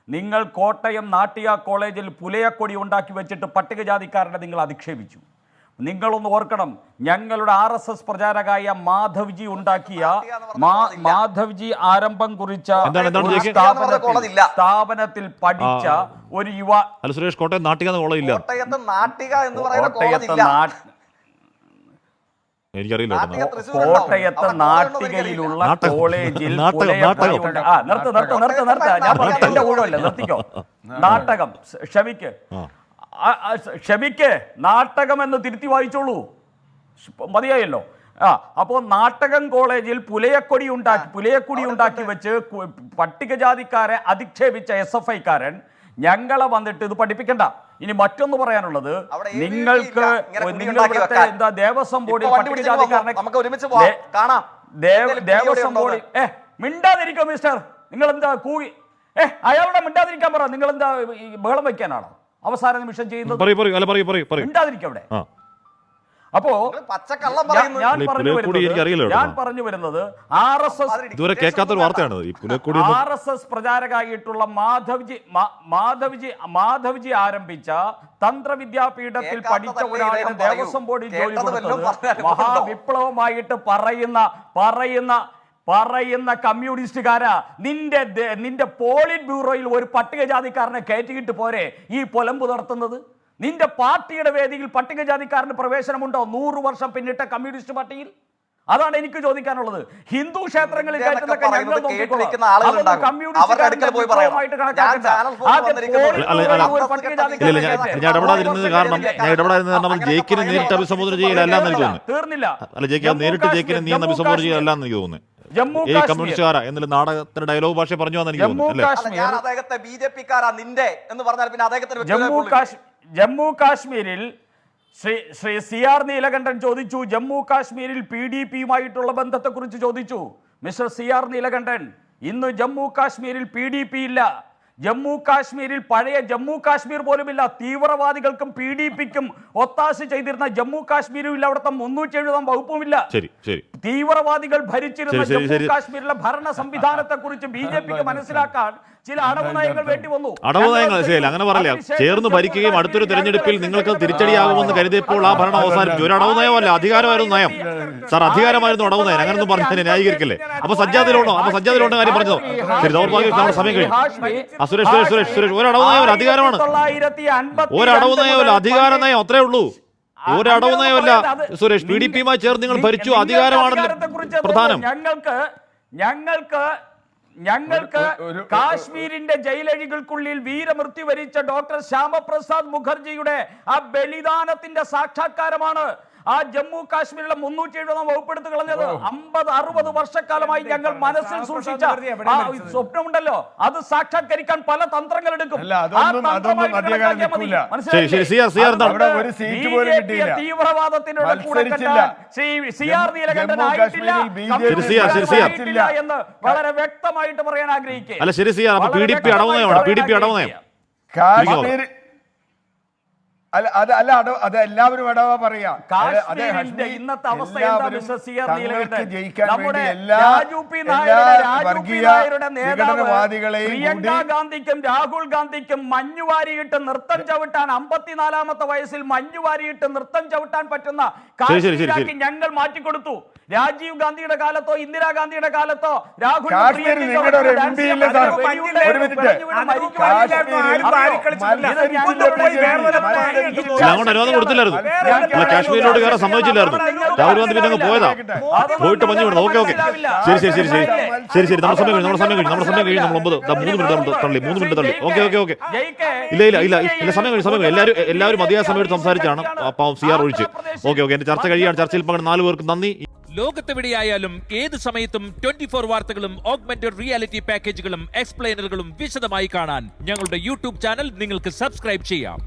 നിങ്ങൾ കോട്ടയം നാട്ടിയ കോളേജിൽ പുലയക്കൊടി ഉണ്ടാക്കി വെച്ചിട്ട് പട്ടികജാതിക്കാരനെ നിങ്ങൾ അധിക്ഷേപിച്ചു. നിങ്ങളൊന്ന് ഓർക്കണം, ഞങ്ങളുടെ RSS പ്രചാരകായ മാധവ്ജി ഉണ്ടാക്കിയ മാധവ്ജി ആരംഭം കുറിച്ച സ്ഥാപനത്തിൽ പഠിച്ച ഒരു യുവ സുരേഷ്, കോട്ടയം നാട്ടിക കോളേജില്ല. കോട്ടയത്ത് നാട്ടികയിലുള്ള കോളേജിൽ എന്റെ ഊഴമല്ല, നിർത്തിക്കോ. നാട്ടകം ക്ഷമിക്ക് നാട്ടകം എന്ന് തിരുത്തി വായിച്ചോളൂ, മതിയായല്ലോ. അപ്പോൾ നാട്ടകം കോളേജിൽ പുലയക്കൊടി ഉണ്ടാക്കി വെച്ച് പട്ടികജാതിക്കാരെ അധിക്ഷേപിച്ച SFIക്കാരൻ ഞങ്ങളെ വന്നിട്ട് ഇത് പഠിപ്പിക്കണ്ട. ഇനി മറ്റൊന്ന് പറയാനുള്ളത്, നിങ്ങൾക്ക് എന്താ ദേവസ്വം ബോർഡിൽ പട്ടികജാതിക്കാരനെ ദേവസ്വം ബോർഡിൽ മിണ്ടാതിരിക്കോ മിസ്റ്റർ, നിങ്ങൾ എന്താ കൂവി അയാളുടെ മിണ്ടാതിരിക്കാൻ പറ. നിങ്ങൾ എന്താ ബഹളം വയ്ക്കാനാണോ അവസാന നിമിഷം ചെയ്യുന്നത്? മിണ്ടാതിരിക്കവിടെ. അപ്പോ ഞാൻ പറഞ്ഞു വരുന്നത് RSS പ്രചാരകായിട്ടുള്ള മാധവ്ജി ആരംഭിച്ച തന്ത്രവിദ്യാപീഠത്തിൽ പഠിച്ച ഒരാളിന് ദേവസ്വം ബോർഡിൽ ജോലി കൊടുത്തത് മഹാവിപ്ലവമായിട്ട് പറയുന്ന കമ്മ്യൂണിസ്റ്റുകാരാ. നിന്റെ പോളിറ്റ് ബ്യൂറോയിൽ ഒരു പട്ടികജാതിക്കാരനെ കയറ്റിയിട്ട് പോരെ ഈ പൊലമ്പ് നടത്തുന്നത്? നിന്റെ പാർട്ടിയുടെ വേദിയിൽ പട്ടികജാതിക്കാരന് പ്രവേശനമുണ്ടോ? 100 വർഷം പിന്നിട്ട കമ്മ്യൂണിസ്റ്റ് പാർട്ടിയിൽ അതാണ് എനിക്ക് ചോദിക്കാനുള്ളത്. ഹിന്ദു ക്ഷേത്രങ്ങളിൽ കയറ്റുന്നതൊക്കെ ഞങ്ങൾ പറയുന്നത് നോക്കിക്കോളാം. കേട്ടിരിക്കുന്ന ആളുകളുണ്ടാകും. അതൊന്നും കമ്മ്യൂണിസ്റ്റുകാരുടെ അവരുടെ അടുക്കൽ പോയി പറയണം. വിപ്ലവമായിട്ട് ഞാൻ കണക്കാക്കണ്ട. ചാനൽ ഫോണിൽ ആദ്യം വന്നിരിക്കുന്നത് പോയി അല്ല, അല്ല, ഒരു പട്ടികജാതിക്കാരനെ ഇല്ല, ഞാൻ ഇടപെടാതിരുന്നത് കാരണം ജയിക്കിനെ നേരിട്ട് അഭിസംബോധന ചെയ്യലല്ല എന്ന് എനിക്ക് തോന്നുന്നു. തീർന്നില്ല. അല്ല ജയിക്ക് അത് നേരിട്ട് ജയിക്കിനെ നീ എന്ന് അഭിസംബോധന ചെയ്യലല്ല എന്ന് എനിക്ക് തോന്നുന്നു. ജമ്മു ഈ കമ്മ്യൂണിസ്റ്റുകാരാ എന്നുള്ള നാടകത്തിന്റെ ഡയലോഗ് ഭാഷ പറഞ്ഞു വന്നെനിക്ക് തോന്നുന്നു അല്ലേ? അല്ല, ഞാൻ അദ്ദേഹത്തെ ബിജെപിക്കാരാ നിന്റെ എന്ന് പറഞ്ഞാൽ പിന്നെ അദ്ദേഹത്തിന് ജമ്മു കാശ്മീരിൽ ശ്രീ CR നീലകണ്ഠൻ ചോദിച്ചു. ജമ്മു കാശ്മീരിൽ PDP-യുമായിട്ടുള്ള ബന്ധത്തെക്കുറിച്ച് ചോദിച്ചു. മിസ്റ്റർ CR നീലകണ്ഠൻ, ഇന്ന് ജമ്മു കാശ്മീരിൽ PDP ഇല്ല. ജമ്മു കാശ്മീരിൽ പഴയ ജമ്മു കാശ്മീർ പോലുമില്ല. തീവ്രവാദികൾക്കും PDP-ക്കും ഒത്താശ ചെയ്തിരുന്ന ജമ്മു കാശ്മീരും ഇല്ല. അവിടുത്തെ 370 വകുപ്പുമില്ല. ശരി ശരി തീവ്രവാദികൾ ഭരിച്ചിരുന്ന ശരി, ശരി, ജമ്മു ശരി. കാശ്മീരിലെ ഭരണ സംവിധാനത്തെ കുറിച്ച് BJP-ക്ക് മനസ്സിലാക്കാൻ ചില അടവ് നയങ്ങൾ വേണ്ടി വന്നു. അടവ് നയങ്ങൾ ശരി അങ്ങനെ പറയില്ല. ചേർന്ന് ഭരിക്കുകയും അടുത്തൊരു തെരഞ്ഞെടുപ്പിൽ നിങ്ങൾക്ക് തിരിച്ചടിയാകുമെന്ന് കരുതിയപ്പോൾ ആ ഭരണം അവസാനിപ്പിച്ചു. ഒരു അടവ് നയമല്ല, അധികാരമായിരുന്നു നയം. സാർ അധികാരമായിരുന്നു അടവ് നയം. അങ്ങനൊന്നും പറഞ്ഞതിനെ ന്യായീകരിക്കല്ലേ? അപ്പൊ സജ്ജാതിലുണ്ടോ? കാര്യം പറഞ്ഞോ? ശരി, ദൗർഭാഗ്യം നമ്മുടെ സമയം കഴിഞ്ഞു. സുരേഷ് സുരേഷ് സുരേഷ് സുരേഷ് ഒരു അടവ് നയം അധികാരമാണ്. ഒരു അടവ് നയമല്ല, അധികാര നയം, അത്രേ ഉള്ളൂ. ഒരു അടവ് നയമല്ല സുരേഷ്. PDP-യുമായി ചേർന്ന് നിങ്ങൾ ഭരിച്ചു, അധികാരമാണല്ലോ പ്രധാനം. ഞങ്ങൾക്ക് കാശ്മീരിന്റെ ജയിലഴികൾക്കുള്ളിൽ വീരമൃത്യു വരിച്ച ഡോക്ടർ ശ്യാമപ്രസാദ് മുഖർജിയുടെ ആ ബലിദാനത്തിന്റെ സാക്ഷാത്കാരമാണ് ആ ജമ്മു കാശ്മീരിലെ 370 വകുപ്പെടുത്ത് കളഞ്ഞത്. 50-60 വർഷക്കാലമായി ഞങ്ങൾ മനസ്സിൽ സൂക്ഷിച്ച ആ സ്വപ്നമുണ്ടല്ലോ, അത് സാക്ഷാത്കരിക്കാൻ പല തന്ത്രങ്ങൾ എടുക്കും. തീവ്രവാദത്തിനോട് കൂടെ CR നീലകണ്ഠനായിട്ടില്ല എന്ന് വളരെ വ്യക്തമായിട്ട് പറയാൻ ആഗ്രഹിക്കുക. അല്ല ശരി സിയാർ, അപ്പൊ PDP അടവ് നയമാണ്. PDP അടവ് നയം. കാശ്മീർ അത് എല്ലാവരും ഇടവ പറയാം. ഇന്നത്തെ അവസ്ഥ എന്താ മിസ്റ്റർ CR നീലകണ്ഠൻ? ജയിക്കാൻ നമ്മുടെ വേണ്ടി എല്ലാ നായരുടെ നേതാവ് വർഗീയവാദികളെയും പ്രിയങ്ക ഗാന്ധിക്കും രാഹുൽ ഗാന്ധിക്കും മഞ്ഞുവാരിയിട്ട് നൃത്തം ചവിട്ടാൻ 54-ാമത്തെ വയസ്സിൽ മഞ്ഞുവാരിയിട്ട് നൃത്തം ചവിട്ടാൻ പറ്റുന്ന കാശ്മീരാക്കി ഞങ്ങൾ മാറ്റിക്കൊടുത്തു. രാജീവ് ഗാന്ധിയുടെ കാലത്തോ ഇന്ദിരാഗാന്ധിയുടെ കാലത്തോ രാഹുൽ അങ്ങോട്ട് അനുവാദം കൊടുത്തില്ലായിരുന്നു. അല്ല കാശ്മീരിലോട്ട് കയറാൻ സമ്മതിച്ചില്ലായിരുന്നു. രാഹുൽ ഗാന്ധി പിന്നെ അങ്ങ് പോയതാ. പോയിട്ട് മഞ്ഞു വിടുന്നു. ഓക്കെ ഓക്കെ ശരി ശരി ശരി ശരി ശരി ശരി നമ്മുടെ സമയം കഴിഞ്ഞു. നമ്മൾ 3 മിനിറ്റ് തള്ളി. ഓക്കെ ഇല്ല സമയം കഴിഞ്ഞു. എല്ലാവരും മതിയായ സമയത്ത് സംസാരിച്ചാണ് പാവം CR ഒഴിച്ച്. ഓക്കെ എന്റെ ചർച്ച കഴിയാണ്. ചർച്ചയിൽ പങ്കെടുത്ത 4 പേർക്കും നന്ദി. ലോകത്തെവിടെയായാലും ഏത് സമയത്തും 24 വാർത്തകളും ഓഗ്മെന്റഡ് റിയാലിറ്റി പാക്കേജുകളും എക്സ്പ്ലെയിനറുകളും വിശദമായി കാണാൻ ഞങ്ങളുടെ YouTube ചാനൽ നിങ്ങൾക്ക് സബ്സ്ക്രൈബ് ചെയ്യാം.